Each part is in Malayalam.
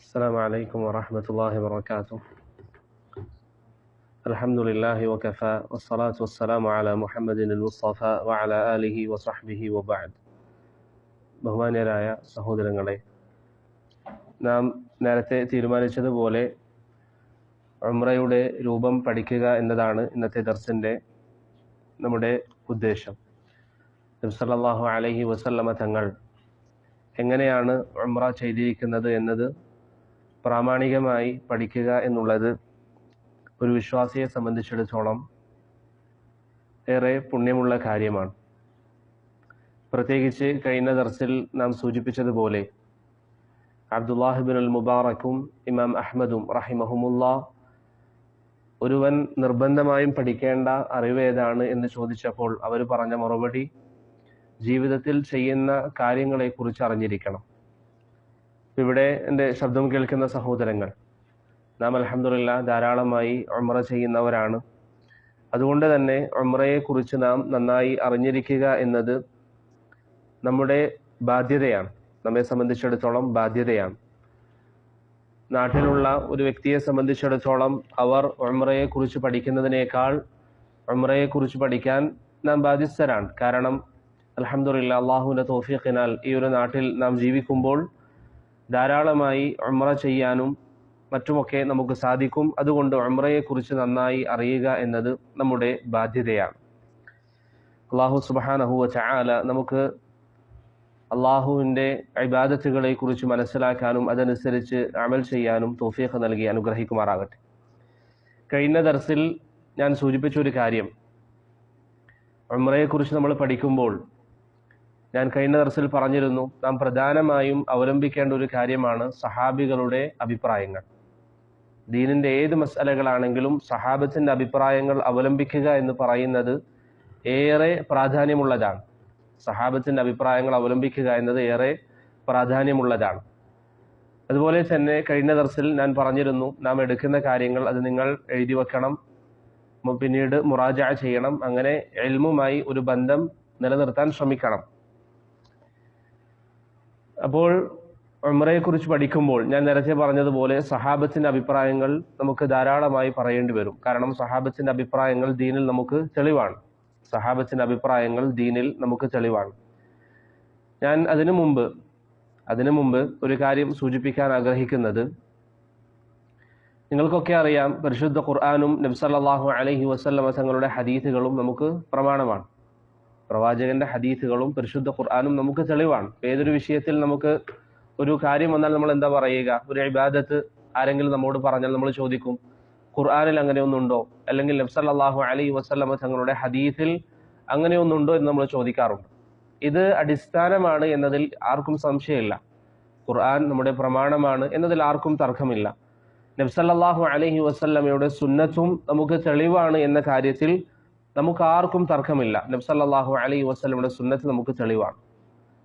السلام عليكم ورحمة الله وبركاته. الحمد لله وكفى والصلاة والسلام على محمد المصطفى وعلى آله وصحبه وبعد. ബഹുമാന്യരായ സഹോദരങ്ങളെ, നാം നേരത്തെ തീരുമാനിച്ചതുപോലെ ഉംറയുടെ രൂപം പഠിക്കുക എന്നതാണ് ഇന്നത്തെ ദർസിൻ്റെ നമ്മുടെ ഉദ്ദേശം. നബി സല്ലല്ലാഹു അലൈഹി വസല്ലമ തങ്ങൾ എങ്ങനെയാണ് ഉംറ ചെയ്തിരിക്കുന്നത് എന്നത് പ്രാമാണികമായി പഠിക്കുക എന്നുള്ളത് ഒരു വിശ്വാസിയെ സംബന്ധിച്ചിടത്തോളം ഏറെ പുണ്യമുള്ള കാര്യമാണ്. പ്രത്യേകിച്ച് കഴിഞ്ഞ ദർസിൽ നാം സൂചിപ്പിച്ചതുപോലെ അബ്ദുല്ലാഹ് ഇബ്നുൽ അൽ മുബാറക്കും ഇമാം അഹ്മദും റഹിമഹുമുല്ലാ ഒരുവൻ നിർബന്ധമായും പഠിക്കേണ്ട അറിവ് ഏതാണ് എന്ന് ചോദിച്ചപ്പോൾ അവർ പറഞ്ഞ മറുപടി ജീവിതത്തിൽ ചെയ്യുന്ന കാര്യങ്ങളെക്കുറിച്ച് അറിഞ്ഞിരിക്കണം. ഇവിടെ എൻ്റെ ശബ്ദം കേൾക്കുന്ന സഹോദരങ്ങൾ, നാം അൽഹംദുലില്ലാഹ് ധാരാളമായി ഉംറ ചെയ്യുന്നവരാണ്. അതുകൊണ്ട് തന്നെ ഉംറയെക്കുറിച്ച് നാം നന്നായി അറിഞ്ഞിരിക്കുക എന്നത് നമ്മുടെ ബാധ്യതയാണ്, നമ്മെ സംബന്ധിച്ചിടത്തോളം ബാധ്യതയാണ്. നാട്ടിലുള്ള ഒരു വ്യക്തിയെ സംബന്ധിച്ചിടത്തോളം അവർ ഉംറയെക്കുറിച്ച് പഠിക്കുന്നതിനേക്കാൾ ഉംറയെക്കുറിച്ച് പഠിക്കാൻ നാം ബാധ്യസ്ഥരാണ്. കാരണം അൽഹംദുലില്ലാഹ് അള്ളാഹുവിൻ്റെ തൗഫീഖിനാൽ ഈ ഒരു നാട്ടിൽ നാം ജീവിക്കുമ്പോൾ ധാരാളമായി ഉംറ ചെയ്യാനും മറ്റുമൊക്കെ നമുക്ക് സാധിക്കും. അതുകൊണ്ട് ഉംറയെക്കുറിച്ച് നന്നായി അറിയുക എന്നത് നമ്മുടെ ബാധ്യതയാണ്. അള്ളാഹു സുബ്ഹാനഹു വ തആല നമുക്ക് അള്ളാഹുവിൻ്റെ ഇബാദത്തുകളെ കുറിച്ച് മനസ്സിലാക്കാനും അതനുസരിച്ച് അമൽ ചെയ്യാനും തൗഫീഖ് നൽകി അനുഗ്രഹിക്കുമാറാകട്ടെ. കഴിഞ്ഞ ദർസിൽ ഞാൻ സൂചിപ്പിച്ച ഒരു കാര്യം, ഉംറയെക്കുറിച്ച് നമ്മൾ പഠിക്കുമ്പോൾ ഞാൻ കഴിഞ്ഞ ദർസിൽ പറഞ്ഞിരുന്നു, നാം പ്രധാനമായും അവലംബിക്കേണ്ട ഒരു കാര്യമാണ് സഹാബികളുടെ അഭിപ്രായങ്ങൾ. ദീനിൻ്റെ ഏത് മസ്അലകളാണെങ്കിലും സഹാബത്തിൻ്റെ അഭിപ്രായങ്ങൾ അവലംബിക്കുക എന്ന് പറയുന്നത് ഏറെ പ്രാധാന്യമുള്ളതാണ്. സഹാബത്തിൻ്റെ അഭിപ്രായങ്ങൾ അവലംബിക്കുക എന്നത് ഏറെ പ്രാധാന്യമുള്ളതാണ്. അതുപോലെ തന്നെ കഴിഞ്ഞ ദർസിൽ ഞാൻ പറഞ്ഞിരുന്നു, നാം എടുക്കുന്ന കാര്യങ്ങൾ അത് നിങ്ങൾ എഴുതി വെക്കണം, പിന്നീട് മുറാജഅ ചെയ്യണം, അങ്ങനെ ഇൽമുമായി ഒരു ബന്ധം നിലനിർത്താൻ ശ്രമിക്കണം. അപ്പോൾ ഉംറയെക്കുറിച്ച് പഠിക്കുമ്പോൾ ഞാൻ നേരത്തെ പറഞ്ഞതുപോലെ സഹാബത്തിൻ്റെ അഭിപ്രായങ്ങൾ നമുക്ക് ധാരാളമായി പറയേണ്ടി വരും. കാരണം സഹാബത്തിൻ്റെ അഭിപ്രായങ്ങൾ ദീനിൽ നമുക്ക് തെളിവാണ്. സഹാബത്തിൻ്റെ അഭിപ്രായങ്ങൾ ദീനിൽ നമുക്ക് തെളിവാണ്. ഞാൻ അതിനു മുമ്പ് ഒരു കാര്യം സൂചിപ്പിക്കാൻ ആഗ്രഹിക്കുന്നത്, നിങ്ങൾക്കൊക്കെ അറിയാം, പരിശുദ്ധ ഖുർആനും നബി സല്ലല്ലാഹു അലൈഹി വസല്ലമ തങ്ങളുടെ ഹദീസുകളും നമുക്ക് പ്രമാണമാണ്. പ്രവാചകന്റെ ഹദീസുകളും പരിശുദ്ധ ഖുർആനും നമുക്ക് തെളിവാണ്. ഏതൊരു വിഷയത്തിൽ നമുക്ക് ഒരു കാര്യം വന്നാൽ നമ്മൾ എന്താ പറയുക? ഒരു ഇബാദത്ത് ആരെങ്കിലും നമ്മോട് പറഞ്ഞാൽ നമ്മൾ ചോദിക്കും, ഖുർആനിൽ അങ്ങനെയൊന്നുണ്ടോ, അല്ലെങ്കിൽ നബി സല്ലല്ലാഹു അലൈഹി വസല്ലമ തങ്ങളുടെ ഹദീസിൽ അങ്ങനെയൊന്നുണ്ടോ എന്ന് നമ്മൾ ചോദിക്കാറുണ്ട്. ഇത് അടിസ്ഥാനമാണ് എന്നതിൽ ആർക്കും സംശയമില്ല. ഖുർആൻ നമ്മുടെ പ്രമാണമാണ് എന്നതിൽ ആർക്കും തർക്കമില്ല. നബി സല്ലല്ലാഹു അലൈഹി വസല്ലമയുടെ സുന്നത്തും നമുക്ക് തെളിവാണ് എന്ന കാര്യത്തിൽ നമുക്ക് ആർക്കും തർക്കമില്ല. നബി സല്ലല്ലാഹു അലൈഹി വസല്ലമയുടെ സുന്നത്ത് നമുക്ക് തെളിവാണ്.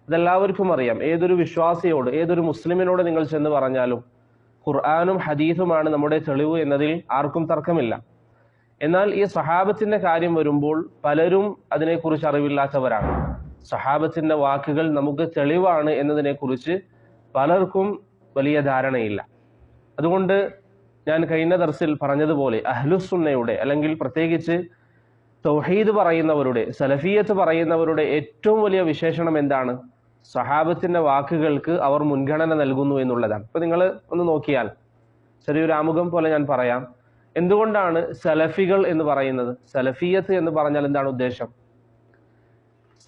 ഇതെല്ലാവർക്കും അറിയാം. ഏതൊരു വിശ്വാസിയോട്, ഏതൊരു മുസ്ലിമിനോട് നിങ്ങൾ ചെന്ന് പറഞ്ഞാലും ഖുർആനും ഹദീസുമാണ് നമ്മുടെ തെളിവ് എന്നതിൽ ആർക്കും തർക്കമില്ല. എന്നാൽ ഈ സഹാബത്തിന്റെ കാര്യം വരുമ്പോൾ പലരും അതിനെക്കുറിച്ച് അറിവില്ലാത്തവരാണ്. സഹാബത്തിന്റെ വാക്കുകൾ നമുക്ക് തെളിവാണ് എന്നതിനെക്കുറിച്ച് പലർക്കും വലിയ ധാരണയില്ല. അതുകൊണ്ട് ഞാൻ കഴിഞ്ഞ ദർസിൽ പറഞ്ഞതുപോലെ അഹ്ലുസുന്നയുടെ, അല്ലെങ്കിൽ പ്രത്യേകിച്ച് തൗഹീദ് പറയുന്നവരുടെ, സലഫിയത്ത് പറയുന്നവരുടെ ഏറ്റവും വലിയ വിശേഷണം എന്താണ്? സഹാബത്തിന്റെ വാക്കുകൾക്ക് അവർ മുൻഗണന നൽകുന്നു എന്നുള്ളതാണ്. ഇപ്പൊ നിങ്ങൾ ഒന്ന് നോക്കിയാൽ, ചെറിയൊരു ആമുഖം പോലെ ഞാൻ പറയാം, എന്തുകൊണ്ടാണ് സലഫികൾ എന്ന് പറയുന്നത്? സലഫിയത്ത് എന്ന് പറഞ്ഞാൽ എന്താണ് ഉദ്ദേശം?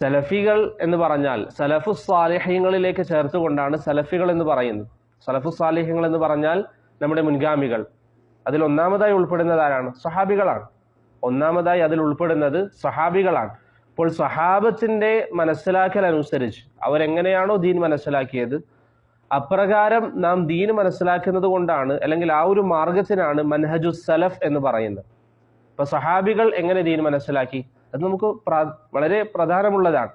സലഫികൾ എന്ന് പറഞ്ഞാൽ സലഫു സാലിഹ്യങ്ങളിലേക്ക് ചേർത്തുകൊണ്ടാണ് സലഫികൾ എന്ന് പറയുന്നത്. സലഫു സാലിഹ്യങ്ങൾ എന്ന് പറഞ്ഞാൽ നമ്മുടെ മുൻഗാമികൾ. അതിൽ ഒന്നാമതായി ഉൾപ്പെടുന്നത് ആരാണ്? സഹാബികളാണ്. ഒന്നാമതായി അതിൽ ഉൾപ്പെടുന്നത് സഹാബികളാണ്. അപ്പോൾ സഹാബത്തിന്റെ മനസ്സിലാക്കൽ അനുസരിച്ച് അവരെങ്ങനെയാണോ ദീൻ മനസ്സിലാക്കിയത് അപ്രകാരം നാം ദീൻ മനസ്സിലാക്കുന്നത് കൊണ്ടാണ്, അല്ലെങ്കിൽ ആ ഒരു മാർഗത്തിനാണ് മൻഹജു സലഫ് എന്ന് പറയുന്നത്. ഇപ്പൊ സഹാബികൾ എങ്ങനെ ദീൻ മനസ്സിലാക്കി അത് നമുക്ക് വളരെ പ്രധാനമുള്ളതാണ്.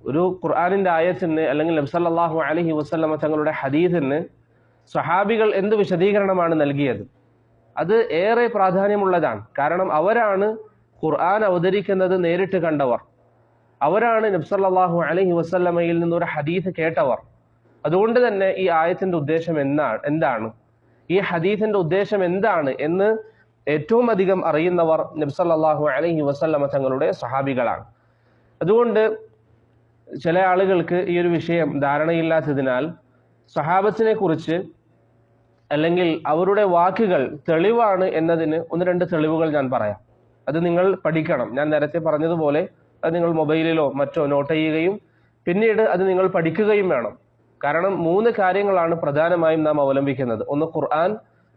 ഒരു ഖുർആനിന്റെ ആയത്തിന്, അല്ലെങ്കിൽ നബി സല്ലല്ലാഹു അലൈഹി വസല്ലമ തങ്ങളുടെ ഹദീസിന് സഹാബികൾ എന്ത് വിശദീകരണമാണ് നൽകിയത്? അത് ഏറെ പ്രാധാന്യമുള്ളതാണ്. കാരണം അവരാണ് ഖുർആൻ അവതരിക്കുന്നത് നേരിട്ട് കണ്ടവർ. അവരാണ് നബി സല്ലല്ലാഹു അലൈഹി വസല്ലമയിൽ നിന്നൊരു ഹദീസ് കേട്ടവർ. അതുകൊണ്ട് തന്നെ ഈ ആയത്തിന്റെ ഉദ്ദേശം എന്താണ്, ഈ ഹദീസിന്റെ ഉദ്ദേശം എന്താണ് എന്ന് ഏറ്റവും അധികം അറിയുന്നവർ നബി സല്ലല്ലാഹു അലൈഹി വസല്ലമ തങ്ങളുടെ സ്വഹാബികളാണ്. അതുകൊണ്ട് ചില ആളുകൾക്ക് ഈ ഒരു വിഷയം ധാരണയില്ലാത്തതിനാൽ സ്വഹാബത്തിനെ കുറിച്ച് അല്ലെങ്കിൽ അവരുടെ വാക്കുകൾ തെളിവാണ് എന്നതിന് ഒന്ന് രണ്ട് തെളിവുകൾ ഞാൻ പറയാം. അത് നിങ്ങൾ പഠിക്കണം. ഞാൻ നേരത്തെ പറഞ്ഞതുപോലെ അത് നിങ്ങൾ മൊബൈലിലോ മറ്റോ നോട്ട് ചെയ്യുകയും പിന്നീട് അത് നിങ്ങൾ പഠിക്കുകയും വേണം. കാരണം 3 കാര്യങ്ങളാണ് പ്രധാനമായും നാം അവലംബിക്കുന്നത്. ഒന്ന് ഖുർആൻ,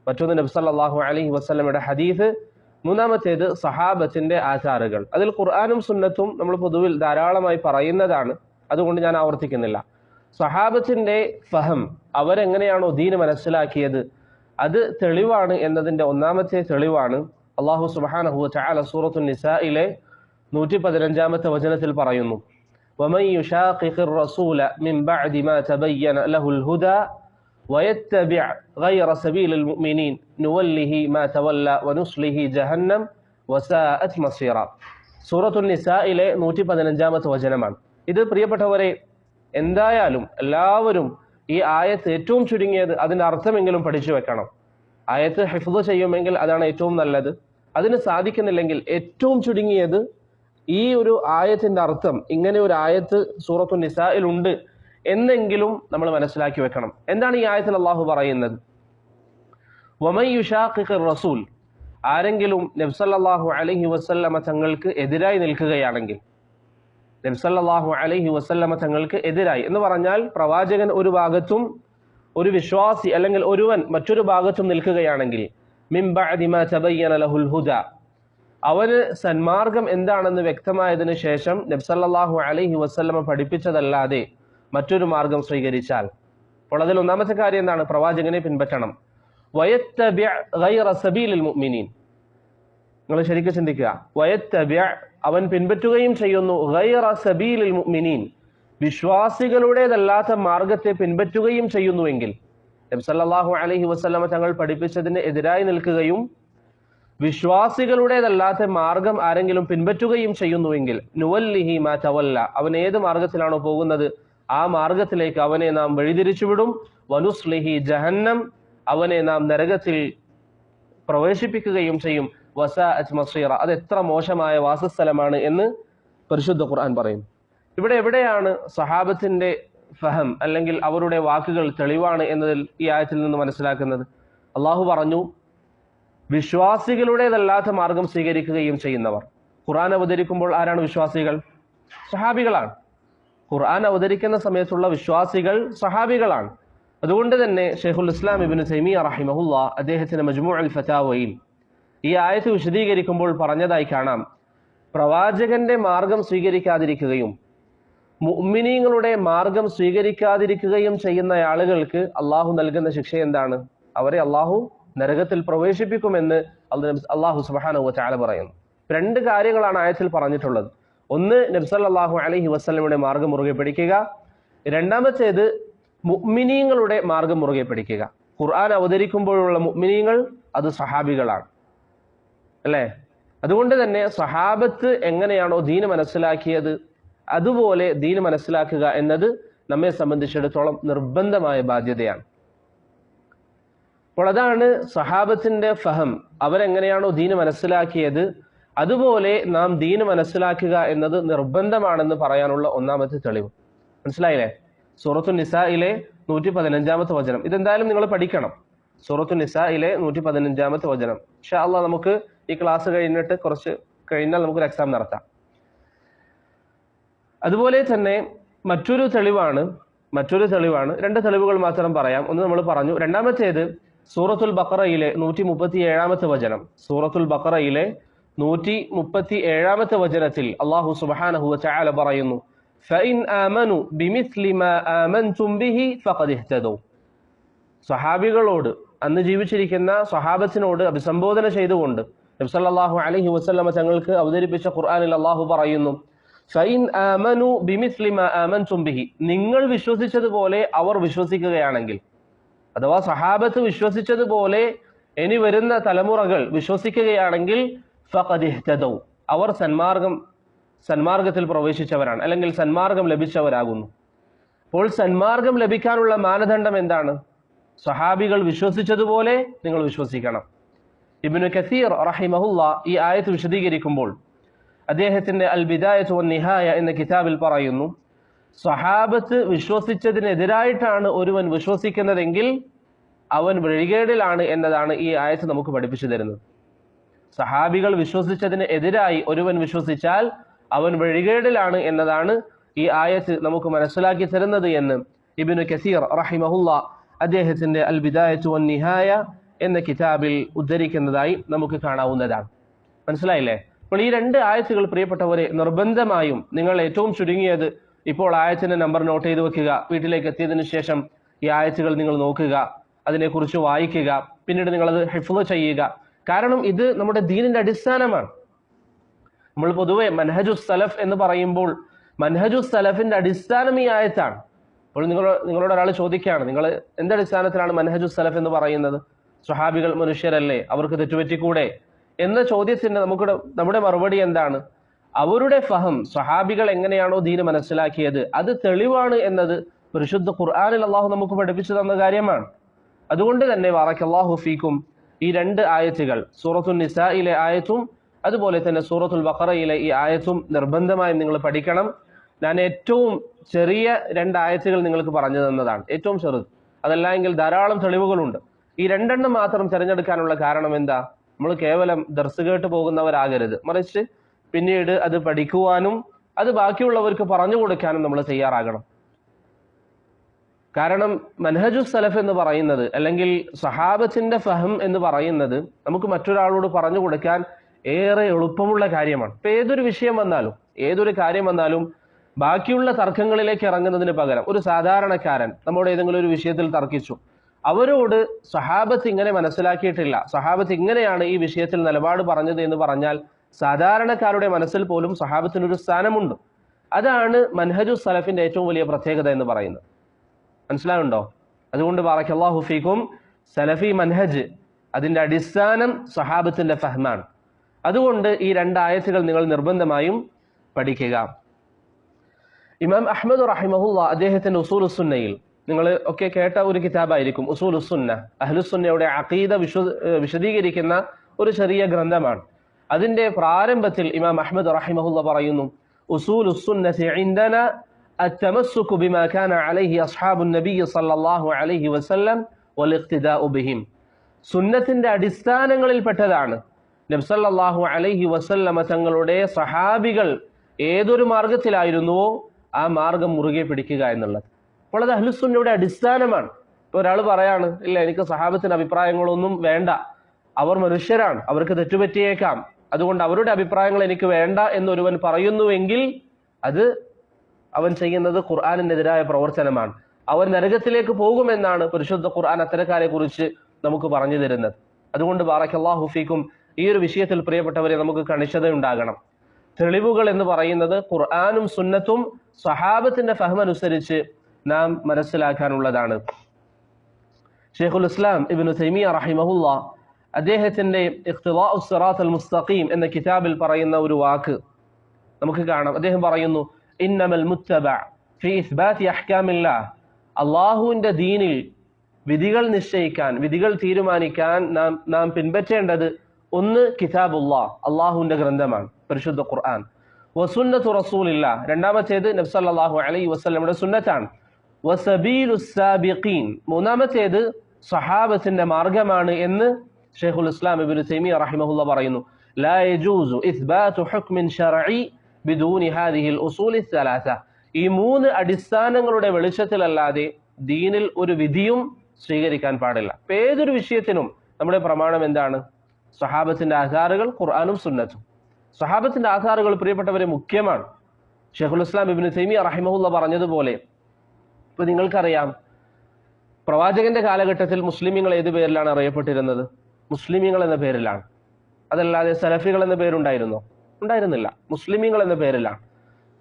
മറ്റൊന്ന് നബി സല്ലല്ലാഹു അലൈഹി വസല്ലമയുടെ ഹദീസ്, മൂന്നാമത്തേത് സഹാബത്തിന്റെ ആചാറുകൾ. അതിൽ ഖുർആനും സുന്നത്തും നമ്മൾ പൊതുവിൽ ധാരാളമായി പറയുന്നതാണ്, അതുകൊണ്ട് ഞാൻ ആവർത്തിക്കുന്നില്ല. സഹാബത്തിന്റെ ഫഹം, അവരെങ്ങനെയാണോ ദീന് മനസ്സിലാക്കിയത്, അത് തെളിവാണ് എന്നതിന്റെ ഒന്നാമത്തെ തെളിവാണ് അല്ലാഹു സുബ്ഹാനഹു വ തആല സൂറത്തുൻ നിസായിലെ 115-ാമത്തെ വചനത്തിൽ പറയുന്നു, ومن يشاقق الرسول من بعد ما تبين له الهدى ويتبع غير سبيل المؤمنين نوله ما تولى ونصله جهنم وساءت مصيرا. സൂറത്തുൻ നിസായിലെ 115-ാമത്തെ വചനമാണ് ഇത്. പ്രിയപ്പെട്ടവരെ, എന്തായാലും എല്ലാവരും ഈ ആയത്ത് ഏറ്റവും ചുരുങ്ങിയത് അതിന്റെ അർത്ഥമെങ്കിലും പഠിച്ചു വെക്കണം. ആയത്ത് ഹിഫ്ദ് ചെയ്യുമെങ്കിൽ അതാണ് ഏറ്റവും നല്ലത്. അതിന് സാധിക്കുന്നില്ലെങ്കിൽ ഏറ്റവും ചുരുങ്ങിയത് ഈ ഒരു ആയത്തിന്റെ അർത്ഥം, ഇങ്ങനെ ഒരു ആയത്ത് സൂറത്തുൻ നിസായിൽ ഉണ്ട് എന്നെങ്കിലും നമ്മൾ മനസ്സിലാക്കി വെക്കണം. എന്താണ് ഈ ആയത്തിൽ അള്ളാഹു പറയുന്നത്? വമൻ യുശാഖിഖിർ റസൂൽ, ആരെങ്കിലും നബി സല്ലല്ലാഹു അലൈഹി വസല്ലമ തങ്ങൾക്ക് എതിരായി നിൽക്കുകയാണെങ്കിൽ, നബി സല്ലല്ലാഹു അലൈഹി വസല്ലമ തങ്ങൾക്ക് എതിരായി എന്ന് പറഞ്ഞാൽ പ്രവാചകൻ ഒരു ഭാഗത്തും ഒരു വിശ്വാസി അല്ലെങ്കിൽ ഒരുവൻ മറ്റൊരു ഭാഗത്തും നിൽക്കുകയാണെങ്കിൽ, മിൻ ബഅദി മാ തബയ്യന ലഹുൽ ഹുദ, അവന് സന്മാർഗം എന്താണെന്ന് വ്യക്തമായതിനു ശേഷം നബി സല്ലല്ലാഹു അലൈഹി വസല്ലമ പഠിപ്പിച്ചതല്ലാതെ മറ്റൊരു മാർഗം സ്വീകരിച്ചാൽ, അപ്പോൾ അതിൽ ഒന്നാമത്തെ കാര്യം എന്താണ്? പ്രവാചകനെ പിൻപറ്റണം. വയത്തബിഅ ഗൈറ സബീലിൽ മുഅ്മിനീൻ, നിങ്ങൾ ശരിക്കും ചിന്തിക്കുക. വയത്തബിഅ, അവൻ പിൻപറ്റുകയും ചെയ്യുന്നു, ഗൈറ സബീലിൽ മുഅ്മിനീൻ, വിശ്വാസികളുടേതല്ലാത്ത മാർഗത്തെ പിൻപറ്റുകയും ചെയ്യുന്നുവെങ്കിൽ, നബി സല്ലല്ലാഹു അലൈഹി വസല്ലമ തങ്ങൾ പഠിപ്പിച്ചതിന് എതിരായി നിൽക്കുകയും വിശ്വാസികളുടേതല്ലാത്ത മാർഗം ആരെങ്കിലും പിൻപറ്റുകയും ചെയ്യുന്നുവെങ്കിൽ, നുവല്ലിഹി മാ തവല്ല, അവൻ ഏത് മാർഗത്തിലാണോ പോകുന്നത് ആ മാർഗത്തിലേക്ക് അവനെ നാം വഴിതിരിച്ചുവിടും. വനുസ്ലിഹി ജഹന്നം, അവനെ നാം നരകത്തിൽ പ്രവേശിപ്പിക്കുകയും ചെയ്യും. വസാഅത് മസീറ, അത് എത്ര മോശമായ വാസസ്ഥലമാണ് എന്ന് പരിശുദ്ധ ഖുർആൻ പറയുന്നു. ഇവിടെ എവിടെയാണ് സഹാബത്തിന്റെ ഫഹം അല്ലെങ്കിൽ അവരുടെ വാക്കുകൾ തെളിവാണ് എന്നതിൽ ഈ ആയത്തിൽ നിന്ന് മനസ്സിലാക്കുന്നത്? അള്ളാഹു പറഞ്ഞു, വിശ്വാസികളുടേതല്ലാത്ത മാർഗം സ്വീകരിക്കുകയും ചെയ്യുന്നവർ. ഖുർആൻ അവതരിക്കുമ്പോൾ ആരാണ് വിശ്വാസികൾ? സഹാബികളാണ്. ഖുർആൻ അവതരിക്കുന്ന സമയത്തുള്ള വിശ്വാസികൾ സഹാബികളാണ്. അതുകൊണ്ട് തന്നെ ഷെയ്ഖുൽ ഇസ്ലാം ഇബ്നു തൈമിയ്യ റഹിമഹുല്ലാ അദ്ദേഹത്തിന്റെ മജ്മൂഉൽ ഫതാവയിൽ ഈ ആയത്ത് വിശദീകരിക്കുമ്പോൾ പറഞ്ഞതായി കാണാം, പ്രവാചകന്റെ മാർഗം സ്വീകരിക്കാതിരിക്കുകയും മുഅ്മിനീങ്ങളുടെ മാർഗം സ്വീകരിക്കാതിരിക്കുകയും ചെയ്യുന്ന ആളുകൾക്ക് അള്ളാഹു നൽകുന്ന ശിക്ഷ എന്താണ്? അവരെ അള്ളാഹു നരകത്തിൽ പ്രവേശിപ്പിക്കുമെന്ന് അള്ളാഹു സുബ്ഹാനഹു വ തആല പറയുന്നു. 2 കാര്യങ്ങളാണ് ആയത്തിൽ പറഞ്ഞിട്ടുള്ളത്. ഒന്ന്, നബി സല്ലല്ലാഹു അലൈഹി വസല്ലമയുടെ മാർഗം മുറുകെ പിടിക്കുക. രണ്ടാമത്തേത്, മുഅ്മിനീങ്ങളുടെ മാർഗം മുറുകെ പിടിക്കുക. ഖുർആൻ അവതരിക്കുമ്പോഴുള്ള മുഅ്മിനീങ്ങൾ അത് സഹാബികളാണ്, അല്ലേ? അതുകൊണ്ട് തന്നെ സഹാബത്ത് എങ്ങനെയാണോ ദീന് മനസ്സിലാക്കിയത് അതുപോലെ ദീന് മനസ്സിലാക്കുക എന്നത് നമ്മെ സംബന്ധിച്ചിടത്തോളം നിർബന്ധമായ ബാധ്യതയാണ്. അപ്പോൾ അതാണ് സഹാബത്തിന്റെ ഫഹം. അവരെങ്ങനെയാണോ ദീന് മനസ്സിലാക്കിയത് അതുപോലെ നാം ദീന് മനസ്സിലാക്കുക എന്നത് നിർബന്ധമാണെന്ന് പറയാനുള്ള ഒന്നാമത്തെ തെളിവ്. മനസ്സിലായില്ലേ? സൂറത്തുൻ നിസായിലെ 115-ാമത്തെ വചനം. ഇതെന്തായാലും നിങ്ങൾ പഠിക്കണം. സൂറത്തുൻ നിസായിലെ 115-ാമത്തെ വചനം. ഇൻഷാ അല്ലാഹ് നമുക്ക് ഈ ക്ലാസ് കഴിഞ്ഞിട്ട് കുറച്ച് കഴിഞ്ഞാൽ നമുക്കൊരു എക്സാം നടത്താം. അതുപോലെ തന്നെ മറ്റൊരു തെളിവാണ് 2 തെളിവുകൾ മാത്രം പറയാം. ഒന്ന് നമ്മൾ പറഞ്ഞു. രണ്ടാമത്തേത് സൂറത്തുൽ ബഖറയിലെ 137-ാമത്തെ വചനം. സൂറത്തുൽ ബഖറയിലെ 137-ാമത്തെ വചനത്തിൽ അല്ലാഹു സുബ്ഹാനഹു വ തആല പറയുന്നു, ഫഇൻ ആമനു ബിമിസ്ലി മാ ആമൻതും ബിഹി ഫഖദ് ഇഹ്തദൂ. സഹാബികളോട്, അന്ന് ജീവിച്ചിരിക്കുന്ന സഹാബത്തിനോട് അഭിസംബോധന ചെയ്തുകൊണ്ട് നബി സല്ലല്ലാഹു അലൈഹി വസല്ലമ തങ്ങൾക്ക് അവതരിപ്പിച്ച ഖുർആനിൽ അല്ലാഹു പറയുന്നു, ഫഇൻ ആമനു ബിമിസ്ലി മാ ആമൻതും ബിഹി, നിങ്ങൾ വിശ്വസിച്ചതുപോലെ അവർ വിശ്വസിക്കുകയാണെങ്കിൽ, അഥവാ സഹാബത്ത് വിശ്വസിച്ചതുപോലെ ഇനി വരുന്ന തലമുറകൾ വിശ്വസിക്കുകയാണെങ്കിൽ ഫഖദ് ഇഹ്തദൂ, അവർ സന്മാർഗത്തിൽ പ്രവേശിച്ചവരാണ്, അല്ലെങ്കിൽ സന്മാർഗം ലഭിച്ചവരാകുന്നു. അപ്പോൾ സന്മാർഗം ലഭിക്കാനുള്ള മാനദണ്ഡം എന്താണ്? സ്വഹാബികൾ വിശ്വസിച്ചതുപോലെ നിങ്ങൾ വിശ്വസിക്കണം. ഇബ്നു കസീർ റഹിമഹുല്ല ഈ ആയത്ത് വിശദീകരിക്കുമ്പോൾ അദ്ദേഹത്തിന്റെ അൽ ബിദായത്ത് വന്നിഹായ എന്ന കിതാബിൽ പറയുന്നു, സ്വഹാബത്ത് വിശ്വസിച്ചതിനെതിരായിട്ടാണ് ഒരുവൻ വിശ്വസിക്കുന്നതെങ്കിൽ അവൻ വഴികേടിലാണ് എന്നതാണ് ഈ ആയത്ത് നമുക്ക് പഠിപ്പിച്ചു തരുന്നത്. സഹാബികൾ വിശ്വസിച്ചതിന് എതിരായി ഒരുവൻ വിശ്വസിച്ചാൽ അവൻ വഴികേടിലാണ് എന്നതാണ് ഈ ആയത്ത് നമുക്ക് മനസ്സിലാക്കി തരുന്നത് എന്ന് ഇബ്നു കസീർ റഹിമഹുല്ല അദ്ദേഹത്തിന്റെ അൽ ബിദായത്ത് വന്നിഹായ എന്ന കിതാബിൽ ഉദ്ധരിക്കുന്നതായി നമുക്ക് കാണാവുന്നതാണ്. മനസ്സിലായില്ലേ? അപ്പോൾ ഈ രണ്ട് ആയത്തുകൾ പ്രിയപ്പെട്ടവരെ നിർബന്ധമായും നിങ്ങൾ ഏറ്റവും ചുരുങ്ങിയത് ഇപ്പോൾ ആയത്തിന്റെ നമ്പർ നോട്ട് ചെയ്ത് വെക്കുക. വീട്ടിലേക്ക് എത്തിയതിനു ശേഷം ഈ ആയത്തുകൾ നിങ്ങൾ നോക്കുക, അതിനെക്കുറിച്ച് വായിക്കുക, പിന്നീട് നിങ്ങളത് ഹിഫ്ള് ചെയ്യുക. കാരണം ഇത് നമ്മുടെ ദീനിന്റെ അടിസ്ഥാനമാണ്. നമ്മൾ പൊതുവെ മൻഹജുസ് സലഫ് എന്ന് പറയുമ്പോൾ മൻഹജുസ് സലഫിന്റെ അടിസ്ഥാനം ഈ ആയത്താണ്. അപ്പോൾ നിങ്ങളോട് ഒരാൾ ചോദിക്കുകയാണ്, നിങ്ങൾ എന്തടിസ്ഥാനത്തിലാണ് മൻഹജുസ് സലഫ് എന്ന് പറയുന്നത്? സ്വഹാബികൾ മനുഷ്യരല്ലേ, അവർക്ക് തെറ്റുപറ്റിക്കൂടെ എന്ന ചോദ്യത്തിന് നമ്മുടെ മറുപടി എന്താണ്? അവരുടെ ഫഹം, സ്വഹാബികൾ എങ്ങനെയാണോ ദീന് മനസ്സിലാക്കിയത് അത് തെളിവാണ് എന്നത് പരിശുദ്ധ ഖുർആനിൽ അള്ളാഹു നമുക്ക് പഠിപ്പിച്ചു തന്ന കാര്യമാണ്. അതുകൊണ്ട് തന്നെ ബറക്കല്ലാഹു ഫീക്കും ഈ രണ്ട് ആയത്തുകൾ, സൂറത്തുൽ നിസായിലെ ആയത്തും അതുപോലെ തന്നെ സൂറത്തുൽ ബഖറയിലെ ഈ ആയത്തും നിർബന്ധമായും നിങ്ങൾ പഠിക്കണം. ഞാൻ ഏറ്റവും ചെറിയ രണ്ട് ആയത്തുകൾ നിങ്ങൾക്ക് പറഞ്ഞു തന്നതാണ്, ഏറ്റവും ചെറുത്. അതല്ല എങ്കിൽ ധാരാളം തെളിവുകളുണ്ട്. ഈ രണ്ടെണ്ണം മാത്രം തിരഞ്ഞെടുക്കാനുള്ള കാരണം എന്താ? നമ്മൾ കേവലം ദർസ് കേട്ട് പോകുന്നവരാകരുത്, മറിച്ച് പിന്നീട് അത് പഠിക്കുവാനും അത് ബാക്കിയുള്ളവർക്ക് പറഞ്ഞു കൊടുക്കാനും നമ്മൾ തയ്യാറാകണം. കാരണം മൻഹജുസ് സലഫ് എന്ന് പറയുന്നത്, അല്ലെങ്കിൽ സഹാബത്തിന്റെ ഫഹം എന്ന് പറയുന്നത് നമുക്ക് മറ്റൊരാളോട് പറഞ്ഞു കൊടുക്കാൻ ഏറെ എളുപ്പമുള്ള കാര്യമാണ്. ഇപ്പൊ ഏതൊരു വിഷയം വന്നാലും, ഏതൊരു കാര്യം വന്നാലും ബാക്കിയുള്ള തർക്കങ്ങളിലേക്ക് ഇറങ്ങുന്നതിന് പകരം ഒരു സാധാരണക്കാരൻ നമ്മോട് ഏതെങ്കിലും ഒരു വിഷയത്തിൽ തർക്കിച്ചു, അവരോട് സഹാബത്ത് ഇങ്ങനെ മനസ്സിലാക്കിയിട്ടില്ല, സഹാബത്ത് ഇങ്ങനെയാണ് ഈ വിഷയത്തിൽ നിലപാട് പറഞ്ഞത് എന്ന് പറഞ്ഞാൽ സാധാരണക്കാരുടെ മനസ്സിൽ പോലും സഹാബത്തിനൊരു സ്ഥാനമുണ്ട്. അതാണ് മൻഹജുസ് സലഫിന്റെ ഏറ്റവും വലിയ പ്രത്യേകത എന്ന് പറയുന്നത്. മനസ്സിലാവുണ്ടോ? അതുകൊണ്ട് ബറക്കല്ലാഹു ഫീക്കും സലഫി മൻഹജ് അതിന്റെ അടിസ്ഥാനം സഹാബത്തിന്റെ ഫഹ്മാണ്. അതുകൊണ്ട് ഈ രണ്ട് ആയത്തുകൾ നിങ്ങൾ നിർബന്ധമായും പഠിക്കുക. ഇമാം അഹ്മദ് റഹിമഹുല്ല അദ്ദേഹത്തിന്റെ ഉസൂലുസ്സുന്നയിൽ, നിങ്ങൾ ഒക്കെ കേട്ട ഒരു കിതാബായിരിക്കും ഉസൂലുസ്സുന്ന, അഹ്ലുസുന്നയുടെ അഖീദ വിശദീകരിക്കുന്ന ഒരു ചെറിയ ഗ്രന്ഥമാണ്. അതിന്റെ പ്രാരംഭത്തിൽ ഇമാം അഹ്മദ് റഹിമഹുല്ല പറയുന്നു, ഉസൂലുസ്സുന്നതി ഇൻദന التمسك بما كان عليه أصحاب النبي صلى الله عليه وسلم والاقتداء بهم. സുന്നത്തിന്റെ അടിസ്ഥാനങ്ങളിൽ പെട്ടതാണ് നബി സല്ലല്ലാഹു അലൈഹി വസല്ലമ തങ്ങളുടെ സഹാബികൾ ഏതൊരു മാർഗത്തിലായിരുന്നുവോ ആ മാർഗം മുറുകെ പിടിക്കുക എന്നുള്ളത്. അപ്പോൾ അത് അഹ്ലുസുന്നയുടെ അടിസ്ഥാനമാണ്. ഇപ്പൊ ഒരാൾ പറയാണ്, ഇല്ല എനിക്ക് സഹാബത്തിന്റെ അഭിപ്രായങ്ങളൊന്നും വേണ്ട, അവർ മനുഷ്യരാണ്, അവർക്ക് തെറ്റുപറ്റിയേക്കാം, അതുകൊണ്ട് അവരുടെ അഭിപ്രായങ്ങൾ എനിക്ക് വേണ്ട എന്നൊരുവൻ പറയുന്നുവെങ്കിൽ അത് അവൻ ചെയ്യുന്നത് ഖുർആനിനെതിരായ പ്രവർത്തനമാണ്. അവൻ നരകത്തിലേക്ക് പോകുമെന്നാണ് പരിശുദ്ധ ഖുർആൻ അത്തരക്കാരെ കുറിച്ച് നമുക്ക് പറഞ്ഞു തരുന്നത്. അതുകൊണ്ട് ബറക്കല്ലാഹു ഫീക്കും ഈ ഒരു വിഷയത്തിൽ പ്രിയപ്പെട്ടവരെ നമുക്ക് കണിശതയുണ്ടാകണം. തെളിവുകൾ എന്ന് പറയുന്നത് ഖുർആനും സുന്നത്തും സഹാബത്തിന്റെ ഫഹ്മനുസരിച്ച് നാം മനസ്സിലാക്കാനുള്ളതാണ്. ഷെയ്ഖുൽ ഇസ്ലാം ഇബ്നു തൈമിയ റഹിമഹുല്ല അദ്ദേഹത്തിന്റെ ഇഖ്തിദാഉസ് സിറാത്തുൽ മുസ്തഖീം എന്ന കിതാബിൽ പറയുന്ന ഒരു വാക്ക് നമുക്ക് കാണാം. അദ്ദേഹം പറയുന്നു, ഇന്നമൽ മുത്തബഅ ഫീ ഇസ്ബാതി അഹ്കാമില്ലാഹ്, അല്ലാഹുവിന്റെ ദീനിൽ വിധികൾ നിശ്ചയിക്കാൻ, വിധികൾ തീരുമാനിക്കാൻ നാം പിൻപറ്റേണ്ടത് ഒന്ന് കിതാബുല്ലാഹ്, അല്ലാഹുവിന്റെ ഗ്രന്ഥമാണ് പരിശുദ്ധ ഖുർആൻ, വസുന്നത്തു റസൂലില്ലാഹ്, രണ്ടാമത്തേത് നബി സല്ലല്ലാഹു അലൈഹി വസല്ലമയുടെ സുന്നത്താണ്, വസബീലുസ് സാബിഖീൻ, മൂന്നാമത്തേത് സഹാബത്തിന്റെ മാർഗമാണ് എന്ന് ഷെയ്ഖുൽ ഇസ്ലാം ഇബ്നു തൈമിയ റഹിമഹുല്ലാഹ് പറയുന്നു. ലാ യജൂസു ഇസ്ബാതു ഹുക്മിൻ ശർഈ ബിദൂനി ഹാദിഹിൽ ഉസൂലി സലാസ, ഈ മൂന്ന് അടിസ്ഥാനങ്ങളുടെ വെളിച്ചത്തിലല്ലാതെ ദീനിൽ ഒരു വിധിയും സ്വീകരിക്കാൻ പാടില്ല. ഇപ്പൊ ഏതൊരു വിഷയത്തിനും നമ്മുടെ പ്രമാണം എന്താണ്? സഹാബത്തിന്റെ ആധാറുകൾ, ഖുർആനും സുന്നത്തും. സഹാബത്തിന്റെ ആധാറുകൾ പ്രിയപ്പെട്ടവരെ മുഖ്യമാണ്. ഷെയ്ഖുൽ ഇസ്ലാം ഇബ്നു തൈമിയ റഹിമഹുല്ലാഹ് പറഞ്ഞതുപോലെ, ഇപ്പൊ നിങ്ങൾക്കറിയാം പ്രവാചകന്റെ കാലഘട്ടത്തിൽ മുസ്ലിമീങ്ങൾ ഏത് പേരിലാണ് അറിയപ്പെട്ടിരുന്നത്? മുസ്ലിമീങ്ങൾ എന്ന പേരിലാണ്. അതല്ലാതെ സലഫികൾ എന്ന പേരുണ്ടായിരുന്നോ? ഉണ്ടായിരുന്നില്ല. മുസ്ലിമീങ്ങൾ എന്ന പേരിലാണ്.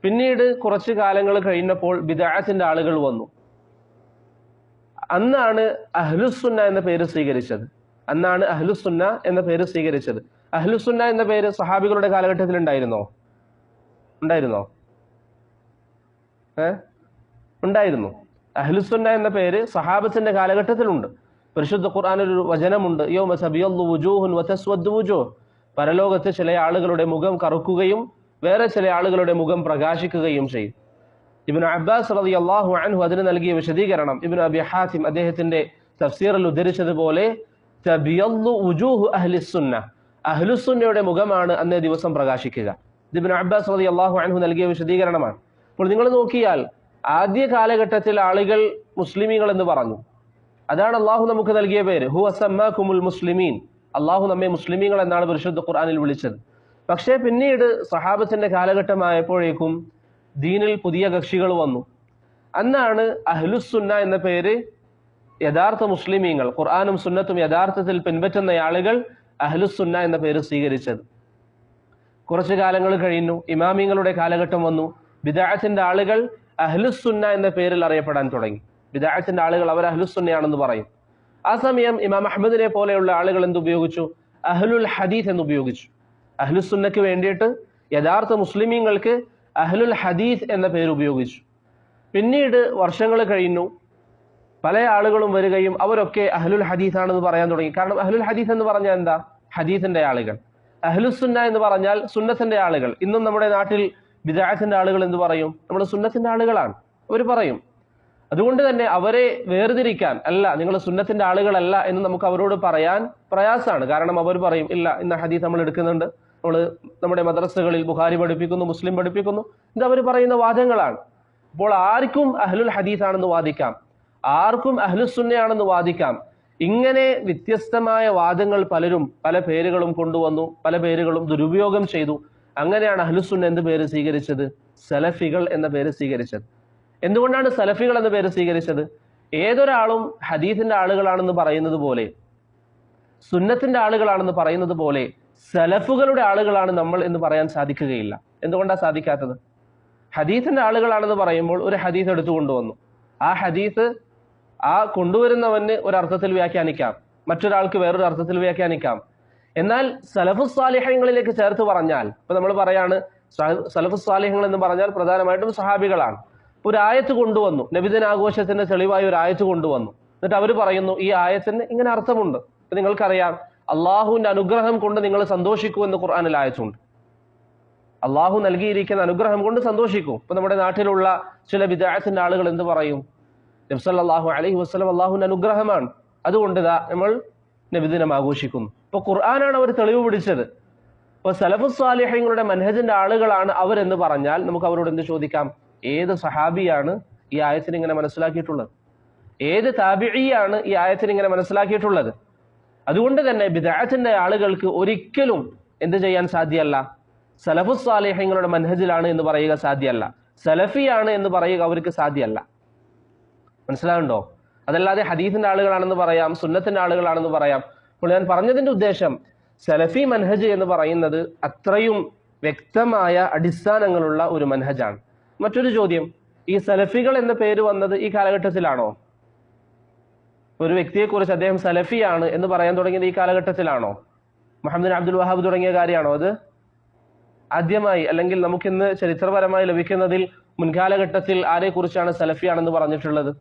പിന്നീട് കുറച്ചു കാലങ്ങൾ കഴിഞ്ഞപ്പോൾ ബിദ്അത്തിന്റെ ആളുകൾ വന്നു. അന്നാണ് അഹ്ലുസുന്ന എന്ന പേര് സ്വീകരിച്ചത്. അഹ്ലുസുന്ന എന്ന പേര് സഹാബികളുടെ കാലഘട്ടത്തിൽ ഉണ്ടായിരുന്നോ? ഉണ്ടായിരുന്നു. അഹ്ലുസുന്ന എന്ന പേര് സഹാബത്തിന്റെ കാലഘട്ടത്തിലുണ്ട്. പരിശുദ്ധ ഖുർആനിൽ ഒരു വചനമുണ്ട്, യൗമ തബിയദ്ദു വുജൂഹുൻ വതസ്വദ്ദു വുജൂഹ്. പരലോകത്ത് ചില ആളുകളുടെ മുഖം കറുക്കുകയും വേറെ ചില ആളുകളുടെ മുഖം പ്രകാശിക്കുകയും ചെയ്യും. ഇബ്നു അബ്ബാസ് റളിയല്ലാഹു അൻഹു അതിന് നൽകിയ വിശദീകരണം ഇബ്നു അബി ഹാത്തിം അദ്ദേഹത്തിന്റെ തഫ്സീറിൽ ഉദ്ധരിച്ചതുപോലെ തബിയദ്ദു വുജൂഹു അഹ്ലിസ്സുന്ന, അഹ്ലുസുന്നയുടെ മുഖമാണ് അന്നേ ദിവസം പ്രകാശിക്കുക. ഇബ്നു അബ്ബാസ് റളിയല്ലാഹു അൻഹു നൽകിയ വിശദീകരണമാണ്. അപ്പോൾ നിങ്ങൾ നോക്കിയാൽ ആദ്യ കാലഘട്ടത്തിൽ ആളുകൾ മുസ്ലിമീങ്ങൾ എന്ന് പറഞ്ഞു. അതാണ് അള്ളാഹു നമുക്ക് നൽകിയ പേര്, ഹുവ സമ്മാകുമുൽ മുസ്ലിമീൻ. അള്ളാഹു നമ്മെ മുസ്ലിമീങ്ങൾ എന്നാണ് പരിശുദ്ധ ഖുർആനിൽ വിളിച്ചത്. പക്ഷേ പിന്നീട് സഹാബത്തിന്റെ കാലഘട്ടമായപ്പോഴേക്കും ദീനിൽ പുതിയ കക്ഷികൾ വന്നു. അന്നാണ് അഹ്ലുസുന്ന എന്ന പേര് യഥാർത്ഥ മുസ്ലിമീങ്ങൾ, ഖുർആനും സുന്നത്തും യഥാർത്ഥത്തിൽ പിൻപറ്റുന്ന ആളുകൾ അഹ്ലുസുന്ന എന്ന പേര് സ്വീകരിച്ചത്. കുറച്ചു കാലങ്ങൾ കഴിഞ്ഞു, ഇമാമിങ്ങളുടെ കാലഘട്ടം വന്നു. ബിദഅത്തിന്റെ ആളുകൾ അഹ്ലുസുന്ന എന്ന പേരിൽ അറിയപ്പെടാൻ തുടങ്ങി. ബിദഅത്തിന്റെ ആളുകൾ അവർ അഹ്ലുസുന്നയാണെന്ന് പറയും. ആ സമയം ഇമാം അഹ്മദിനെ പോലെയുള്ള ആളുകൾ എന്തുപയോഗിച്ചു? അഹ്ലുൽ ഹദീസ് എന്ന് ഉപയോഗിച്ചു. അഹ്ലുസുന്നക്ക് വേണ്ടിയിട്ട് യഥാർത്ഥ മുസ്ലിമീങ്ങൾക്ക് അഹ്ലുൽ ഹദീസ് എന്ന പേര് ഉപയോഗിച്ചു. പിന്നീട് വർഷങ്ങൾ കഴിഞ്ഞു, പല ആളുകളും വരികയും അവരൊക്കെ അഹ്ലുൽ ഹദീസ് ആണെന്ന് പറയാൻ തുടങ്ങി. കാരണം അഹ്ലുൽ ഹദീസ് എന്ന് പറഞ്ഞാൽ എന്താ? ഹദീസിന്റെ ആളുകൾ. അഹ്ലുസുന്ന എന്ന് പറഞ്ഞാൽ സുന്നത്തിന്റെ ആളുകൾ. ഇന്നും നമ്മുടെ നാട്ടിൽ ബിദഅത്തിന്റെ ആളുകൾ എന്ത് പറയും? നമ്മുടെ സുന്നത്തിന്റെ ആളുകളാണ് അവർ പറയും. അതുകൊണ്ട് തന്നെ അവരെ വേർതിരിക്കാൻ, അല്ല നിങ്ങൾ സുന്നത്തിന്റെ ആളുകളല്ല എന്ന് നമുക്ക് അവരോട് പറയാൻ പ്രയാസമാണ്. കാരണം അവർ പറയും, ഇല്ല ഇന്ന ഹദീസ് നമ്മൾ എടുക്കുന്നുണ്ട്, നമ്മൾ നമ്മുടെ മദ്രസകളിൽ ബുഖാരി പഠിപ്പിക്കുന്നു, മുസ്ലിം പഠിപ്പിക്കുന്നു, ഇത് അവർ പറയുന്ന വാദങ്ങളാണ്. അപ്പോൾ ആർക്കും അഹ്ലുൽ ഹദീസ് ആണെന്ന് വാദിക്കാം, ആർക്കും അഹ്ലുസുന്നയാണെന്ന് വാദിക്കാം. ഇങ്ങനെ വ്യത്യസ്തമായ വാദങ്ങൾ പലരും പല പേരുകളും കൊണ്ടുവന്നു, പല പേരുകളും ദുരുപയോഗം ചെയ്തു. അങ്ങനെയാണ് അഹ്ലുസുന്ന എന്ത് പേര് സ്വീകരിച്ചത്? സലഫികൾ എന്ന പേര് സ്വീകരിച്ചത്. എന്തുകൊണ്ടാണ് സലഫികൾ എന്ന പേര് സ്വീകരിച്ചത്? ഏതൊരാളും ഹദീസിന്റെ ആളുകളാണെന്ന് പറയുന്നത് പോലെ, സുന്നത്തിന്റെ ആളുകളാണെന്ന് പറയുന്നത് പോലെ സലഫുകളുടെ ആളുകളാണ് നമ്മൾ എന്ന് പറയാൻ സാധിക്കുകയില്ല. എന്തുകൊണ്ടാണ് സാധിക്കാത്തത്? ഹദീസിന്റെ ആളുകളാണെന്ന് പറയുമ്പോൾ ഒരു ഹദീസ് എടുത്തു കൊണ്ടുവന്നു. ആ ഹദീസ് ആ കൊണ്ടുവരുന്നവന് ഒരർത്ഥത്തിൽ വ്യാഖ്യാനിക്കാം, മറ്റൊരാൾക്ക് വേറൊരു അർത്ഥത്തിൽ വ്യാഖ്യാനിക്കാം. എന്നാൽ സലഫുസ് സാലിഹ്യങ്ങളിലേക്ക് ചേർത്ത് പറഞ്ഞാൽ, ഇപ്പൊ നമ്മൾ പറയാണ് സലഫുസ് സാലിഹ്യങ്ങൾ എന്ന് പറഞ്ഞാൽ പ്രധാനമായിട്ടും സഹാബികളാണ്. ഒരു ആയത്ത് കൊണ്ടുവന്നു, നബിദിനാഘോഷത്തിന്റെ തെളിവായി ഒരു ആയത്ത് കൊണ്ടുവന്നു. എന്നിട്ട് അവർ പറയുന്നു ഈ ആയത്തിന് ഇങ്ങനെ അർത്ഥമുണ്ട്. നിങ്ങൾക്കറിയാം, അള്ളാഹുവിന്റെ അനുഗ്രഹം കൊണ്ട് നിങ്ങൾ സന്തോഷിക്കൂ എന്ന് ഖുർആനിൽ ആയത്തുണ്ട്. അള്ളാഹു നൽകിയിരിക്കുന്ന അനുഗ്രഹം കൊണ്ട് സന്തോഷിക്കൂ. ഇപ്പൊ നമ്മുടെ നാട്ടിലുള്ള ചില ബിദഅത്തിന്റെ ആളുകൾ എന്ത് പറയും? നബി സല്ലല്ലാഹു അലൈഹി വസല്ലം അള്ളാഹുവിന്റെ അനുഗ്രഹമാണ്, അതുകൊണ്ട് നമ്മൾ നബിദിനം ആഘോഷിക്കുന്നു. ഇപ്പൊ ഖുർആനാണ് അവർ തെളിവ് പിടിച്ചത്. ഇപ്പൊ സലഫുസ് സാലിഹ്യങ്ങളുടെ മൻഹജിന്റെ ആളുകളാണ് അവരെന്ന് പറഞ്ഞാൽ നമുക്ക് അവരോട് എന്ത് ചോദിക്കാം? ഏത് സഹാബിയാണ് ഈ ആയത്തിന് ഇങ്ങനെ മനസ്സിലാക്കിയിട്ടുള്ളത്? ഏത് താബിഈയാണ് ഈ ആയത്തിന് ഇങ്ങനെ മനസ്സിലാക്കിയിട്ടുള്ളത്? അതുകൊണ്ട് തന്നെ ബിദഅത്തിന്റെ ആളുകൾക്ക് ഒരിക്കലും എന്ത് ചെയ്യാൻ സാധ്യമല്ല? സലഫുസ് സാലിഹ്യങ്ങളുടെ മൻഹജിലാണ് എന്ന് പറയുക സാധ്യമല്ല, സലഫിയാണ് എന്ന് പറയുക അവർക്ക് സാധ്യമല്ല. മനസ്സിലാവുണ്ടോ? അതല്ലാതെ ഹദീസിന്റെ ആളുകളാണെന്ന് പറയാം, സുന്നത്തിന്റെ ആളുകളാണെന്ന് പറയാം. അപ്പോൾ ഞാൻ പറഞ്ഞതിന്റെ ഉദ്ദേശം, സലഫി മൻഹജ് എന്ന് പറയുന്നത് അത്രയും വ്യക്തമായ അടിസ്ഥാനങ്ങളുള്ള ഒരു മൻഹജാണ്. മറ്റൊരു ചോദ്യം, ഈ സലഫികൾ എന്ന പേര് വന്നത് ഈ കാലഘട്ടത്തിലാണോ? ഒരു വ്യക്തിയെക്കുറിച്ച് അദ്ദേഹം സലഫിയാണ് എന്ന് പറയാൻ തുടങ്ങിയത് ഈ കാലഘട്ടത്തിലാണോ? മുഹമ്മദ് ബിൻ അബ്ദുൽ വഹാബ് തുടങ്ങിയ കാര്യമാണോ അത് ആദ്യമായി? അല്ലെങ്കിൽ നമുക്കിന്ന് ചരിത്രപരമായി ലഭിക്കുന്നതിൽ മുൻകാലഘട്ടത്തിൽ ആരെക്കുറിച്ചാണ് സലഫിയാണെന്ന് പറഞ്ഞിട്ടുള്ളത്?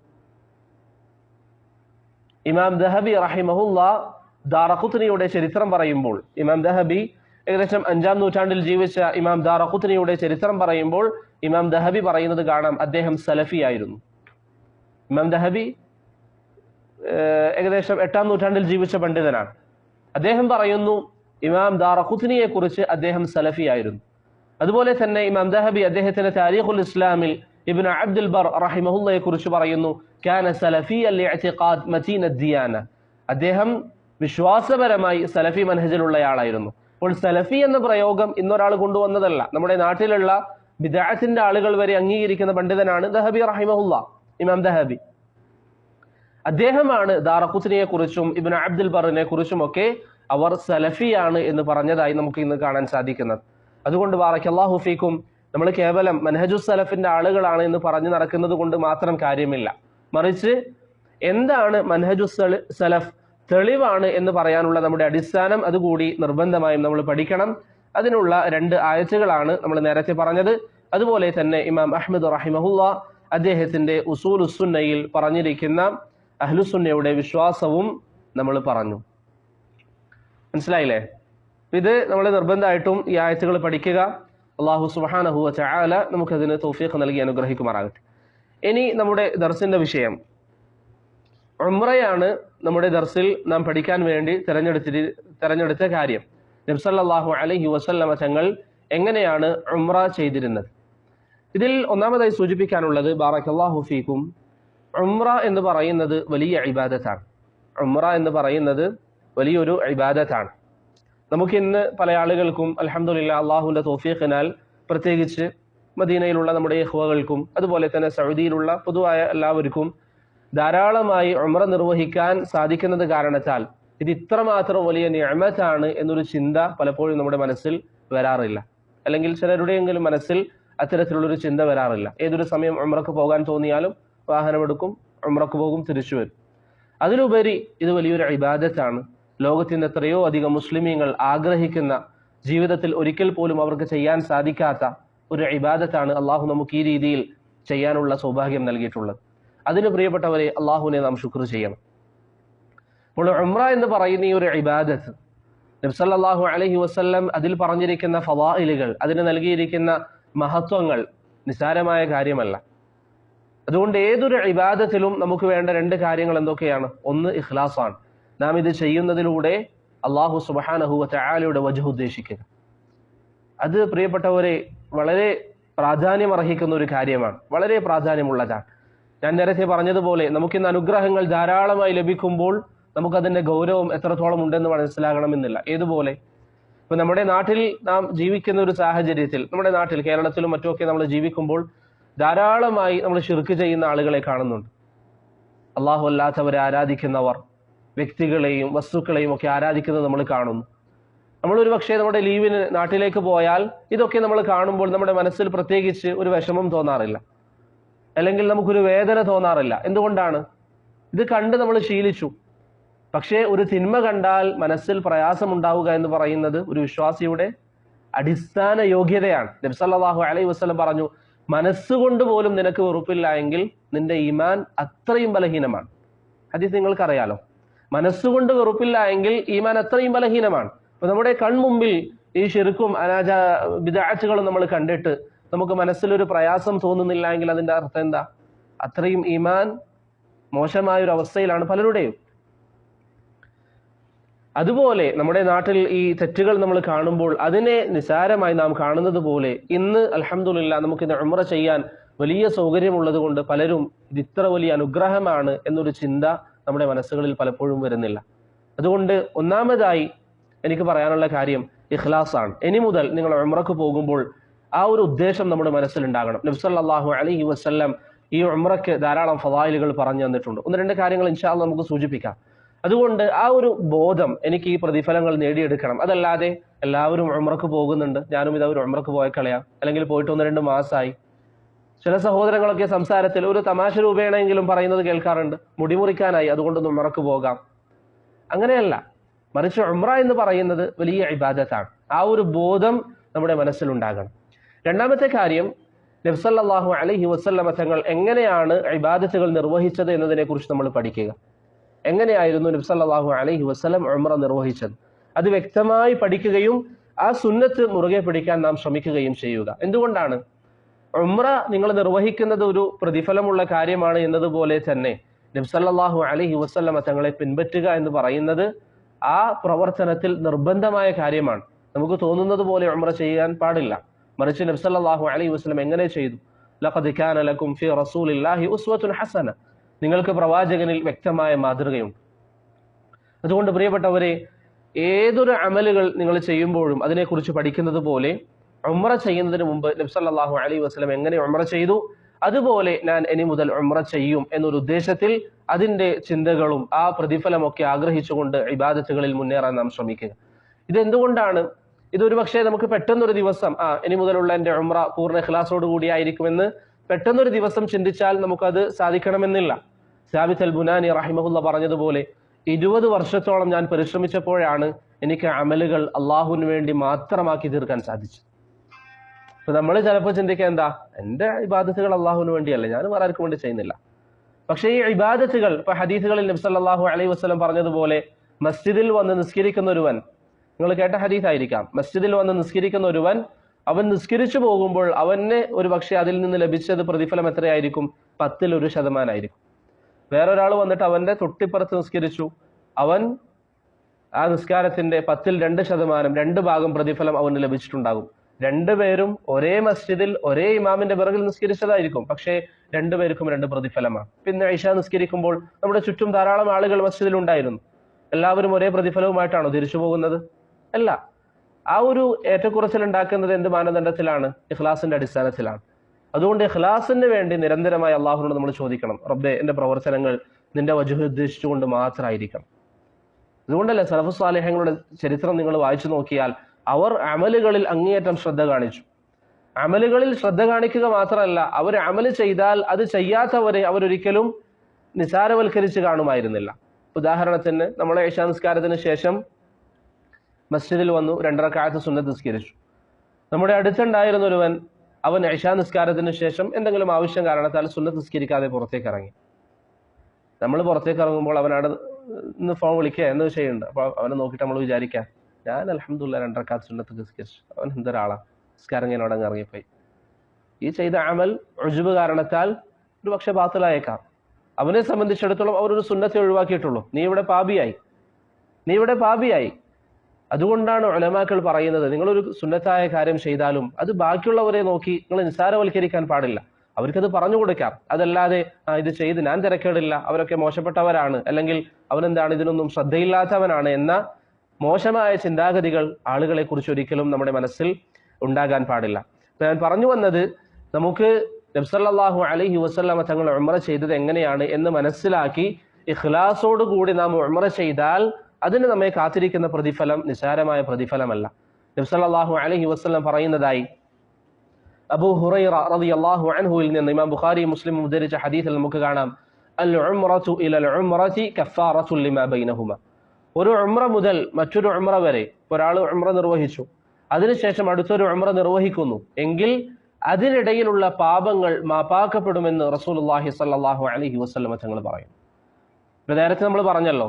ഇമാം ദഹബി റഹിമഹുല്ലാ ദാറഖുത്നിയുടെ ചരിത്രം പറയുമ്പോൾ, ഇമാം ദഹബി ഏകദേശം 5-ാം നൂറ്റാണ്ടിൽ ജീവിച്ച ഇമാം ദാറഖുത്നിയുടെ ചരിത്രം പറയുമ്പോൾ ഇമാം ദഹബി പറയുന്നത് കാണാം, അദ്ദേഹം സലഫിയായിരുന്നു. ഇമാം ദഹബി ഏകദേശം 8-ാം നൂറ്റാണ്ടിൽ ജീവിച്ച പണ്ഡിതനാണ്. അദ്ദേഹം പറയുന്നു ഇമാം ദാറഖുത്നിയെ കുറിച്ച് അദ്ദേഹം സലഫിയായിരുന്നു. അതുപോലെ തന്നെ ഇമാം ദഹബി അദ്ദേഹത്തിന്റെ താരീഖുൽ ഇസ്ലാമിൽ ഇബ്നു അബ്ദുൽ ബർ റഹിമഹുല്ലയെ കുറിച്ച് പറയുന്നു, കാന സലഫിയൽ ഇഅ്തിഖാദ് മതീനദ് ദിയാന, അദ്ദേഹം വിശ്വാസപരമായി സലഫി മനഹജിലുള്ളയാളായിരുന്നു. അപ്പോൾ സലഫി എന്ന പ്രയോഗം ഇന്നൊരാൾ കൊണ്ടുവന്നതല്ല, നമ്മുടെ നാട്ടിലുള്ള ബിദ്അത്തിന്റെ ആളുകൾ വരെ അംഗീകരിക്കുന്ന പണ്ഡിതനാണ് ദഹബി റഹിമഹുല്ല, ഇമാം ദഹബി. അദ്ദേഹമാണ് ദാറഖുത്നിയെ കുറിച്ചും ഇബ്നു അബ്ദുൽ ബറിനെ കുറിച്ചും ഒക്കെ അവർ സലഫിയാണ് എന്ന് പറഞ്ഞതായി നമുക്ക് ഇന്ന് കാണാൻ സാധിക്കുന്നത്. അതുകൊണ്ട് ബാറക്കല്ലാഹു ഫീക്കും, നമ്മൾ കേവലം മൻഹജുസ് സലഫിന്റെ ആളുകളാണ് എന്ന് പറഞ്ഞു നടക്കുന്നത് കൊണ്ട് മാത്രം കാര്യമില്ല. മറിച്ച് എന്താണ് മൻഹജുസ് സലഫ്, തെളിവാണ് എന്ന് പറയാനുള്ള നമ്മുടെ അടിസ്ഥാനം അതുകൂടി നിർബന്ധമായും നമ്മൾ പഠിക്കണം. അതിനുള്ള 2 ആയത്തുകളാണ് നമ്മൾ നേരത്തെ പറഞ്ഞത്. അതുപോലെ തന്നെ ഇമാം അഹ്മദ് റഹിമഹുല്ല അദ്ദേഹത്തിന്റെ ഉസൂലുസുന്നയിൽ പറഞ്ഞിരിക്കുന്ന അഹ്ലുസുന്നയുടെ വിശ്വാസവും നമ്മൾ പറഞ്ഞു. മനസ്സിലായില്ലേ? ഇത് നമ്മൾ നിർബന്ധമായിട്ടും ഈ ആയത്തുകൾ പഠിക്കുക. അല്ലാഹു സുബ്ഹാനഹു വ തആല നമുക്കതിന് തൗഫീഖ് നൽകി അനുഗ്രഹിക്കുമാറാകട്ടെ. ഇനി നമ്മുടെ ദർസിന്റെ വിഷയം ഉംറയാണ്. നമ്മുടെ ദർസിൽ നാം പഠിക്കാൻ വേണ്ടി തെരഞ്ഞെടുത്ത കാര്യം നബി സല്ലല്ലാഹു അലൈഹി വസല്ലമ തങ്ങൾ എങ്ങനെയാണ് ഉംറ ചെയ്തിരുന്നത്. ഇതിൽ ഒന്നാമതായി സൂചിപ്പിക്കാനുള്ളത് ബാറക്കല്ലാഹു ഫീക്കും, ഉംറ എന്ന് പറയുന്നത് വലിയ ഇബാദത്താണ്. ഉംറ എന്ന് പറയുന്നത് വലിയൊരു ഇബാദത്താണ്. നമുക്കിന്ന് പല ആളുകൾക്കും അൽഹംദുലില്ലാ അള്ളാഹുവിന്റെ തൗഫീഖിനാൽ പ്രത്യേകിച്ച് മദീനയിലുള്ള നമ്മുടെ ഇഖ്വകൾക്കും അതുപോലെ തന്നെ സൗദിയിലുള്ള പൊതുവായ എല്ലാവർക്കും ധാരാളമായി ഉംറ നിർവഹിക്കാൻ സാധിക്കുന്നത് കാരണത്താൽ ഇത് ഇത്രമാത്രം വലിയ നിഅമത്താണ് എന്നൊരു ചിന്ത പലപ്പോഴും നമ്മുടെ മനസ്സിൽ വരാറില്ല. അല്ലെങ്കിൽ ചിലരുടെയെങ്കിലും മനസ്സിൽ അത്തരത്തിലുള്ളൊരു ചിന്ത വരാറില്ല. ഏതൊരു സമയം ഉംറക്ക് പോകാൻ തോന്നിയാലും വാഹനമെടുക്കും, ഉംറക്ക് പോകും, തിരിച്ചു വരും. അതിലുപരി ഇത് വലിയൊരു ഇബാദത്താണ്. ലോകത്തിന് എത്രയോ അധികം മുസ്ലിമീങ്ങൾ ആഗ്രഹിക്കുന്ന, ജീവിതത്തിൽ ഒരിക്കൽ പോലും അവർക്ക് ചെയ്യാൻ സാധിക്കാത്ത ഒരു ഇബാദത്താണ് അള്ളാഹു നമുക്ക് ഈ രീതിയിൽ ചെയ്യാനുള്ള സൗഭാഗ്യം നൽകിയിട്ടുള്ളത്. അതിന് പ്രിയപ്പെട്ടവരെ അള്ളാഹുവിനെ നാം ശുക്ർ ചെയ്യണം. അപ്പോൾ ഉംറ എന്ന് പറയുന്ന ഈ ഒരു ഇബാദത്ത് നബി സല്ലല്ലാഹു അലൈഹി വസല്ലം അതിൽ പറഞ്ഞിരിക്കുന്ന ഫളായിലുകൾ, അതിന് നൽകിയിരിക്കുന്ന മഹത്വങ്ങൾ നിസ്സാരമായ കാര്യമല്ല. അതുകൊണ്ട് ഏതൊരു ഇബാദത്തിലും നമുക്ക് വേണ്ട രണ്ട് കാര്യങ്ങൾ എന്തൊക്കെയാണ്? ഒന്ന് ഇഖ്ലാസാണ്. നാം ഇത് ചെയ്യുന്നതിലൂടെ അള്ളാഹു സുബ്ഹാനഹു വ തആലയുടെ വജ്ഹ് ഉദ്ദേശിക്കുക. അത് പ്രിയപ്പെട്ടവരെ വളരെ പ്രാധാന്യമർഹിക്കുന്ന ഒരു കാര്യമാണ്, വളരെ പ്രാധാന്യമുള്ളതാണ്. ഞാൻ നേരത്തെ പറഞ്ഞതുപോലെ നമുക്കിന്ന് അനുഗ്രഹങ്ങൾ ധാരാളമായി ലഭിക്കുമ്പോൾ നമുക്കതിൻ്റെ ഗൗരവം എത്രത്തോളം ഉണ്ടെന്ന് മനസ്സിലാകണമെന്നില്ല. ഏതുപോലെ ഇപ്പം നമ്മുടെ നാട്ടിൽ നാം ജീവിക്കുന്ന ഒരു സാഹചര്യത്തിൽ, നമ്മുടെ നാട്ടിൽ കേരളത്തിലും മറ്റുമൊക്കെ നമ്മൾ ജീവിക്കുമ്പോൾ ധാരാളമായി നമ്മൾ ശിർക്ക് ചെയ്യുന്ന ആളുകളെ കാണുന്നുണ്ട്. അള്ളാഹു അല്ലാത്തവരെ ആരാധിക്കുന്നവർ, വ്യക്തികളെയും വസ്തുക്കളെയും ഒക്കെ ആരാധിക്കുന്നത് നമ്മൾ കാണുന്നു. നമ്മളൊരു പക്ഷേ നമ്മുടെ ലീവിന് നാട്ടിലേക്ക് പോയാൽ ഇതൊക്കെ നമ്മൾ കാണുമ്പോൾ നമ്മുടെ മനസ്സിൽ പ്രത്യേകിച്ച് ഒരു വിഷമം തോന്നാറില്ല, അല്ലെങ്കിൽ നമുക്കൊരു വേദന തോന്നാറില്ല. എന്തുകൊണ്ടാണ്? ഇത് കണ്ട് നമ്മൾ ശീലിച്ചു. പക്ഷേ ഒരു തിന്മ കണ്ടാൽ മനസ്സിൽ പ്രയാസമുണ്ടാവുക എന്ന് പറയുന്നത് ഒരു വിശ്വാസിയുടെ അടിസ്ഥാന യോഗ്യതയാണ്. നബി സല്ലല്ലാഹു അലൈഹി വസല്ലം പറഞ്ഞു, മനസ്സുകൊണ്ട് പോലും നിനക്ക് വെറുപ്പില്ല എങ്കിൽ നിന്റെ ഈമാൻ അത്രയും ബലഹീനമാണ്. ഹദീസ് നിങ്ങൾക്കറിയാലോ. മനസ്സുകൊണ്ട് വെറുപ്പില്ല എങ്കിൽ ഈമാൻ അത്രയും ബലഹീനമാണ്. അപ്പൊ നമ്മുടെ കൺമുമ്പിൽ ഈ ശിർക്കും ബിദ്അത്തുകളും നമ്മൾ കണ്ടിട്ട് നമുക്ക് മനസ്സിലൊരു പ്രയാസം തോന്നുന്നില്ല എങ്കിൽ അതിന്റെ അർത്ഥം എന്താ? അത്രയും ഈമാൻ മോശമായൊരു അവസ്ഥയിലാണ് പലരുടെയും. അതുപോലെ നമ്മുടെ നാട്ടിൽ ഈ തെറ്റുകൾ നമ്മൾ കാണുമ്പോൾ അതിനെ നിസാരമായി നാം കാണുന്നത് പോലെ ഇന്ന് അൽഹംദുലില്ലാ നമുക്കിന്ന് ഉംറ ചെയ്യാൻ വലിയ സൗകര്യമുള്ളത് കൊണ്ട് പലരും ഇത് ഇത്ര വലിയ അനുഗ്രഹമാണ് എന്നൊരു ചിന്ത നമ്മുടെ മനസ്സുകളിൽ പലപ്പോഴും വരുന്നില്ല. അതുകൊണ്ട് ഒന്നാമതായി എനിക്ക് പറയാനുള്ള കാര്യം ഇഖ്ലാസാണ്. ഇനി മുതൽ നിങ്ങൾ ഉംറക്ക് പോകുമ്പോൾ ആ ഒരു ഉദ്ദേശം നമ്മുടെ മനസ്സിലുണ്ടാകണം. നബി സല്ലല്ലാഹു അലൈഹി വസല്ലം ഈ ഉംറയ്ക്ക് ധാരാളം ഫളായിലുകൾ പറഞ്ഞു തന്നിട്ടുണ്ട്. ഒന്ന് രണ്ട് കാര്യങ്ങൾ ഇൻഷാ അല്ലാഹ് നമുക്ക് സൂചിപ്പിക്കാം. അതുകൊണ്ട് ആ ഒരു ബോധം, എനിക്ക് ഈ പ്രതിഫലങ്ങൾ നേടിയെടുക്കണം. അതല്ലാതെ എല്ലാവരും ഉംറക്ക് പോകുന്നുണ്ട്, ഞാനും ഇതൊരു ഉംറക്ക് പോയി കളയാം, അല്ലെങ്കിൽ പോയിട്ട് 1-2 മാസമായി. ചില സഹോദരങ്ങളൊക്കെ സംസാരത്തിൽ ഒരു തമാശ രൂപേണെങ്കിലും പറയുന്നത് കേൾക്കാറുണ്ട്, മുടിമുറിക്കാനായി അതുകൊണ്ടൊന്ന് ഉംറക്ക് പോകാം. അങ്ങനെയല്ല, മറിച്ച് ഉംറ എന്ന് പറയുന്നത് വലിയ ഇബാദത്താണ്. ആ ഒരു ബോധം നമ്മുടെ മനസ്സിലുണ്ടാകണം. രണ്ടാമത്തെ കാര്യം, നബി സല്ലല്ലാഹു അലൈഹി വസല്ലമ തങ്ങൾ എങ്ങനെയാണ് ഇബാദത്തുകൾ നിർവഹിച്ചത് എന്നതിനെ കുറിച്ച് നമ്മൾ പഠിക്കുക. എങ്ങനെയായിരുന്നു നബി സല്ലല്ലാഹു അലൈഹി വസല്ലം ഉംറ നിർവഹിച്ചത്? അത് വ്യക്തമായി പഠിക്കുകയും ആ സുന്നത്ത് മുറുകെ പിടിക്കാൻ നാം ശ്രമിക്കുകയും ചെയ്യുക. എന്തുകൊണ്ടാണ്? ഉംറ നിങ്ങൾ നിർവഹിക്കുന്നത് ഒരു പ്രതിഫലമുള്ള കാര്യമാണ് എന്നതുപോലെ തന്നെ നബി സല്ലല്ലാഹു അലൈഹി വസല്ലമ തങ്ങളെ പിൻപറ്റുക എന്ന് പറയുന്നത് ആ പ്രവർത്തനത്തിൽ നിർബന്ധമായ കാര്യമാണ്. നമുക്ക് തോന്നുന്നത് പോലെ ഉംറ ചെയ്യാൻ പാടില്ല. മറിച്ച് നബി സല്ലല്ലാഹു അലൈഹി വസല്ലം എങ്ങനെ ചെയ്തു? ലഖദ് കാന ലക്കും ഫീ റസൂലില്ലാഹി ഉസ്വത്തുൻ ഹസന, നിങ്ങൾക്ക് പ്രവാചകനിൽ വ്യക്തമായ മാതൃകയുണ്ട്. അതുകൊണ്ട് പ്രിയപ്പെട്ടവരെ, ഏതൊരു അമലുകൾ നിങ്ങൾ ചെയ്യുമ്പോഴും അതിനെക്കുറിച്ച് പഠിക്കുന്നത് പോലെ ഉംറ ചെയ്യുന്നതിന് മുമ്പ് നബി സല്ലല്ലാഹു അലൈഹി വസല്ലം എങ്ങനെ ഉംറ ചെയ്തു, അതുപോലെ ഞാൻ ഇനി മുതൽ ഉംറ ചെയ്യും എന്നൊരു ഉദ്ദേശത്തിൽ അതിൻ്റെ ചിന്തകളും ആ പ്രതിഫലമൊക്കെ ആഗ്രഹിച്ചുകൊണ്ട് ഇബാദത്തുകളിൽ മുന്നേറാൻ നാം ശ്രമിക്കുക. ഇതെന്തുകൊണ്ടാണ്? ഇതൊരു പക്ഷേ നമുക്ക് പെട്ടെന്നൊരു ദിവസം ഇനി മുതലുള്ള എൻ്റെ ഉംറ പൂർണ്ണ ഇഖ്ലാസോട് കൂടിയായിരിക്കുമെന്ന് പെട്ടെന്നൊരു ദിവസം ചിന്തിച്ചാൽ നമുക്കത് സാധിക്കണമെന്നില്ല. സാബിത്ത് അൽ ബുനാനി റഹിമഹുല്ല പറഞ്ഞതുപോലെ 20 വർഷത്തോളം ഞാൻ പരിശ്രമിച്ചപ്പോഴാണ് എനിക്ക് അമലുകൾ അള്ളാഹുവിന് വേണ്ടി മാത്രമാക്കി തീർക്കാൻ സാധിച്ചത്. അപ്പൊ നമ്മൾ ചിലപ്പോൾ ചിന്തിക്കുക എന്താ, എൻ്റെ ഇബാദത്തുകൾ അള്ളാഹുവിന് വേണ്ടിയല്ല, ഞാൻ വേറെ ആർക്കും വേണ്ടി ചെയ്യുന്നില്ല. പക്ഷേ ഈ ഇബാദത്തുകൾ ഇപ്പൊ ഹദീസുകളിൽ നബി സല്ലല്ലാഹു അലൈഹി വസല്ലം പറഞ്ഞതുപോലെ മസ്ജിദിൽ വന്ന് നിസ്കരിക്കുന്ന ഒരുവൻ, നിങ്ങൾ കേട്ട ഹദീസായിരിക്കാം, മസ്ജിദിൽ വന്ന് നിസ്കരിക്കുന്ന ഒരുവൻ അവൻ നിസ്കരിച്ചു പോകുമ്പോൾ അവന് ഒരു പക്ഷേ അതിൽ നിന്ന് ലഭിച്ചത് പ്രതിഫലം എത്രയായിരിക്കും? 1% വേറൊരാൾ വന്നിട്ട് അവന്റെ തൊട്ടിപ്പുറത്ത് നിസ്കരിച്ചു, അവൻ ആ നിസ്കാരത്തിന്റെ 2% 2 ഭാഗം പ്രതിഫലം അവന് ലഭിച്ചിട്ടുണ്ടാകും. രണ്ടുപേരും ഒരേ മസ്ജിദിൽ ഒരേ ഇമാമിന്റെ പിറകിൽ നിസ്കരിച്ചതായിരിക്കും, പക്ഷേ രണ്ടുപേർക്കും 2 പ്രതിഫലമാണ്. പിന്നെ ഇശാ നിസ്കരിക്കുമ്പോൾ നമ്മുടെ ചുറ്റും ധാരാളം ആളുകൾ മസ്ജിദിൽ ഉണ്ടായിരുന്നു, എല്ലാവരും ഒരേ പ്രതിഫലവുമായിട്ടാണോ തിരിച്ചു പോകുന്നത്? അല്ല. ആ ഒരു ഏറ്റക്കുറച്ചിൽ ഉണ്ടാക്കുന്നത് എന്ത് മാനദണ്ഡത്തിലാണ്? ഇഖ്ലാസിന്റെ അടിസ്ഥാനത്തിലാണ്. അതുകൊണ്ട് ഇഖ്ലാസിന് വേണ്ടി നിരന്തരമായി അള്ളാഹുവിനോട് നമ്മൾ ചോദിക്കണം, റബ്ബേ എന്റെ പ്രവർത്തനങ്ങൾ നിന്റെ വജ്ഹ് ഉദ്ദേശിച്ചുകൊണ്ട് മാത്രമായിരിക്കണം. അതുകൊണ്ടല്ലേ സലഫു സാലിഹ്യങ്ങളുടെ ചരിത്രം നിങ്ങൾ വായിച്ചു നോക്കിയാൽ അവർ അമലുകളിൽ അങ്ങേയറ്റം ശ്രദ്ധ കാണിച്ചു. അമലുകളിൽ ശ്രദ്ധ കാണിക്കുക മാത്രമല്ല, അവർ അമല് ചെയ്താൽ അത് ചെയ്യാത്തവരെ അവരൊരിക്കലും നിസാരവൽക്കരിച്ച് കാണുമായിരുന്നില്ല. ഉദാഹരണത്തിന് നമ്മളെ ഇശാ നിസ്കാരത്തിന് ശേഷം മസ്ജിദിൽ വന്നു 2 റക്അത്ത് സുന്നത്ത് നിസ്കരിച്ചു. നമ്മുടെ അടുത്തുണ്ടായിരുന്ന ഒരുവൻ അവൻ ഇശാ നിസ്കാരത്തിന് ശേഷം എന്തെങ്കിലും ആവശ്യം കാരണത്താൽ സുന്നത്ത് നിസ്കരിക്കാതെ പുറത്തേക്ക് ഇറങ്ങി. നമ്മൾ പുറത്തേക്ക് ഇറങ്ങുമ്പോൾ അവനവിടെ ഇന്ന് ഫോൺ വിളിക്കുക എന്ന് ചെയ്യുന്നുണ്ട്. അപ്പൊ അവനെ നോക്കിയിട്ട് നമ്മൾ വിചാരിക്കാം, ഞാൻ അൽഹംദുലില്ലാഹ് 2 റക്അത്ത് സുന്നത്ത് നിസ്കരിച്ചു, അവൻ എന്തൊരാളാ, നിസ്കാരം ഇങ്ങനെ അവിടെ ഇറങ്ങിപ്പോയി. ഈ ചെയ്ത അമൽ ഉജ്ബ് കാരണത്താൽ ഒരു പക്ഷെ ബാത്തിലായേക്കാം. അവനെ സംബന്ധിച്ചിടത്തോളം അവരൊരു സുന്നത്തെ ഒഴിവാക്കിയിട്ടുള്ളൂ, നീ ഇവിടെ പാപിയായി. അതുകൊണ്ടാണ് ഉലമാക്കൾ പറയുന്നത്, നിങ്ങളൊരു സുന്നത്തായ കാര്യം ചെയ്താലും അത് ബാക്കിയുള്ളവരെ നോക്കി നിങ്ങൾ നിസ്സാരവൽക്കരിക്കാൻ പാടില്ല. അവർക്കത് പറഞ്ഞു കൊടുക്കാം. അതല്ലാതെ ഇത് ചെയ്ത് ഞാൻ തിരക്കേടില്ല, അവരൊക്കെ മോശപ്പെട്ടവരാണ്, അല്ലെങ്കിൽ അവനെന്താണ് ഇതിനൊന്നും ശ്രദ്ധയില്ലാത്തവനാണ് എന്ന മോശമായ ചിന്താഗതികൾ ആളുകളെ കുറിച്ച് ഒരിക്കലും നമ്മുടെ മനസ്സിൽ ഉണ്ടാകാൻ പാടില്ല. ഞാൻ പറഞ്ഞു വന്നത്, നമുക്ക് നബി സല്ലല്ലാഹു അലൈഹി വസല്ലമ തങ്ങൾ ഉംറ ചെയ്തത് എങ്ങനെയാണ് എന്ന് മനസ്സിലാക്കി ഇഖ്ലാസോട് കൂടി നാം ഉംറ ചെയ്താൽ അതിന് നമ്മെ കാത്തിരിക്കുന്ന പ്രതിഫലം നിസാരമായ പ്രതിഫലമല്ല. നബി സല്ലല്ലാഹു അലൈഹി വസല്ലം പറയുന്നതായി അബൂ ഹുറൈറ റളിയല്ലാഹു അൻഹുവിൽ നിന്ന് ഇമാം ബുഖാരി മുസ്ലിം ഉദ്ധരിച്ച ഹദീസിൽ നമുക്ക് കാണാം, അൽ ഉംറതു ഇലൽ ഉംറതി കഫാറത്തുൻ ലിമാ ബൈനഹുമ. ഒരു ഉംറ മുതൽ മറ്റൊരു ഉംറ വരെ ഒരാൾ ഉംറ നിർവഹിച്ചു, അതിനുശേഷം അടുത്തൊരു ഉംറ നിർവഹിക്കുന്നു എങ്കിൽ അതിനിടയിലുള്ള പാപങ്ങൾ മാപ്പാക്കപ്പെടുമെന്ന് റസൂലുള്ളാഹി സ്വല്ലല്ലാഹു അലൈഹി വസല്ലം തങ്ങൾ പറയുന്നു. ഇപ്പൊ നേരത്തെ നമ്മൾ പറഞ്ഞല്ലോ,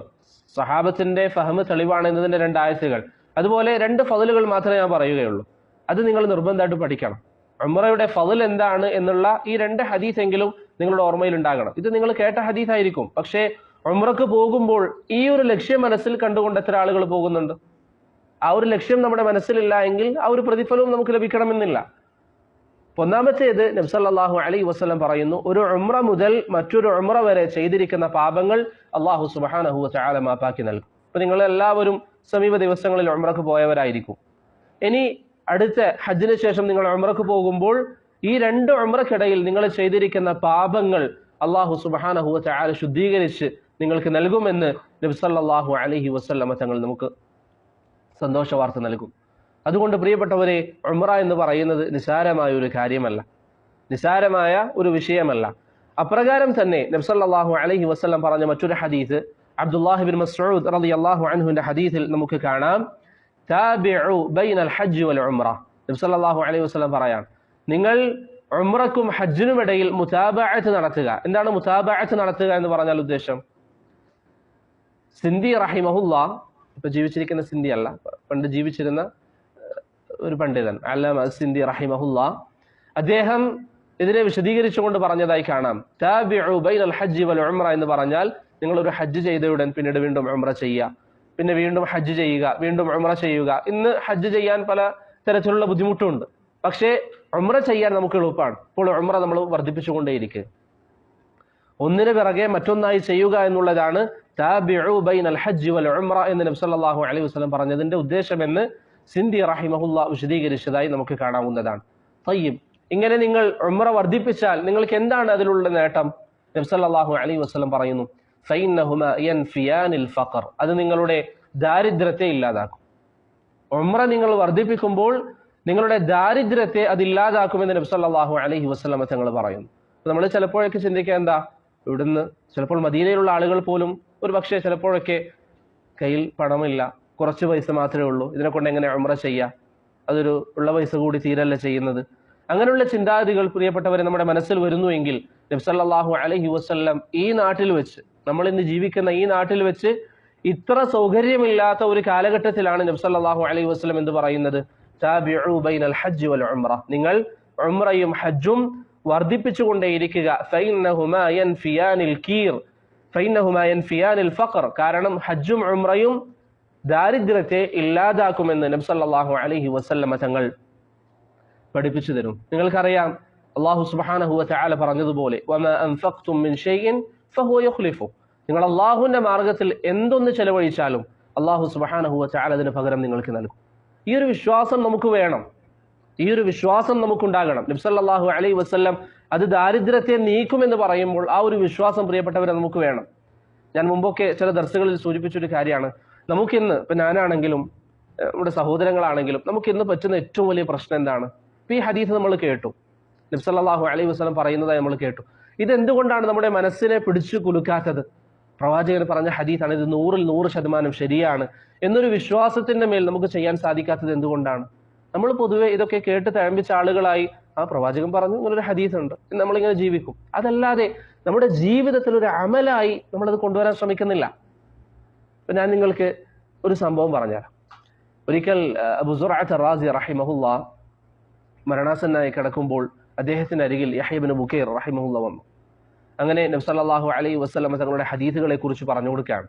സഹാബത്തിന്റെ ഫഹ്മ് തെളിവാണ് എന്നതിന്റെ 2 ആയത്തുകൾ. അതുപോലെ 2 ഫضലുകൾ മാത്രമേ ഞാൻ പറയുകയുള്ളൂ, അത് നിങ്ങൾ നിർബന്ധമായിട്ട് പഠിക്കണം. ഉംറയുടെ ഫضൽ എന്താണ് എന്നുള്ള ഈ 2 ഹദീസെങ്കിലും നിങ്ങളുടെ ഓർമ്മയിൽ ഉണ്ടാകണം. ഇത് നിങ്ങൾ കേട്ട ഹദീസായിരിക്കും, പക്ഷേ ഉംറക്ക് പോകുമ്പോൾ ഈ ഒരു ലക്ഷ്യം മനസ്സിൽ കണ്ടുകൊണ്ട് എത്ര ആളുകൾ പോകുന്നുണ്ട്? ആ ഒരു ലക്ഷ്യം നമ്മുടെ മനസ്സിലില്ല എങ്കിൽ ആ ഒരു പ്രതിഫലവും നമുക്ക് ലഭിക്കണമെന്നില്ല. ഒന്നാമത്തേത്, നബി സല്ലല്ലാഹു അലൈഹി വസല്ലം പറയുന്നു, ഒരു ഉംറ മുതൽ മറ്റൊരു ഉംറ വരെ ചെയ്തിരിക്കുന്ന പാപങ്ങൾ അല്ലാഹു സുബ്ഹാനഹു വ തആല മാപ്പാക്കി നൽകും. അപ്പൊ നിങ്ങൾ എല്ലാവരും സമീപ ദിവസങ്ങളിൽ ഉംറക്ക് പോയവരായിരിക്കും. ഇനി അടുത്ത ഹജ്ജിന് ശേഷം നിങ്ങൾ ഉംറക്ക് പോകുമ്പോൾ ഈ 2 ഉംറക്കിടയിൽ നിങ്ങൾ ചെയ്തിരിക്കുന്ന പാപങ്ങൾ അല്ലാഹു സുബ്ഹാനഹു വ തആല ശുദ്ധീകരിച്ച് നിങ്ങൾക്ക് നൽകുമെന്ന് നബി സല്ലല്ലാഹു അലൈഹി വസല്ലം തങ്ങൾ നമുക്ക് സന്തോഷ വാർത്ത നൽകും. അതുകൊണ്ട് പ്രിയപ്പെട്ടവരെ, ഉംറ എന്ന് പറയുന്നത് നിസാരമായ ഒരു കാര്യമല്ല, നിസാരമായ ഒരു വിഷയമല്ല. അപ്രകാരം തന്നെ നബി സല്ലല്ലാഹു അലൈഹി വസല്ലം പറഞ്ഞ മറ്റൊരു ഹദീസ് അബ്ദുല്ലാഹി ബിൻ മസ്ഊദ് റളിയല്ലാഹു അൻഹുവിന്റെ ഹദീസിൽ നമുക്ക് കാണാം, താബിഉ ബൈനൽ ഹജ്ജ് വൽ ഉംറ. നബി സല്ലല്ലാഹു അലൈഹി വസല്ലം പറയാം, നിങ്ങൾ ഉംറക്കും ഹജ്ജിനും ഇടയിൽ മുതാബഅത്ത് നടത്തുക. എന്താണ് മുതാബഅത്ത് നടത്തുക എന്ന് പറഞ്ഞാൽ ഉദ്ദേശം? സിന്ദി റഹിമഹുല്ലാ, ഇപ്പൊ ജീവിച്ചിരിക്കുന്ന സിന്ദി അല്ല, പണ്ട് ജീവിച്ചിരുന്ന ഒരു പണ്ഡിതൻ അല്ലാമ സിന്ദി റഹിമഹുല്ലാ, അദ്ദേഹം ഇതിനെ വിശദീകരിച്ചുകൊണ്ട് പറഞ്ഞതായി കാണാം, താബിഉ ബൈനൽ ഹജ്ജ് വൽ ഉംറ എന്ന് പറഞ്ഞാൽ നിങ്ങൾ ഒരു ഹജ്ജ് ചെയ്തയുടൻ പിന്നീട് വീണ്ടും ഉംറ ചെയ്യുക, പിന്നെ വീണ്ടും ഹജ്ജ് ചെയ്യുക, വീണ്ടും ഉംറ ചെയ്യുക. ഇന്ന് ഹജ്ജ് ചെയ്യാൻ പല തരത്തിലുള്ള ബുദ്ധിമുട്ടുണ്ട്, പക്ഷേ ഉംറ ചെയ്യാൻ നമുക്ക് എളുപ്പമാണ്. ഇപ്പോൾ ഉംറ നമ്മൾ വർദ്ധിപ്പിച്ചുകൊണ്ടേയിരിക്കുക, ഒന്നിനു പിറകെ മറ്റൊന്നായി ചെയ്യുക എന്നുള്ളതാണ് താബിഉ ബൈനൽ ഹജ്ജ് വൽ ഉംറ എന്ന് നബി സല്ലല്ലാഹു അലൈഹി വസല്ലം പറഞ്ഞതിന്റെ ഉദ്ദേശമെന്ന് സിന്ദി റഹിമഹുല്ലാ വിശദീകരിച്ചതായി നമുക്ക് കാണാവുന്നതാണ്. തയ്യിബ്, ഇങ്ങനെ നിങ്ങൾ ഉംറ വർദ്ധിപ്പിച്ചാൽ നിങ്ങൾക്ക് എന്താണ് അതിലുള്ള നേട്ടം? നബി സല്ലല്ലാഹു അലൈഹി വസല്ലം പറയുന്നു, ഫഇന്നഹുമാ യൻഫിയാനിൽ ഫഖർ, അത് നിങ്ങളുടെ ദാരിദ്ര്യത്തെ ഇല്ലാതാക്കും. ഉംറ നിങ്ങൾ വർദ്ധിപ്പിക്കുമ്പോൾ നിങ്ങളുടെ ദാരിദ്ര്യത്തെ അത് ഇല്ലാതാക്കുമെന്ന് നബി സല്ലല്ലാഹു അലൈഹി വസല്ലം തങ്ങൾ പറയുന്നു. നമ്മൾ ചിലപ്പോഴൊക്കെ ചിന്തിക്കുക, എന്താ ഇവിടുന്ന് ചിലപ്പോൾ മദീനയിലുള്ള ആളുകൾ പോലും ഒരു പക്ഷേ ചിലപ്പോഴൊക്കെ കയ്യിൽ പണമില്ല, കുറച്ച് പൈസ മാത്രമേ ഉള്ളൂ, ഇതിനെ കൊണ്ട് എങ്ങനെ ഉംറ ചെയ്യാം, അതൊരു ഉള്ള പൈസ കൂടി തീരല്ല ചെയ്യുന്നത്. അങ്ങനെയുള്ള ചിന്താഗതികൾ പ്രിയപ്പെട്ടവരെ നമ്മുടെ മനസ്സിൽ വരുന്നുവെങ്കിൽ നബി സല്ലല്ലാഹു അലൈഹി വസല്ലം ഈ നാട്ടിൽ വെച്ച്, നമ്മൾ ഇന്ന് ജീവിക്കുന്ന ഈ നാട്ടിൽ വെച്ച് ഇത്ര സൗകര്യമില്ലാത്ത ഒരു കാലഘട്ടത്തിലാണ് നബി സല്ലല്ലാഹു അലൈഹി വസല്ലം എന്ന് പറയുന്നത്, താബിഉ ബൈനൽ ഹജ്ജ് വൽ ഉംറ, നിങ്ങൾ ഉംറയും ഹജ്ജും വർദ്ധിപ്പിച്ചുകൊണ്ടേയിരിക്കുക. ഫൈന്നഹുമാ യൻഫിയാനിൽ കീർ ഫൈന്നഹുമാ യൻഫിയാനിൽ ഫഖർ, കാരണം ഹജ്ജും ഉംറയും ദാരിദ്ര്യത്തെ ഇല്ലാതാക്കുമെന്ന് നബി സല്ലല്ലാഹു അലൈഹി വസല്ലം തങ്ങൾ പഠിപ്പിച്ചു തരും. നിങ്ങൾക്കറിയാം അല്ലാഹു സുബ്ഹാനഹു വ തആല പറഞ്ഞതുപോലെ വമാ അൻഫഖ്തും മിൻ ഷൈഇൻ ഫഹുവ യുഖ്ലിഫു, നിങ്ങൾ അല്ലാഹുവിന്റെ മാർഗത്തിൽ എന്തൊന്ന് ചെലവഴിച്ചാലും അല്ലാഹു സുബ്ഹാനഹു വ തആല അതിന് പകരം നിങ്ങൾക്ക് നൽകും. ഈ ഒരു വിശ്വാസം നമുക്ക് വേണം, ഈ ഒരു വിശ്വാസം നമുക്കുണ്ടാകണം. നബി സല്ലല്ലാഹു അലൈഹി വസല്ലം അത് ദാരിദ്ര്യത്തെ നീക്കുമെന്ന് പറയുമ്പോൾ ആ ഒരു വിശ്വാസം പ്രിയപ്പെട്ടവരെ നമുക്ക് വേണം. ഞാൻ മുമ്പൊക്കെ ചില ദർസുകളിൽ സൂചിപ്പിച്ചൊരു കാര്യമാണ്, നമുക്കിന്ന് ഇപ്പം ഞാനാണെങ്കിലും നമ്മുടെ സഹോദരങ്ങളാണെങ്കിലും നമുക്കിന്ന് പറ്റുന്ന ഏറ്റവും വലിയ പ്രശ്നം എന്താണ്? ഇപ്പം ഈ ഹദീസ് നമ്മൾ കേട്ടു, നബി സല്ലല്ലാഹു അലൈഹി വസല്ലം പറയുന്നതായി നമ്മൾ കേട്ടു. ഇതെന്തുകൊണ്ടാണ് നമ്മുടെ മനസ്സിനെ പിടിച്ചു കുലുക്കാത്തത്? പ്രവാചകൻ പറഞ്ഞ ഹദീസാണ്, ഇത് 100% ശരിയാണ് എന്നൊരു വിശ്വാസത്തിന്റെ മേൽ നമുക്ക് ചെയ്യാൻ സാധിക്കാത്തത് എന്തുകൊണ്ടാണ്? നമ്മൾ പൊതുവെ ഇതൊക്കെ കേട്ട് തഴമ്പിച്ച ആളുകളായി, ആ പ്രവാചകൻ പറഞ്ഞു ഇങ്ങനൊരു ഹദീസ് ഉണ്ട്, നമ്മളിങ്ങനെ ജീവിക്കും. അതല്ലാതെ നമ്മുടെ ജീവിതത്തിൽ ഒരു അമലായി നമ്മളത് കൊണ്ടുവരാൻ ശ്രമിക്കുന്നില്ല. ഇപ്പം ഞാൻ നിങ്ങൾക്ക് ഒരു സംഭവം പറഞ്ഞുതരാം. ഒരിക്കൽ അബൂ സുർഅത്ത് റാസി റഹിമഹുല്ലാ മരണാസന്നായി കിടക്കുമ്പോൾ അദ്ദേഹത്തിന്റെ അരികിൽ യഹ്യ ഇബ്നു ബുക്കൈർ റഹിമഹുല്ലാ വന്നു. അങ്ങനെ നബി സല്ലല്ലാഹു അലൈഹി വസല്ലം തങ്ങളുടെ ഹദീസുകളെ കുറിച്ച് പറഞ്ഞു കൊടുക്കുകയാണ്.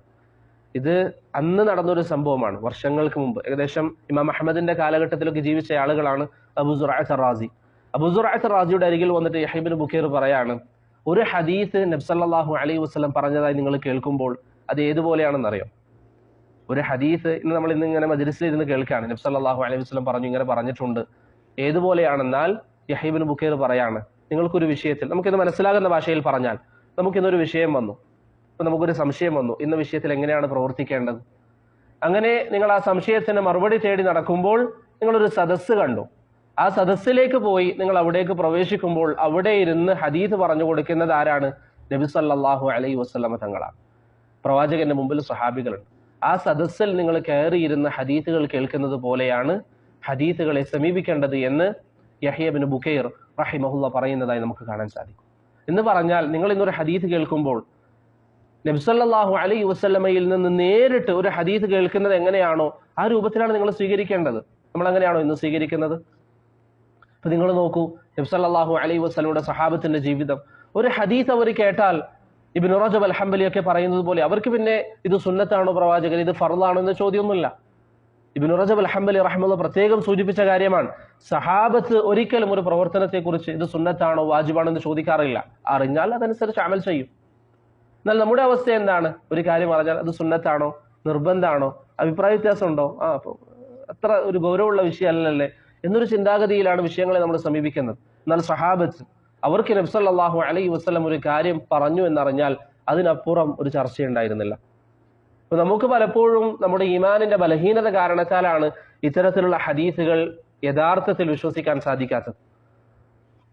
ഇത് അന്ന് നടന്നൊരു സംഭവമാണ്, വർഷങ്ങൾക്ക് മുമ്പ്. ഏകദേശം ഇമാം അഹ്മദിന്റെ കാലഘട്ടത്തിലൊക്കെ ജീവിച്ച ആളുകളാണ് അബൂ സുർഅത്ത് റാസി. അബൂ സുർഅത്ത് റാസിയുടെ അരികിൽ വന്നിട്ട് യഹ്യ ഇബ്നു ബുക്കൈർ പറയാണ്, ഒരു ഹദീസ് നബി സല്ലല്ലാഹു അലൈഹി വസല്ലം പറഞ്ഞതായി നിങ്ങൾ കേൾക്കുമ്പോൾ അത് ഏതുപോലെയാണെന്നറിയോ? ഒരു ഹദീസ് നമ്മൾ ഇന്നിങ്ങനെ മജ്‌ലിസിൽ ഇരുന്ന് കേൾക്കുകയാണ്, നബി സല്ലല്ലാഹു അലൈഹി വസല്ലം പറഞ്ഞു, ഇങ്ങനെ പറഞ്ഞിട്ടുണ്ട്. ഏതുപോലെയാണെന്നാൽ യഹ്യ ഇബ്നു ബുക്കൈർ പറയാണ്, നിങ്ങൾക്കൊരു വിഷയത്തിൽ, നമുക്കിന്ന് മനസ്സിലാകുന്ന ഭാഷയിൽ പറഞ്ഞാൽ, നമുക്കിന്നൊരു വിഷയം വന്നു, ഇപ്പം നമുക്കൊരു സംശയം വന്നു, ഇന്ന വിഷയത്തിൽ എങ്ങനെയാണ് പ്രവർത്തിക്കേണ്ടത്. അങ്ങനെ നിങ്ങൾ ആ സംശയത്തിന് മറുപടി തേടി നടക്കുമ്പോൾ നിങ്ങളൊരു സദസ്സ് കണ്ടു. ആ സദസ്സിലേക്ക് പോയി നിങ്ങൾ അവിടേക്ക് പ്രവേശിക്കുമ്പോൾ അവിടെ ഇരുന്ന് ഹദീസ് പറഞ്ഞു കൊടുക്കുന്നത് ആരാണ്? നബി സല്ലല്ലാഹു അലൈഹി വസല്ലം തങ്ങളാണ്. പ്രവാചകന്റെ മുമ്പിൽ സ്വഹാബികളുണ്ട്. ആ സദസ്സിൽ നിങ്ങൾ കയറിയിരുന്ന ഹദീസുകൾ കേൾക്കുന്നത് പോലെയാണ് ഹദീസുകളെ സമീപിക്കേണ്ടത് എന്ന് യഹ്യ ഇബ്നു ബുക്കൈർ റഹിമഹുല്ലാ പറയുന്നതായി നമുക്ക് കാണാൻ സാധിക്കും. എന്ന് പറഞ്ഞാൽ, നിങ്ങൾ ഇന്നൊരു ഹദീസ് കേൾക്കുമ്പോൾ നബി സല്ലല്ലാഹു അലൈഹി വസല്ലമയിൽ നിന്ന് നേരിട്ട് ഒരു ഹദീസ് കേൾക്കുന്നത് എങ്ങനെയാണോ ആ രൂപത്തിലാണ് നിങ്ങൾ സ്വീകരിക്കേണ്ടത്. നമ്മൾ അങ്ങനെയാണോ ഇന്ന് സ്വീകരിക്കുന്നത്? അപ്പൊ നിങ്ങൾ നോക്കൂ, നബി സല്ലല്ലാഹു അലൈഹി വസല്ലമയുടെ സഹാബത്തിന്റെ ജീവിതം. ഒരു ഹദീസ് അവർ കേട്ടാൽ ഇബ്നു റജബ് അൽ ഹംബലി ഒക്കെ പറയുന്നത് പോലെ അവർക്ക് പിന്നെ ഇത് സുന്നത്താണോ പ്രവാചകൻ, ഇത് ഫർളാണോ എന്ന ചോദ്യമൊന്നുമില്ല. ഇബ്നു റജബ് അൽ ഹംബലി റഹിമഹുല്ലാഹ് പ്രത്യേകം സൂചിപ്പിച്ച കാര്യമാണ്, സഹാബത്ത് ഒരിക്കലും ഒരു പ്രവർത്തനത്തെ കുറിച്ച് ഇത് സുന്നത്താണോ വാജിബാണോ എന്ന് ചോദിക്കാറില്ല. അറിഞ്ഞാൽ അതനുസരിച്ച് അമൽ ചെയ്യും. എന്നാൽ നമ്മുടെ അവസ്ഥ എന്താണ്? ഒരു കാര്യം അറിഞ്ഞാൽ അത് സുന്നത്താണോ, നിർബന്ധമാണോ, അഭിപ്രായ വ്യത്യാസമുണ്ടോ, അപ്പോൾ അത്ര ഒരു ഗൗരവമുള്ള വിഷയമല്ലല്ലേ എന്നൊരു ചിന്താഗതിയിലാണ് വിഷയങ്ങളെ നമ്മൾ സമീപിക്കുന്നത്. എന്നാൽ സഹാബത്ത്, അവർക്ക് നബി സല്ലല്ലാഹു അലൈഹി വസല്ലം ഒരു കാര്യം പറഞ്ഞു എന്നറിഞ്ഞാൽ അതിനപ്പുറം ഒരു ചർച്ചയുണ്ടായിരുന്നില്ല. അപ്പൊ നമുക്ക് പലപ്പോഴും നമ്മുടെ ഈമാനിന്റെ ബലഹീനത കാരണത്താലാണ് ഇത്തരത്തിലുള്ള ഹദീസുകൾ യഥാർത്ഥത്തിൽ വിശ്വസിക്കാൻ സാധിക്കാത്തത്.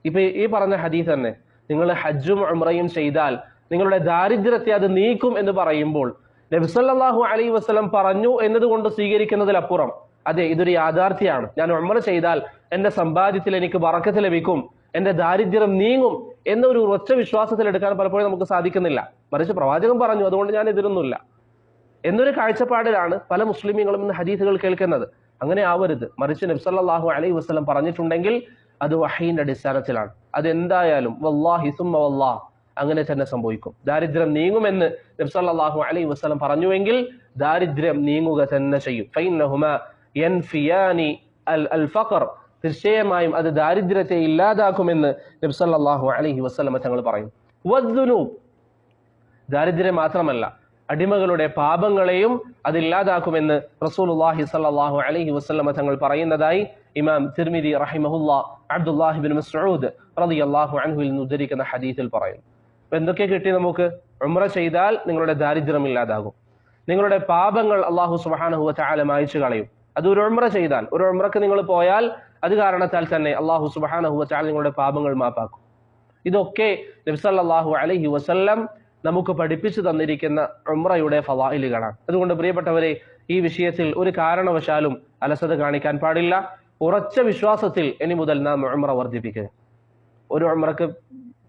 ഇപ്പൊ ഈ പറഞ്ഞ ഹദീസ് തന്നെ, നിങ്ങൾ ഹജ്ജും ഉംറയും ചെയ്താൽ നിങ്ങളുടെ ദാരിദ്ര്യത്തെ അത് നീക്കും എന്ന് പറയുമ്പോൾ നബി സല്ലല്ലാഹു അലൈഹി വസല്ലം പറഞ്ഞു എന്നതുകൊണ്ട് സ്വീകരിക്കുന്നതിലപ്പുറം, അതെ ഇതൊരു യാഥാർത്ഥ്യമാണ്, ഞാൻ ഉംറ ചെയ്താൽ എന്റെ സമ്പാദ്യത്തിൽ എനിക്ക് ബറക്കത്ത് ലഭിക്കും, എന്റെ ദാരിദ്ര്യം നീങ്ങും എന്നൊരു ഉറച്ച വിശ്വാസത്തിൽ എടുക്കാൻ പലപ്പോഴും നമുക്ക് സാധിക്കുന്നില്ല. മറിച്ച് പ്രവാചകൻ പറഞ്ഞു അതുകൊണ്ട് ഞാൻ എതിരൊന്നുമില്ല എന്നൊരു കാഴ്ചപ്പാടിലാണ് പല മുസ്ലിമീങ്ങളും ഇന്ന് ഹദീസുകൾ കേൾക്കുന്നത്. അങ്ങനെ ആവരുത്. മറിച്ച് നബി സല്ലല്ലാഹു അലൈഹി വസല്ലം പറഞ്ഞിട്ടുണ്ടെങ്കിൽ അത് വഹീന്റെ അടിസ്ഥാനത്തിലാണ്. അതെന്തായാലും വല്ലാഹി സുമ്മ വല്ലാഹ് അങ്ങനെ തന്നെ സംഭവിക്കും. ദാരിദ്ര്യം നീങ്ങുമെന്ന് നബി സല്ലല്ലാഹു അലൈഹി വസല്ലം പറഞ്ഞുവെങ്കിൽ ദാരിദ്ര്യം നീങ്ങുക തന്നെ ചെയ്യും. ഫൈന്നഹുമാ യൻഫിയാനി അൽ ഫഖർ, തീർച്ചയായും അത് ദാരിദ്ര്യത്തെ ഇല്ലാതാക്കുമെന്ന് നബി സല്ലല്ലാഹു അലൈഹി വസല്ലം തങ്ങൾ പറയും. വദ്ദുനൂബ്, ദാരിദ്ര്യം മാത്രമല്ല അടിമകളുടെ പാപങ്ങളെയും അതില്ലാതാക്കുമെന്ന് റസൂലുള്ളാഹി സ്വല്ലല്ലാഹു അലൈഹി വസല്ലം തങ്ങൾ പറയുന്നതായി ഇമാം തിർമിദി റഹിമഹുല്ലാഹ് അബ്ദുല്ലാഹി ഇബ്നു മസ്ഊദ് റളിയല്ലാഹു അൻഹുവിൽ നിന്ന് ഉദ്ധരിക്കുന്ന ഹദീസിൽ പറയുന്നു. അപ്പൊ എന്തൊക്കെ കിട്ടി നമുക്ക്? ഉംറ ചെയ്താൽ നിങ്ങളുടെ ദാരിദ്ര്യം ഇല്ലാതാകും, നിങ്ങളുടെ പാപങ്ങൾ അല്ലാഹു സുബ്ഹാനഹു വ തആല മായ്ച്ചു കളയും. അത് ഒരു ഉംറ ചെയ്താൽ, ഒരു ഉംറക്ക് നിങ്ങൾ പോയാൽ അത് കാരണത്താൽ തന്നെ അല്ലാഹു സുബ്ഹാനഹു വ തആല നിങ്ങളുടെ പാപങ്ങൾ മാപ്പാക്കും. ഇതൊക്കെ നബി സല്ലല്ലാഹു അലൈഹി വസല്ലം നമുക്ക് പഠിപ്പിച്ചു തന്നിരിക്കുന്ന ഉംറയുടെ ഫളായിലുകളാണ്. അതുകൊണ്ട് പ്രിയപ്പെട്ടവരെ, ഈ വിഷയത്തിൽ ഒരു കാരണവശാലും അലസത കാണിക്കാൻ പാടില്ല. ഉറച്ച വിശ്വാസത്തിൽ ഇനി മുതൽ നാം ഉംറ വർദ്ധിപ്പിക്കുക. ഒരു ഉംറക്ക്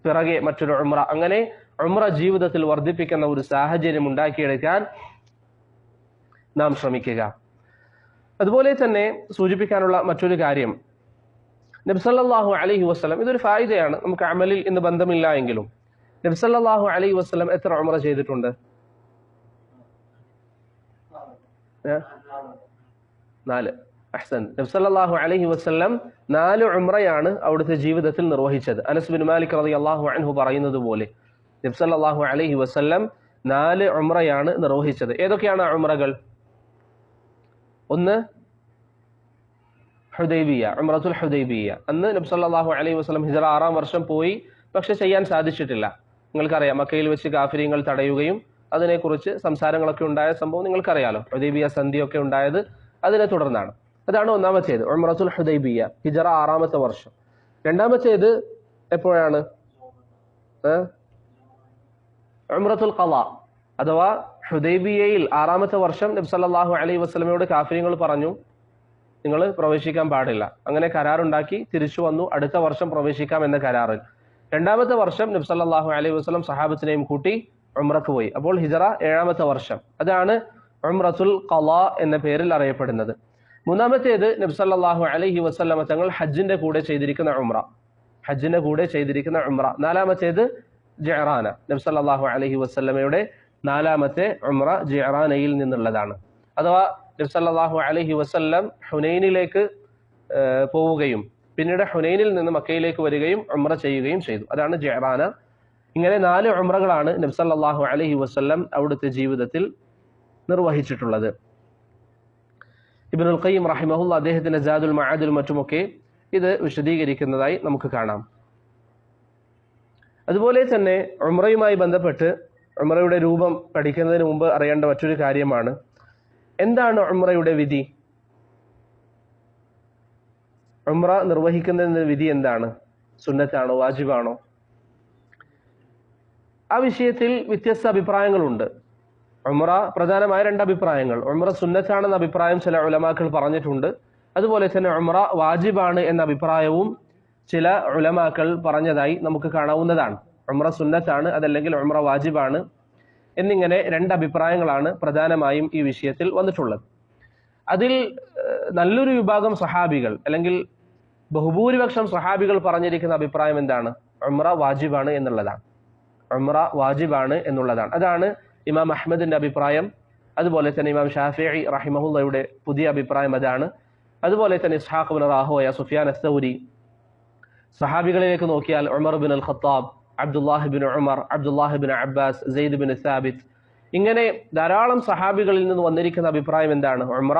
പിറകെ മറ്റൊരു ഉംറ, അങ്ങനെ ഉംറ ജീവിതത്തിൽ വർദ്ധിപ്പിക്കുന്ന ഒരു സാഹചര്യം ഉണ്ടാക്കിയെടുക്കാൻ നാം ശ്രമിക്കുക. അതുപോലെ തന്നെ സൂചിപ്പിക്കാനുള്ള മറ്റൊരു കാര്യം, നബി സല്ലല്ലാഹു അലൈഹി വസല്ലം, ഇതൊരു ഫായിദയാണ്, നമുക്ക് അമലിൽ ഇന്ന് ബന്ധമില്ല എങ്കിലും നബി സല്ലല്ലാഹു അലൈഹി വസല്ലം എത്ര ഉംറ ചെയ്തിട്ടുണ്ട്? 4. അഹ്സൻ. നബി സല്ലല്ലാഹു അലൈഹി വസല്ലം 4 ഉംറയാണ് അവിടുത്തെ ജീവിതത്തിൽ നിർവഹിച്ചത്. അനസ് ബിൻ മാലിക് റളിയല്ലാഹു അൻഹു പറയുന്നത് പോലെ നബി സല്ലല്ലാഹു അലൈഹി വസല്ലം 4 ഉംറയാണ് നിർവഹിച്ചത്. ഏതൊക്കെയാണ് ഉംറകൾ? ഒന്ന് ഹുദൈബിയ, ഉംറത്തുൽ ഹുദൈബിയ. അന്ന് നബി സല്ലല്ലാഹു അലൈഹി വസല്ലം ഹിജ്റ 6-ാം വർഷം പോയി, പക്ഷെ ചെയ്യാൻ സാധിച്ചിട്ടില്ല. നിങ്ങൾക്കറിയാം, മക്കയിൽ വെച്ച് കാഫിരീങ്ങൾ തടയുകയും അതിനെക്കുറിച്ച് സംസാരങ്ങളൊക്കെ ഉണ്ടായ സംഭവം നിങ്ങൾക്കറിയാലോ. ഹുദൈബിയ സന്ധിയൊക്കെ ഉണ്ടായത് അതിനെ തുടർന്നാണ്. അതാണ് ഒന്നാമത്തേത്, ഉംറത്തുൽ ഹുദൈബിയ, ഹിജ്റ 6-ാമത്തെ വർഷം. രണ്ടാമത്തേത് എപ്പോഴാണ്? ഉംറത്തുൽ ഖളാ, അഥവാ ഹുദൈബിയയിൽ 6-ാമത്തെ വർഷം നബി സല്ലല്ലാഹു അലൈഹി വസല്ലമയോട് കാഫിരീങ്ങൾ പറഞ്ഞു, നിങ്ങൾ പ്രവേശിക്കാൻ പാടില്ല. അങ്ങനെ കരാറുണ്ടാക്കി തിരിച്ചു വന്നു, അടുത്ത വർഷം പ്രവേശിക്കാം എന്ന കരാറിൽ. രണ്ടാമത്തെ വർഷം നബി സല്ലല്ലാഹു അലൈഹി വസല്ലം സഹാബത്തിനെയും കൂട്ടി ഉംറക്ക് പോയി. അപ്പോൾ ഹിജ്റ 7-ാമത്തെ വർഷം. അതാണ് ഉംറത്തുൽ ഖളാ എന്ന പേരിൽ അറിയപ്പെടുന്നത്. മൂന്നാമത്തേത് നബി സല്ലല്ലാഹു അലൈഹി വസല്ലം തങ്ങൾ ഹജ്ജിന്റെ കൂടെ ചെയ്തിരിക്കുന്ന ഉംറ, ഹജ്ജിന്റെ കൂടെ ചെയ്തിരിക്കുന്ന ഉംറ. നാലാമത്തേത് ജിഅറാന, നബി സല്ലല്ലാഹു അലൈഹി വസല്ലമയുടെ 4-ാമത്തെ ഉംറ ജിഅറാനയിൽ നിന്നുള്ളതാണ്. അഥവാ നബി സല്ലല്ലാഹു അലൈഹി വസല്ലം ഹുനൈനിലേക്ക് പോവുകയും പിന്നീട് ഹുനൈനിൽ നിന്ന് മക്കയിലേക്ക് വരികയും ഉംറ ചെയ്യുകയും ചെയ്തു. അതാണ് ജിഅറാന. ഇങ്ങനെ 4 ഉംറകളാണ് നബി സല്ലല്ലാഹു അലൈഹി വസല്ലം അവിടുത്തെ ജീവിതത്തിൽ നിർവഹിച്ചിട്ടുള്ളത്. ഇബ്നുൽ ഖയ്യിം റഹിമഹുല്ലാഹ് അദ്ദേഹത്തിന്റെ സാദുൽ മആദിൽ മറ്റുമൊക്കെ ഇത് വിശദീകരിക്കുന്നതായി നമുക്ക് കാണാം. അതുപോലെ തന്നെ ഉംറയുമായി ബന്ധപ്പെട്ട് ഉംറയുടെ രൂപം പഠിക്കുന്നതിന് മുമ്പ് അറിയേണ്ട മറ്റൊരു കാര്യമാണ്, എന്താണ് ഉംറയുടെ വിധി? ഉംറ നിർവഹിക്കുന്നതിന്റെ വിധി എന്താണ്? സുന്നത്താണോ വാജിബാണോ? ആ വിഷയത്തിൽ വ്യത്യസ്ത അഭിപ്രായങ്ങളുണ്ട്. ഉംറ പ്രധാനമായ 2 അഭിപ്രായങ്ങൾ. ഉംറ സുന്നത്താണെന്ന അഭിപ്രായം ചില ഉലമാക്കൾ പറഞ്ഞിട്ടുണ്ട്. അതുപോലെ തന്നെ ഉംറ വാജിബാണ് എന്ന അഭിപ്രായവും ചില ഉലമാക്കൾ പറഞ്ഞതായി നമുക്ക് കാണാവുന്നതാണ്. ഉംറ സുന്നത്താണ്, അതല്ലെങ്കിൽ ഉംറ വാജിബാണ് എന്നിങ്ങനെ 2 അഭിപ്രായങ്ങളാണ് പ്രധാനമായും ഈ വിഷയത്തിൽ വന്നിട്ടുള്ളത്. അതിൽ നല്ലൊരു വിഭാഗം സഹാബികൾ, അല്ലെങ്കിൽ ബഹുഭൂരിപക്ഷം സഹാബികൾ പറഞ്ഞിരിക്കുന്ന അഭിപ്രായം എന്താണ്? ഉംറ വാജിബാണ് എന്നുള്ളതാണ്. ഉംറ വാജിബാണ് എന്നുള്ളതാണ്. അതാണ് ഇമാം അഹ്മദിന്റെ അഭിപ്രായം. അതുപോലെ തന്നെ ഇമാം ഷാഫിഈ റഹിമഹുള്ളയുടെ പുതിയ അഭിപ്രായം അതാണ്. അതുപോലെ തന്നെ ഇസ്ഹാഖ് ഇബ്നു റാഹോയ, സുഫിയാൻ അസ്സൗരി. സഹാബികളിലേക്ക് നോക്കിയാൽ Umar bin al Khattab, Abdullah bin Umar, Abdullah bin Abbas, Zaid bin Thabit, ഇങ്ങനെ ധാരാളം സഹാബികളിൽ നിന്ന് വന്നിരിക്കുന്ന അഭിപ്രായം എന്താണ്? ഉംറ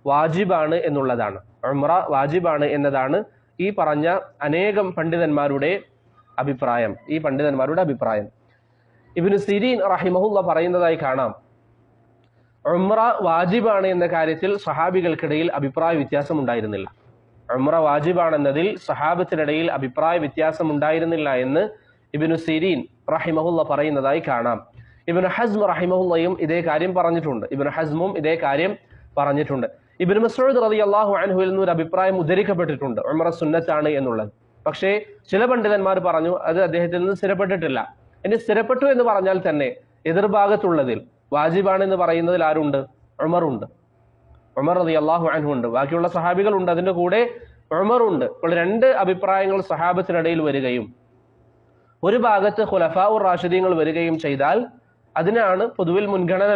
വാജിബാണ് എന്നുള്ളതാണ്. ഉംറ വാജിബാണ് എന്നതാണ് ഈ പറഞ്ഞ അനേകം പണ്ഡിതന്മാരുടെ അഭിപ്രായം. ഇബ്നു സിരീൻ റഹിമഹുള്ള പറയുന്നതായി കാണാം, ഉംറ വാജിബാണ് എന്ന കാര്യത്തിൽ സഹാബികൾക്കിടയിൽ അഭിപ്രായ വ്യത്യാസം ഉണ്ടായിരുന്നില്ല. ഉംറ വാജിബാണെന്നതിൽ സഹാബത്തിനിടയിൽ അഭിപ്രായ വ്യത്യാസം ഉണ്ടായിരുന്നില്ല എന്ന് ഇബ്നു സിരീൻ റഹിമഹുള്ള പറയുന്നതായി കാണാം. ഇബ്നു ഹസ്ം റഹിമഹുള്ളയും ഇതേ കാര്യം പറഞ്ഞിട്ടുണ്ട്. ഇബ്നു ഹസ്മും ഇതേ കാര്യം പറഞ്ഞിട്ടുണ്ട്. ഇബ്നു മസ്ഊദ് റളിയല്ലാഹു അൻഹുവിൽ നിന്ന് ഒരു അഭിപ്രായം ഉദ്ധരിക്കപ്പെട്ടിട്ടുണ്ട്, ഉംറ സുന്നത്താണ് എന്നുള്ളത്. പക്ഷേ ചില പണ്ഡിതന്മാർ പറഞ്ഞു അത് അദ്ദേഹത്തിൽ നിന്ന് സ്ഥിരപ്പെട്ടിട്ടില്ല. ഇനി സ്ഥിരപ്പെട്ടു എന്ന് പറഞ്ഞാൽ തന്നെ എതിർഭാഗത്തുള്ളതിൽ വാജിബാണ് എന്ന് പറയുന്നതിൽ ആരുണ്ട്? ഉമറുണ്ട്. ഉമർ റളിയല്ലാഹു അൻഹു ഉണ്ട്, ബാക്കിയുള്ള സഹാബികളുണ്ട്, അതിന്റെ കൂടെ ഉമറുണ്ട്. അപ്പോൾ 2 അഭിപ്രായങ്ങൾ സഹാബത്തിനിടയിൽ വരികയും ഒരു ഭാഗത്ത് ഖുലഫാഉർ റാഷിദീങ്ങൾ വരികയും ചെയ്താൽ അതിനാണ് പൊതുവിൽ മുൻഗണന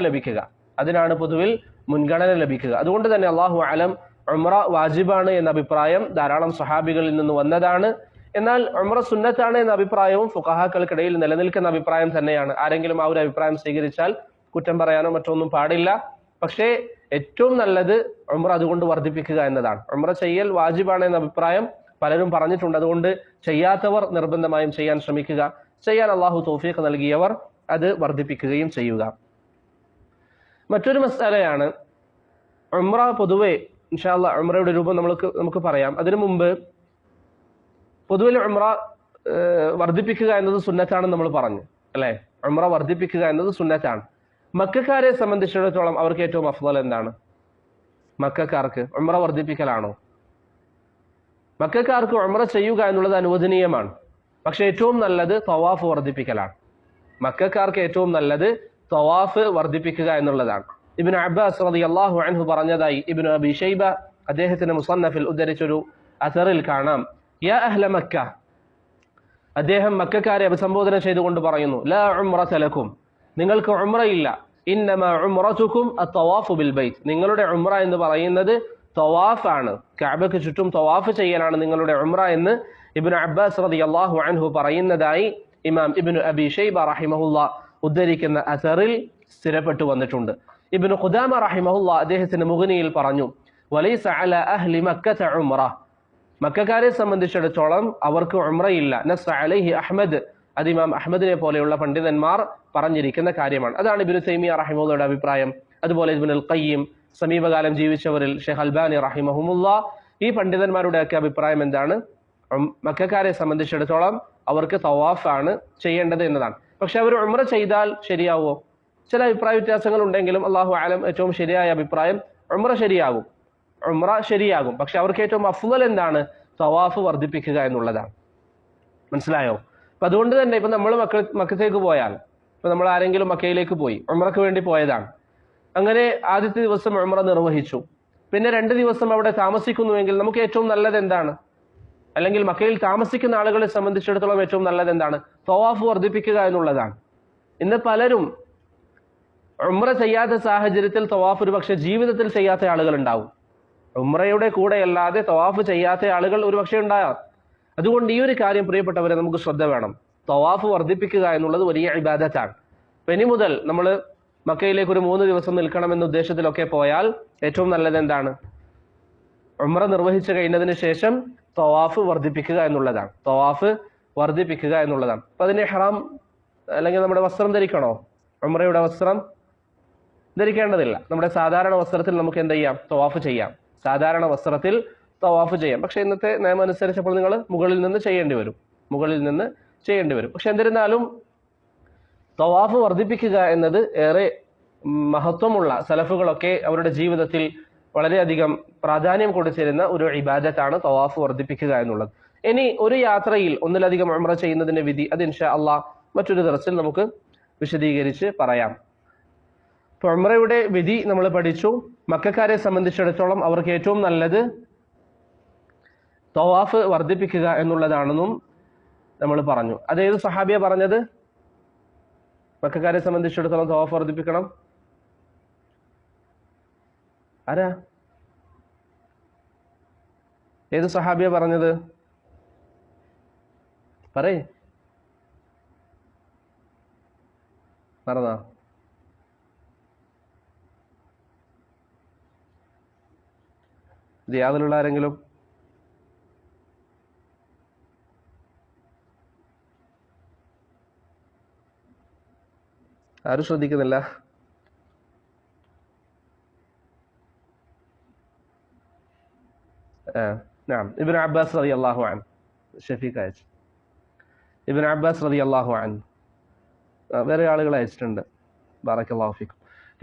ലഭിക്കുക. അതുകൊണ്ട് തന്നെ അല്ലാഹു അലം ഉംറ വാജിബാണ് എന്ന അഭിപ്രായം ധാരാളം സഹാബികളിൽ നിന്ന് വന്നതാണ്. എന്നാൽ ഉംറ സുന്നത്താണ് എന്ന അഭിപ്രായവും ഫുഖഹാക്കൾക്കിടയിൽ നിലനിൽക്കുന്ന അഭിപ്രായം തന്നെയാണ്. ആരെങ്കിലും ആ ഒരു അഭിപ്രായം സ്വീകരിച്ചാൽ കുറ്റം പറയാനോ മറ്റൊന്നും പാടില്ല. പക്ഷേ ഏറ്റവും നല്ലത് ഉംറ അതുകൊണ്ട് വർദ്ധിപ്പിക്കുക എന്നതാണ്. ഉംറ ചെയ്യൽ വാജിബാണ് എന്ന അഭിപ്രായം പലരും പറഞ്ഞിട്ടുണ്ട്. അതുകൊണ്ട് ചെയ്യാത്തവർ നിർബന്ധമായും ചെയ്യാൻ ശ്രമിക്കുക. ചെയ്യാൻ അള്ളാഹു തൗഫീഖ് നൽകിയവർ അത് വർദ്ധിപ്പിക്കുകയും ചെയ്യുക. മറ്റൊരു മസ്അലയാണ് ഉംറ. പൊതുവെ ഇൻഷാ അല്ലാഹ് ഉംറയുടെ രൂപം നമുക്ക് പറയാം. അതിനു മുമ്പ് പൊതുവിൽ ഉംറ വർദ്ധിപ്പിക്കുക എന്നത് സുന്നത്താണെന്ന് നമ്മൾ പറഞ്ഞു അല്ലേ? ഉംറ വർദ്ധിപ്പിക്കുക എന്നത് സുന്നത്താണ്. മക്കക്കാരെ സംബന്ധിച്ചിടത്തോളം അവർക്ക് ഏറ്റവും അഫ്ളൽ എന്താണ്? മക്കക്കാർക്ക് ഉംറ വർദ്ധിപ്പിക്കലാണോ? മക്കക്കാർക്ക് ഉംറ ചെയ്യുക എന്നുള്ളത് അനുവദനീയമാണ്. പക്ഷെ ഏറ്റവും നല്ലത് തവാഫ് വർദ്ധിപ്പിക്കലാണ്. മക്കക്കാർക്ക് ഏറ്റവും നല്ലത് തവാഫ് വർദ്ധിപ്പിക്കുക എന്നുള്ളതാണ്. ഇബ്നു അബ്ബാസ് റളിയല്ലാഹു അൻഹു പറഞ്ഞതായി ഇബ്നു അബി ശൈബ അദ്ദേഹത്തിന്റെ മുസന്നഫിൽ ഉദ്ധരിച്ചൊരു അസറിൽ കാണാം, യാ അഹ്ല മക്ക, അദ്ദേഹം മക്കക്കാരെ അഭിസംബോധന ചെയ്തുകൊണ്ട് പറയുന്നു, ലാ ഉംറത ലക്കും, നിങ്ങൾക്ക് ഉംറയില്ല, ഇന്നമാ ഉംറതുക്കും അത്തവാഫു ബിൽ ബൈത്ത്, നിങ്ങളുടെ ഉംറ എന്ന് പറയുന്നത് തവാഫാണ്, കഅബയ്ക്ക് ചുറ്റും തവാഫ് ചെയ്യലാണ് നിങ്ങളുടെ ഉംറ എന്ന് ഇബ്നു അബ്ബാസ് റളിയല്ലാഹു അൻഹു പറയുന്നതായി ഇമാം ഇബ്നു അബി ശൈബ റഹിമഹുല്ലാ ഉദ്ധരിക്കുന്ന അസറിൽ സ്ഥിരപ്പെട്ടു വന്നിട്ടുണ്ട്. ഇബ്നു ഖുദാമ റഹിമഹുല്ലാ അദ്ദേഹത്തിന്റെ മുഗ്നിയിൽ പറഞ്ഞു, വലൈസ അലാ അഹ്ലി മക്കത ഉംറ, മക്കക്കാരെ സംബന്ധിച്ചിടത്തോളം അവർക്ക് ഉംറയില്ല. നസ്സ അലൈഹി അഹ്മദ്, അത് ഇമാം അഹ്മദിനെ പോലെയുള്ള പണ്ഡിതന്മാർ പറഞ്ഞിരിക്കുന്ന കാര്യമാണ്. അതാണ് ഇബ്നു തൈമിയ റഹിമഹുള്ളയുടെ അഭിപ്രായം. അതുപോലെ ഇബ്നുൽ ഖയ്യിം, സമീപകാലം ജീവിച്ചവരിൽ ഷെയ്ഖ് അൽബാനി റഹിമഹുമുല്ലാ, ഈ പണ്ഡിതന്മാരുടെ ഒക്കെ അഭിപ്രായം എന്താണ്? മക്കക്കാരെ സംബന്ധിച്ചിടത്തോളം അവർക്ക് തവാഫാണ് ചെയ്യേണ്ടത് എന്നതാണ്. പക്ഷെ അവർ ഉംറ ചെയ്താൽ ശരിയാവോ? ചില അഭിപ്രായ വ്യത്യാസങ്ങൾ ഉണ്ടെങ്കിലും അല്ലാഹു അലം ഏറ്റവും ശരിയായ അഭിപ്രായം ഉംറ ശരിയാകും, ഉംറ ശരിയാകും. പക്ഷെ അവർക്ക് ഏറ്റവും അഫ്ളൽ എന്താണ്? തവാഫ് വർദ്ധിപ്പിക്കുക എന്നുള്ളതാണ്. മനസ്സിലായോ? അപ്പൊ അതുകൊണ്ട് തന്നെ ഇപ്പൊ നമ്മൾ മക്കത്തേക്ക് പോയാൽ, ഇപ്പൊ നമ്മൾ ആരെങ്കിലും മക്കയിലേക്ക് പോയി ഉംറക്ക് വേണ്ടി പോയതാണ്, അങ്ങനെ ആദ്യത്തെ ദിവസം ഉംറ നിർവഹിച്ചു, പിന്നെ 2 ദിവസം അവിടെ താമസിക്കുന്നുവെങ്കിൽ നമുക്ക് ഏറ്റവും നല്ലത് എന്താണ്? അല്ലെങ്കിൽ മക്കയിൽ താമസിക്കുന്ന ആളുകളെ സംബന്ധിച്ചിടത്തോളം ഏറ്റവും നല്ലത് എന്താണ്? തവാഫ് വർദ്ധിപ്പിക്കുക എന്നുള്ളതാണ്. ഇന്ന് പലരും ഉംറ ചെയ്യാത്ത സാഹചര്യത്തിൽ തവാഫ് ഒരു പക്ഷെ ജീവിതത്തിൽ ചെയ്യാത്ത ആളുകൾ ഉണ്ടാവും. ഉംറയുടെ കൂടെ അല്ലാതെ തവാഫ് ചെയ്യാത്ത ആളുകൾ ഒരു പക്ഷേ ഉണ്ടാകാം. അതുകൊണ്ട് ഈ ഒരു കാര്യം പ്രിയപ്പെട്ടവരെ നമുക്ക് ശ്രദ്ധ വേണം. തവാഫ് വർദ്ധിപ്പിക്കുക എന്നുള്ളത് വലിയ ഇബാദത്താണ്. അപ്പൊ ഇനി മുതൽ നമ്മൾ മക്കയിലേക്ക് ഒരു 3 ദിവസം നിൽക്കണമെന്ന ഉദ്ദേശത്തിലൊക്കെ പോയാൽ ഏറ്റവും നല്ലത് എന്താണ്? ഉംറ നിർവഹിച്ചു കഴിഞ്ഞതിന് ശേഷം തവാഫ് വർദ്ധിപ്പിക്കുക എന്നുള്ളതാണ്. തവാഫ് വർദ്ധിപ്പിക്കുക എന്നുള്ളതാണ്. അപ്പൊ അതിന് ഇഹ്റാം അല്ലെങ്കിൽ നമ്മുടെ വസ്ത്രം ധരിക്കണോ? ഉംറയുടെ വസ്ത്രം ധരിക്കേണ്ടതില്ല. നമ്മുടെ സാധാരണ വസ്ത്രത്തിൽ നമുക്ക് എന്ത് ചെയ്യാം? തവാഫ് ചെയ്യാം. സാധാരണ വസ്ത്രത്തിൽ തവാഫ് ചെയ്യാം. പക്ഷെ ഇന്നത്തെ നിയമം അനുസരിച്ചപ്പോൾ നിങ്ങൾ മുകളിൽ നിന്ന് ചെയ്യേണ്ടി വരും. പക്ഷെ എന്നിരുന്നാലും തവാഫ് വർദ്ധിപ്പിക്കുക എന്നത് ഏറെ മഹത്വമുള്ള, സലഫുകളൊക്കെ അവരുടെ ജീവിതത്തിൽ വളരെയധികം പ്രാധാന്യം കൊടുത്തിരുന്ന ഒരു ഇബാദത്താണ് തവാഫ് വർദ്ധിപ്പിക്കുക എന്നുള്ളത്. ഇനി ഒരു യാത്രയിൽ ഒന്നിലധികം ഉംറ ചെയ്യുന്നതിന്റെ വിധി, അത് ഇൻഷാ അള്ളാഹ് മറ്റൊരു ദർസിൽ നമുക്ക് വിശദീകരിച്ച് പറയാം. അപ്പോൾ ഉംറയുടെ വിധി നമ്മൾ പഠിച്ചു. മക്കക്കാരെ സംബന്ധിച്ചിടത്തോളം അവർക്ക് ഏറ്റവും നല്ലത് തവാഫ് വർദ്ധിപ്പിക്കുക എന്നുള്ളതാണെന്നും നമ്മൾ പറഞ്ഞു. അതേത് സഹാബിയ പറഞ്ഞത്? മക്കക്കാരെ സംബന്ധിച്ചിടത്തോളം തവാഫ് വർദ്ധിപ്പിക്കണം. ആരാ? ഏത് സഹാബിയ പറഞ്ഞത്? പറയേ. പറഞ്ഞോ? റിയാദിലുള്ള ആരെങ്കിലും? ആരും ശ്രദ്ധിക്കുന്നില്ല. ഇബ്നു അബ്ബാസ് റളിയല്ലാഹു അൻഹു, ഷഫീഖ് അയച്ചു. ഇബ്നു അബ്ബാസ് റളിയല്ലാഹു അൻഹു, വേറെ ആളുകൾ അയച്ചിട്ടുണ്ട്. ബറക്കല്ലാഹു ഫീക്കും.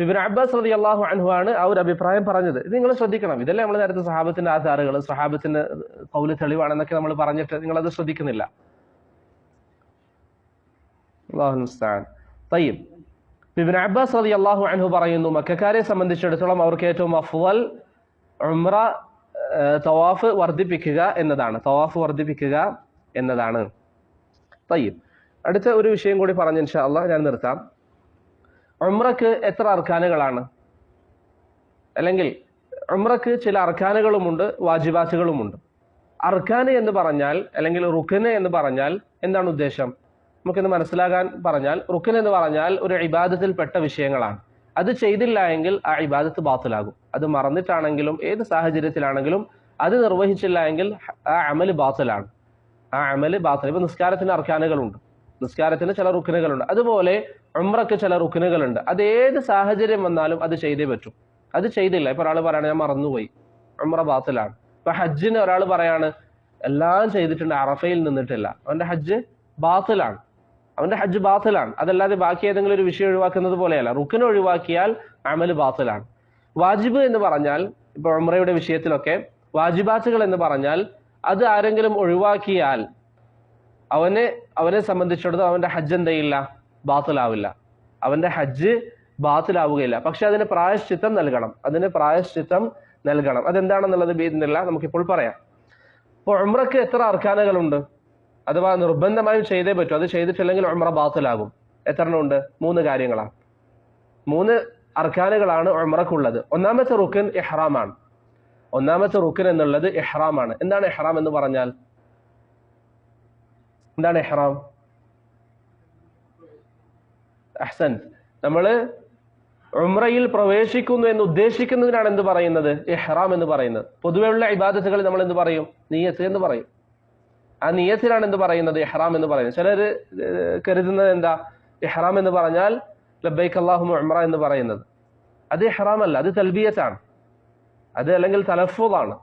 ഇബ്നു അബ്ബാസ് റളിയല്ലാഹു അൻഹു ആണ് ആ ഒരു അഭിപ്രായം പറഞ്ഞത്. ഇത് നിങ്ങൾ ശ്രദ്ധിക്കണം. ഇതല്ലേ നമ്മൾ നേരത്തെ സഹാബത്തിന്റെ ആധാറുകൾ, സഹാബത്തിന്റെ ഖൗല് തെളിവാണെന്നൊക്കെ നമ്മൾ പറഞ്ഞിട്ട് നിങ്ങളത് ശ്രദ്ധിക്കുന്നില്ല. അല്ലാഹു മുസ്തആൻ. തയ്യിബ്. ഇബ്നു അബ്ബാസ് റളിയല്ലാഹു അൻഹു പറയുന്നു, മക്കക്കാരെ സംബന്ധിച്ചിടത്തോളം അവർക്ക് ഏറ്റവും അഫ്ളൽ ഉംറ തവാഫ് വർദ്ധിപ്പിക്കുക എന്നതാണ്. തവാഫ് വർദ്ധിപ്പിക്കുക എന്നതാണ്. തയ്യിബ്. അടുത്ത ഒരു വിഷയം കൂടി പറഞ്ഞ് ഇൻഷാ അല്ലാഹ് ഞാൻ നിർത്താം. ഉംറക്ക് എത്ര അർക്കാനുകളാണ്? അല്ലെങ്കിൽ ഉംറക്ക് ചില അർക്കാനുകളുമുണ്ട്, വാജിബാത്തുകളുമുണ്ട്. അർക്കാന് എന്ന് പറഞ്ഞാൽ അല്ലെങ്കിൽ റുക്ന് എന്ന് പറഞ്ഞാൽ എന്താണ് ഉദ്ദേശം? നമുക്കിന്ന് മനസ്സിലാകാൻ പറഞ്ഞാൽ, റുക്ൻ എന്ന് പറഞ്ഞാൽ ഒരു ഇബാദത്തിൽപ്പെട്ട വിഷയങ്ങളാണ്. അത് ചെയ്തില്ല എങ്കിൽ ആ ഇബാദത്ത് ബാത്തിലാകും. അത് മറന്നിട്ടാണെങ്കിലും ഏത് സാഹചര്യത്തിലാണെങ്കിലും അത് നിർവഹിച്ചില്ല എങ്കിൽ ആ അമല് ബാത്തിലാണ്. ആ അമല് ബാത്തിൽ. ഇപ്പൊ നിസ്കാരത്തിന് അർക്കാനുകളുണ്ട്, നിസ്കാരത്തിന് ചില റുക്നുകളുണ്ട്. അതുപോലെ ഉംറക്ക് ചില റുക്നുകളുണ്ട്. അത് ഏത് സാഹചര്യം വന്നാലും അത് ചെയ്തേ പറ്റും. അത് ചെയ്തില്ല, ഇപ്പൊ ഒരാൾ പറയാണ് ഞാൻ മറന്നുപോയി, ഉംറ ബാത്തിലാണ്. ഇപ്പൊ ഹജ്ജിന് ഒരാൾ പറയാണ് എല്ലാം ചെയ്തിട്ടുണ്ട്, അറഫയിൽ നിന്നിട്ടില്ല, അവന്റെ ഹജ്ജ് ബാത്തിലാണ്. അതല്ലാതെ ബാക്കി ഏതെങ്കിലും ഒരു വിഷയം ഒഴിവാക്കുന്നത് പോലെയല്ല. റുക്ന് ഒഴിവാക്കിയാൽ അമല് ബാത്തിലാണ്. വാജിബ് എന്ന് പറഞ്ഞാൽ, ഇപ്പൊ ഉംറയുടെ വിഷയത്തിലൊക്കെ വാജിബാത്തുകൾ എന്ന് പറഞ്ഞാൽ അത് ആരെങ്കിലും ഒഴിവാക്കിയാൽ അവനെ സംബന്ധിച്ചിടത്തോളം അവന്റെ ഹജ്ജ് എന്തെയില്ല, ബാത്തിലാവില്ല. അവന്റെ ഹജ്ജ് ബാത്തിലാവുകയില്ല. പക്ഷെ അതിന് പ്രായശ്ചിത്തം നൽകണം. അതെന്താണെന്നുള്ളത് ബിഇദ്നില്ലാഹ് നമുക്കിപ്പോൾ പറയാം. അപ്പോൾ ഉംറയ്ക്ക് എത്ര അർക്കാനുകളുണ്ട്? അഥവാ നിർബന്ധമായും ചെയ്തേ പറ്റൂ, അത് ചെയ്തിട്ടില്ലെങ്കിൽ ഉംറ ബാത്തിലാകും. എത്ര ഉണ്ട്? 3 കാര്യങ്ങളാണ്. 3 അർക്കാനുകളാണ് ഉംറക്കുള്ളത്. ഒന്നാമത്തെ റുക്കൻ ഇഹ്റാമാണ്. ഒന്നാമത്തെ റുക്കൻ എന്നുള്ളത് ഇഹ്റാമാണ്. എന്താണ് ഇഹ്റാം എന്ന് പറഞ്ഞാൽ? എന്താണ് ഇഹ്റാം? അഹ്സൻ. നമ്മള് ഉംറയിൽ പ്രവേശിക്കുന്നു എന്ന് ഉദ്ദേശിക്കുന്നതിനാണ് എന്ത് പറയുന്നത്? ഇഹ്റാം എന്ന് പറയുന്നത്. പൊതുവെയുള്ള ഇബാദത്തുകൾ നമ്മൾ എന്ത് പറയും? നിയ്യത്ത് എന്ന് പറയും. ആ നിയ്യത്തിനാണ് എന്ത് പറയുന്നത്? ഇഹ്റാം എന്ന് പറയുന്നത്. ചിലർ കരുതുന്നത് എന്താ, ഇഹ്റാം എന്ന് പറഞ്ഞാൽ ലബ്ബൈക അല്ലാഹുമ്മ ഉംറ എന്ന് പറയുന്നത്. അത് ഇഹ്റാം അല്ല, അത് തൽബിയത്താണ്, അത് അല്ലെങ്കിൽ തലഫ്ഫുദാണ്.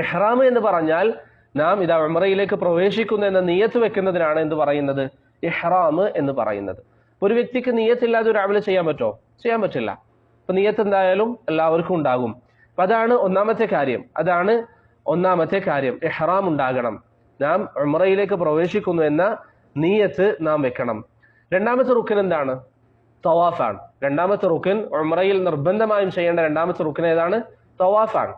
ഇഹ്റാം എന്ന് പറഞ്ഞാൽ നാം ഇതാ ഉംറയിലേക്ക് പ്രവേശിക്കുന്നു എന്ന നിയ്യത്ത് വെക്കുന്നതിനാണ് എന്ത് പറയുന്നത്? ഇഹ്റാം എന്ന് പറയുന്നത്. ഒരു വ്യക്തിക്ക് നിയ്യത്തില്ലാതെ ഒരു അമൽ ചെയ്യാൻ പറ്റുമോ? ചെയ്യാൻ പറ്റില്ല. അപ്പൊ നിയ്യത്ത് എന്തായാലും എല്ലാവർക്കും ഉണ്ടാകും. അപ്പൊ അതാണ് ഒന്നാമത്തെ കാര്യം. ഇഹ്റാം ഉണ്ടാകണം. നാം ഉംറയിലേക്ക് പ്രവേശിക്കുന്നു എന്ന നിയ്യത്ത് നാം വെക്കണം. രണ്ടാമത്തെ റുക്കൻ എന്താണ്? തവാഫാണ്. രണ്ടാമത്തെ റുക്കൻ, ഉംറയിൽ നിർബന്ധമായും ചെയ്യേണ്ട രണ്ടാമത്തെ റുക്കൻ ഏതാണ്? തവാഫാണ്.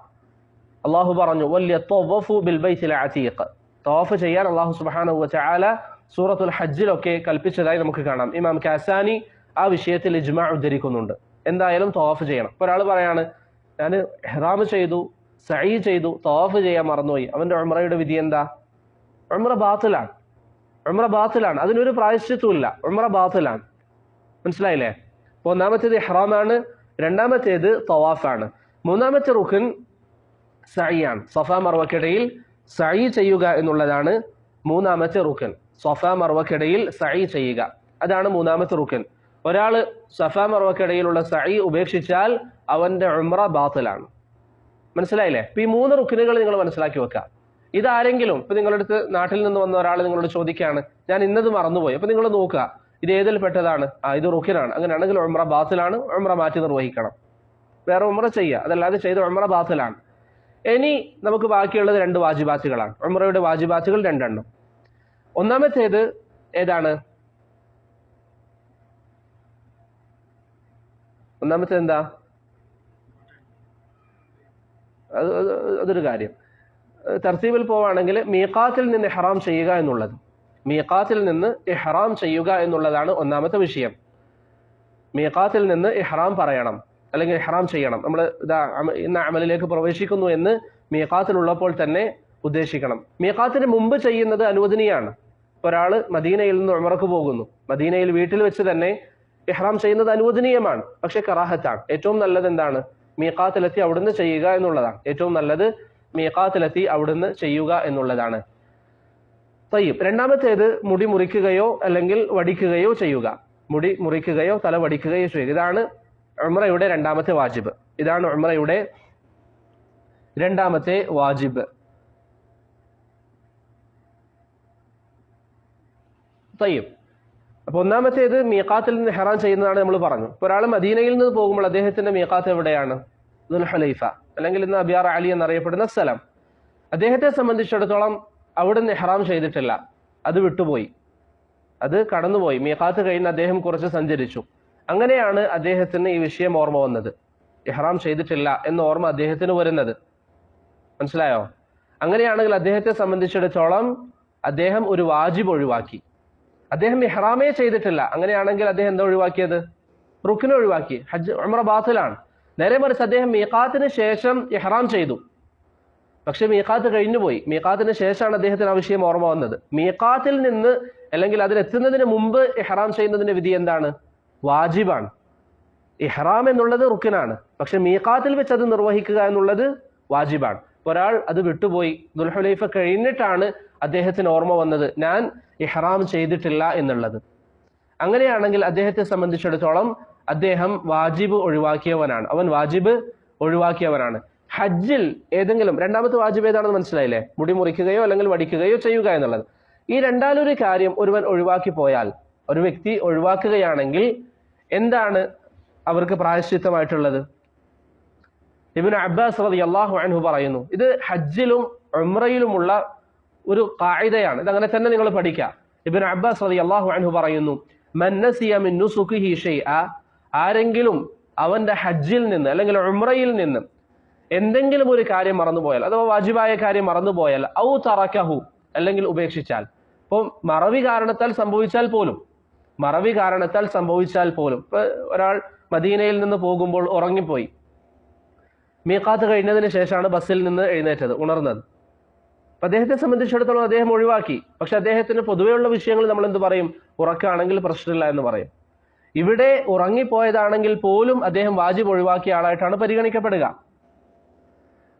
അള്ളാഹു പറഞ്ഞു വല്യത്തവഫു ബിൽ ബൈത്തിൽ അതീഖ്. തവാഫ് ചെയ്യാൻ അള്ളാഹു സുബ്ഹാനഹു വ തആല സൂറത്തുൽ ഹജ്ജിലൊക്കെ കൽപ്പിച്ചതായി നമുക്ക് കാണാം. ഇമാം കാസാനി ആ വിഷയത്തിൽ ഇജ്മാ ഉദ്ധരിക്കുന്നുണ്ട്. എന്തായാലും തവാഫ് ചെയ്യണം. ഇപ്പോൾ ഒരാൾ പറയാണ്, ഞാൻ ഇഹ്റാം ചെയ്തു, സഈ ചെയ്തു, തവാഫ് ചെയ്യാൻ മറന്നുപോയി, അവന്റെ ഉംറയുടെ വിധി എന്താ? ഉംറ ബാത്തിലാണ്. അതിനൊരു പ്രായശ്ചിത്തവുമില്ല. ഉംറ ബാത്തിലാണ്. മനസ്സിലായില്ലേ? അപ്പോൾ ഒന്നാമത്തേത് ഇഹ്റാമാണ്, രണ്ടാമത്തേത് തവാഫാണ്. മൂന്നാമത്തെ റുക്കൻ സഈയാണ്. സഫാ മർവക്കിടയിൽ സഈ ചെയ്യുക എന്നുള്ളതാണ് മൂന്നാമത്തെ റുക്കൻ. സഫാ മർവക്കിടയിൽ സഈ ചെയ്യുക, അതാണ് മൂന്നാമത്തെ റുക്കൻ. ഒരാൾ സഫാ മർവക്കിടയിലുള്ള സഈ ഉപേക്ഷിച്ചാൽ അവന്റെ ഉംറ ബാത്തിലാണ്. മനസ്സിലായില്ലേ? ഇപ്പൊ ഈ 3 റുക്കനുകൾ നിങ്ങൾ മനസ്സിലാക്കി വെക്കുക. ഇതാരെങ്കിലും ഇപ്പൊ നിങ്ങളുടെ അടുത്ത് നാട്ടിൽ നിന്ന് വന്ന ഒരാൾ നിങ്ങളോട് ചോദിക്കുകയാണ്, ഞാൻ ഇന്നത് മറന്നുപോയി. അപ്പൊ നിങ്ങൾ നോക്കുക, ഇത് ഏതിൽ പെട്ടതാണ്? ഇത് റുക്കനാണ്. അങ്ങനെയാണെങ്കിൽ ഉംറ ബാത്തിലാണ്, ഉംറ മാറ്റി നിർവഹിക്കണം, വേറെ ഉംറ ചെയ്യുക. അതല്ലാതെ ചെയ്ത ഉംറ ബാത്തിലാണ്. ഇനി നമുക്ക് ബാക്കിയുള്ളത് 2 വാജിബാത്തുകളാണ്. ഉംറയുടെ വാജിബാത്തുകൾ 2 എണ്ണം. ഒന്നാമത്തേത് ഏതാണ്? ഒന്നാമത്തേത് എന്താ? അതൊരു കാര്യം. തർത്തീബിൽ പോവുകയാണെങ്കിൽ മീഖാത്തിൽ നിന്ന് ഇഹ്റാം ചെയ്യുക എന്നുള്ളതാണ് ഒന്നാമത്തെ വിഷയം. മീഖാത്തിൽ നിന്ന് ഇഹ്റാം പറയണം, അല്ലെങ്കിൽ ഇഹ്റാം ചെയ്യണം. നമ്മൾ ഇന്ന അമലിലേക്ക് പ്രവേശിക്കുന്നു എന്ന് മീഖാത്തിലുള്ളപ്പോൾ തന്നെ ഉദ്ദേശിക്കണം. മീഖാത്തിന് മുമ്പ് ചെയ്യുന്നത് അനുവദനീയാണ്. ഒരാൾ മദീനയിൽ നിന്ന് ഉംറക്ക് പോകുന്നു, മദീനയിൽ വീട്ടിൽ വെച്ച് തന്നെ ഇഹ്റാം ചെയ്യുന്നത് അനുവദനീയമാണ്, പക്ഷെ കറാഹത്താണ്. ഏറ്റവും നല്ലത് എന്താണ്? മീഖാത്തിലെത്തി അവിടുന്ന് ചെയ്യുക എന്നുള്ളതാണ്. ഏറ്റവും നല്ലത് മീഖാത്തിലെത്തി അവിടുന്ന് ചെയ്യുക എന്നുള്ളതാണ്. തയ്യിബ്. രണ്ടാമത്തേത് മുടി മുറിക്കുകയോ അല്ലെങ്കിൽ വടിക്കുകയോ ചെയ്യുക. മുടി മുറിക്കുകയോ തല വടിക്കുകയോ ചെയ്യുക. ഇതാണ് ഉംറയുടെ രണ്ടാമത്തെ വാജിബ്. തയ്യിബ്. അപ്പൊ ഒന്നാമത്തേത് മീഖാത്തിൽ നിന്ന് ഇഹ്റാം ചെയ്യുന്നതാണ് നമ്മൾ പറഞ്ഞു. ഇപ്പൊ ഒരാൾ മദീനയിൽ നിന്ന് പോകുമ്പോൾ അദ്ദേഹത്തിന്റെ മീഖാത്ത് എവിടെയാണ്? ദുൽഹുലൈഫ, അല്ലെങ്കിൽ ഇന്ന് അബിയാർ അലി എന്നറിയപ്പെടുന്ന സ്ഥലം. അദ്ദേഹത്തെ സംബന്ധിച്ചിടത്തോളം അവിടുന്ന് ഇഹ്റാം ചെയ്തിട്ടില്ല, അത് വിട്ടുപോയി, അത് കടന്നുപോയി. മീഖാത്ത് കഴിഞ്ഞ് അദ്ദേഹം കുറച്ച് സഞ്ചരിച്ചു. അങ്ങനെയാണ് അദ്ദേഹത്തിന് ഈ വിഷയം ഓർമ്മ വന്നത്, ഇഹ്റാം ചെയ്തിട്ടില്ല എന്ന ഓർമ്മ അദ്ദേഹത്തിന് വരുന്നത്. മനസ്സിലായോ? അങ്ങനെയാണെങ്കിൽ അദ്ദേഹത്തെ സംബന്ധിച്ചിടത്തോളം അദ്ദേഹം ഒരു വാജിബ് ഒഴിവാക്കി. അദ്ദേഹം ഇഹ്റാമേ ചെയ്തിട്ടില്ല. അങ്ങനെയാണെങ്കിൽ അദ്ദേഹം എന്താ ഒഴിവാക്കിയത്? റുക്നെ ഒഴിവാക്കി. ഹജ്ജ് ഉംറ ബാത്തിലാണ്. നേരെ മറിച്ച് അദ്ദേഹം മീഖാത്തിന് ശേഷം ഇഹ്റാം ചെയ്തു, പക്ഷെ മീഖാത്ത് കഴിഞ്ഞു പോയി. മീഖാത്തിന് ശേഷമാണ് അദ്ദേഹത്തിന് ആ വിഷയം ഓർമ്മ വന്നത്. മീഖാത്തിൽ നിന്ന് അല്ലെങ്കിൽ അതിലെത്തുന്നതിന് മുമ്പ് ഇഹ്റാം ചെയ്യുന്നതിന്റെ വിധി എന്താണ്? വാജിബാണ്. ഇഹ്റാം എന്നുള്ളത് റുക്നാണ്, പക്ഷെ മീഖാത്തിൽ വെച്ച് അത് നിർവഹിക്കുക എന്നുള്ളത് വാജിബാണ്. ഒരാൾ അത് വിട്ടുപോയി, ദുൽഹുലൈഫ കഴിഞ്ഞിട്ടാണ് അദ്ദേഹത്തിന് ഓർമ്മ വന്നത് ഞാൻ ഇഹ്റാം ചെയ്തിട്ടില്ല എന്നുള്ളത്. അങ്ങനെയാണെങ്കിൽ അദ്ദേഹത്തെ സംബന്ധിച്ചിടത്തോളം അദ്ദേഹം വാജിബ് ഒഴിവാക്കിയവനാണ്. ഹജ്ജിൽ ഏതെങ്കിലും രണ്ടാമത്തെ വാജിബ് ഏതാണെന്ന് മനസ്സിലായില്ലേ? മുടി മുറിക്കുകയോ അല്ലെങ്കിൽ വടിക്കുകയോ ചെയ്യുക എന്നുള്ളത്. ഈ രണ്ടാലൊരു കാര്യം ഒരുവൻ ഒഴിവാക്കി പോയാൽ, ഒരു വ്യക്തി ഒഴിവാക്കുകയാണെങ്കിൽ എന്താണ് അവർക്ക് പ്രായശ്ചിത്തമായിട്ടുള്ളത്? ഇബ്നു അബ്ബാസ് റളിയല്ലാഹു അൻഹു പറയുന്നു, ഇത് ഹജ്ജിലും ഉംറയിലുമുള്ള ഒരു ഖാഇദയാണ്. ഇതങ്ങനെ തന്നെ നിങ്ങൾ പഠിക്കുക. ഇബ്നു അബ്ബാസ് റളിയല്ലാഹു അൻഹു പറയുന്നു, മൻ നസിയ മിൻ നുസുകിഹി ഷൈഅ, ആരെങ്കിലും അവന്റെ ഹജ്ജിൽ നിന്ന് അല്ലെങ്കിൽ ഉംറയിൽ നിന്ന് എന്തെങ്കിലും ഒരു കാര്യം മറന്നുപോയാൽ, അഥവാ വാജിബായ കാര്യം മറന്നുപോയാൽ, ഔ തറക്കഹു, അല്ലെങ്കിൽ ഉപേക്ഷിച്ചാൽ. ഇപ്പോൾ മറവി കാരണത്താൽ സംഭവിച്ചാൽ പോലും ഇപ്പൊ ഒരാൾ മദീനയിൽ നിന്ന് പോകുമ്പോൾ ഉറങ്ങിപ്പോയി, മീഖാത്ത് കഴിഞ്ഞതിന് ശേഷമാണ് ബസ്സിൽ നിന്ന് എഴുന്നേറ്റത്, ഉണർന്നത്. അപ്പൊ അദ്ദേഹത്തെ സംബന്ധിച്ചിടത്തോളം അദ്ദേഹം ഒഴിവാക്കി. പക്ഷെ അദ്ദേഹത്തിന് പൊതുവെയുള്ള വിഷയങ്ങൾ നമ്മൾ എന്ത് പറയും? ഉറക്കാണെങ്കിൽ പ്രശ്നമില്ല എന്ന് പറയും. ഇവിടെ ഉറങ്ങിപ്പോയതാണെങ്കിൽ പോലും അദ്ദേഹം വാജിബ് ഒഴിവാക്കിയ ആളായിട്ടാണ് പരിഗണിക്കപ്പെടുക.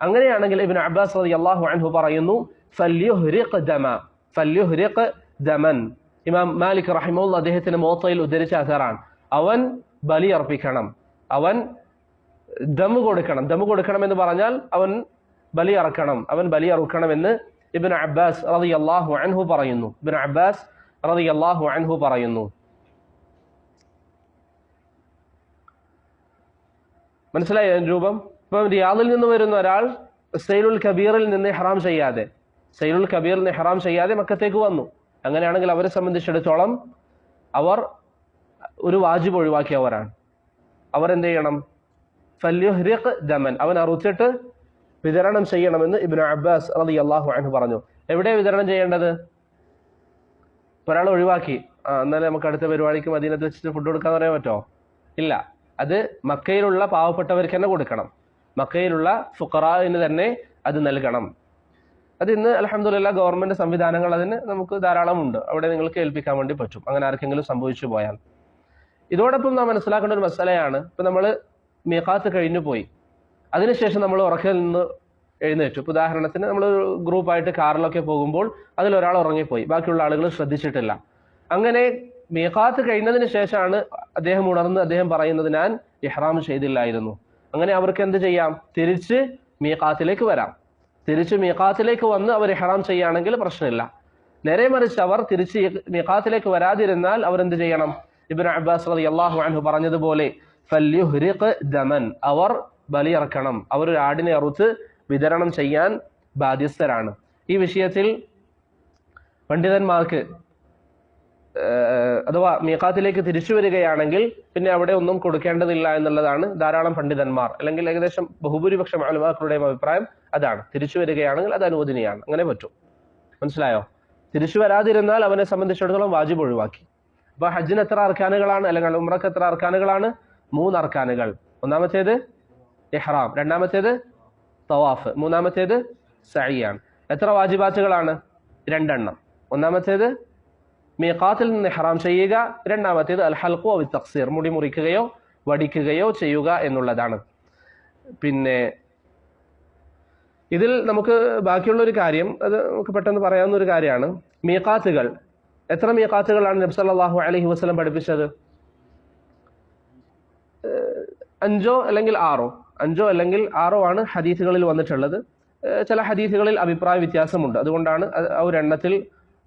അങ്ങനെയാണെങ്കിൽ ഇബ്നു അബ്ബാസ് റളിയല്ലാഹു അൻഹു പറയുന്നു, ഫല്യുഹ്രിഖ് ദമൻ. ഇമാം മാലിക് റഹിമഹുല്ലാഹ് അദ്ദേഹത്തിന്റെ മുവത്തയിൽ ഉദ്ധരിച്ച അസറാണ്. അവൻ ബലി അർപ്പിക്കണം, അവൻ ദം കൊടുക്കണം എന്ന് പറഞ്ഞാൽ അവൻ ബലി അറുക്കണം എന്ന് ഇബ്നു അബ്ബാസ് റളിയല്ലാഹു അൻഹു പറയുന്നു. മനസ്സിലായ രൂപം? ഇപ്പം റിയാദിൽ നിന്ന് വരുന്ന ഒരാൾ സൈലുൽ കബീറിൽ നിന്ന് ഇഹ്റാം ചെയ്യാതെ മക്കത്തേക്ക് വന്നു. അങ്ങനെയാണെങ്കിൽ അവരെ സംബന്ധിച്ചിടത്തോളം അവർ ഒരു വാജിബ് ഒഴിവാക്കിയവരാണ്. അവർ എന്ത് ചെയ്യണം? ഫല്യുഹ്രിഖ് ദമൻ, അവൻ അറുത്തിട്ട് വിതരണം ചെയ്യണമെന്ന് ഇബ്നു അബ്ബാസ് റളിയല്ലാഹു അൻഹു പറഞ്ഞു. എവിടെ വിതരണം ചെയ്യേണ്ടത്? ഒരാൾ ഒഴിവാക്കി, എന്നാലും നമുക്ക് അടുത്ത പരിപാടിക്ക് മദീനത്ത് വെച്ചിട്ട് ഫുഡ് കൊടുക്കാൻ പറയാൻ പറ്റുമോ? ഇല്ല. അത് മക്കയിലുള്ള പാവപ്പെട്ടവർക്ക് തന്നെ കൊടുക്കണം, മക്കയിലുള്ള ഫുഖറാഇന് തന്നെ അത് നൽകണം. അത് ഇന്ന് അൽഹംദുലില്ലാഹ് ഗവൺമെന്റ് സംവിധാനങ്ങൾ അതിന് നമുക്ക് ധാരാളം ഉണ്ട്. അവിടെ നിങ്ങൾക്ക് ഏൽപ്പിക്കാൻ വേണ്ടി പറ്റും, അങ്ങനെ ആർക്കെങ്കിലും സംഭവിച്ചു പോയാൽ. ഇതോടൊപ്പം നാം മനസ്സിലാക്കേണ്ട ഒരു മസലയാണ്, ഇപ്പൊ നമ്മൾ മീഖാത്ത് കഴിഞ്ഞു പോയി, അതിനുശേഷം നമ്മൾ ഉറക്കത്തിൽ നിന്ന് എഴുന്നേറ്റു. ഇപ്പൊ ഉദാഹരണത്തിന് നമ്മൾ ഗ്രൂപ്പായിട്ട് കാറിലൊക്കെ പോകുമ്പോൾ അതിലൊരാൾ ഉറങ്ങിപ്പോയി, ബാക്കിയുള്ള ആളുകൾ ശ്രദ്ധിച്ചിട്ടില്ല. അങ്ങനെ മീഖാത്ത് കഴിഞ്ഞതിന് ശേഷമാണ് അദ്ദേഹം ഉണർന്ന് അദ്ദേഹം പറയുന്നത്, ഞാൻ ഇഹ്റാം ചെയ്തില്ലായിരുന്നു. അങ്ങനെ അവർക്ക് എന്ത് ചെയ്യാം? തിരിച്ച് മീഖാത്തിലേക്ക് വന്ന് അവർ ഇഹ്റാം ചെയ്യുകയാണെങ്കിൽ പ്രശ്നമില്ല. നേരെ മറിച്ച് അവർ തിരിച്ച് മീഖാത്തിലേക്ക് വരാതിരുന്നാൽ അവരെന്ത് ചെയ്യണം? ഇബ്നു അബ്ബാസ് റളിയല്ലാഹു അൻഹു പറഞ്ഞതുപോലെ ഫല്യുഹ്രിഖ് ദമൻ, അവർ ബലിയറക്കണം, അവർ ഒരു ആടിനെ അറുത്ത് വിതരണം ചെയ്യാൻ ബാധ്യസ്ഥരാണ്. ഈ വിഷയത്തിൽ പണ്ഡിതന്മാർക്ക് അഥവാ മീഖാത്തിലേക്ക് തിരിച്ചു വരികയാണെങ്കിൽ പിന്നെ അവിടെ ഒന്നും കൊടുക്കേണ്ടതില്ല എന്നുള്ളതാണ് ധാരാളം പണ്ഡിതന്മാർ, അല്ലെങ്കിൽ ഏകദേശം ബഹുഭൂരിപക്ഷം ഉലമാക്കളുടെയും അഭിപ്രായം അതാണ്. തിരിച്ചു വരികയാണെങ്കിൽ അത് അനുവദനീയമാണ്, അങ്ങനെ പറ്റും. മനസ്സിലായോ? തിരിച്ചു വരാതിരുന്നാൽ അവനെ സംബന്ധിച്ചിടത്തോളം വാജിബ് ഒഴിവാക്കി. അപ്പൊ ഹജ്ജിന് എത്ര അർക്കാനുകളാണ്, അല്ലെങ്കിൽ ഉംറക്ക് എത്ര അർക്കാനുകളാണ്? 3 അർക്കാനുകൾ. ഒന്നാമത്തേത് ഇഹ്റാം, രണ്ടാമത്തേത് തവാഫ്, മൂന്നാമത്തേത് സഅയാണ്. എത്ര വാജിബാത്തുകളാണ്? 2 എണ്ണം. ഒന്നാമത്തേത് മീഖാത്തിൽ നിന്ന് ഇഹ്റാം ചെയ്യുക, രണ്ടാമത്തേത് അൽ ഹൽഖു ഔ തഖ്സീർ, മുടി മുറിക്കുകയോ വടിക്കുകയോ ചെയ്യുക എന്നുള്ളതാണ്. പിന്നെ ഇതിൽ നമുക്ക് ബാക്കിയുള്ള ഒരു കാര്യം, അത് നമുക്ക് പെട്ടെന്ന് പറയാവുന്ന ഒരു കാര്യമാണ്. മീഖാത്തുകൾ, എത്ര മീഖാത്തുകളാണ് നബി സല്ലല്ലാഹു അലൈഹി വസല്ലം പഠിപ്പിച്ചത്? 5 അല്ലെങ്കിൽ 6 ആണ് ഹദീസുകളിൽ വന്നിട്ടുള്ളത്. ചില ഹദീസുകളിൽ അഭിപ്രായ വ്യത്യാസമുണ്ട്, അതുകൊണ്ടാണ് ആ ഒരു എണ്ണത്തിൽ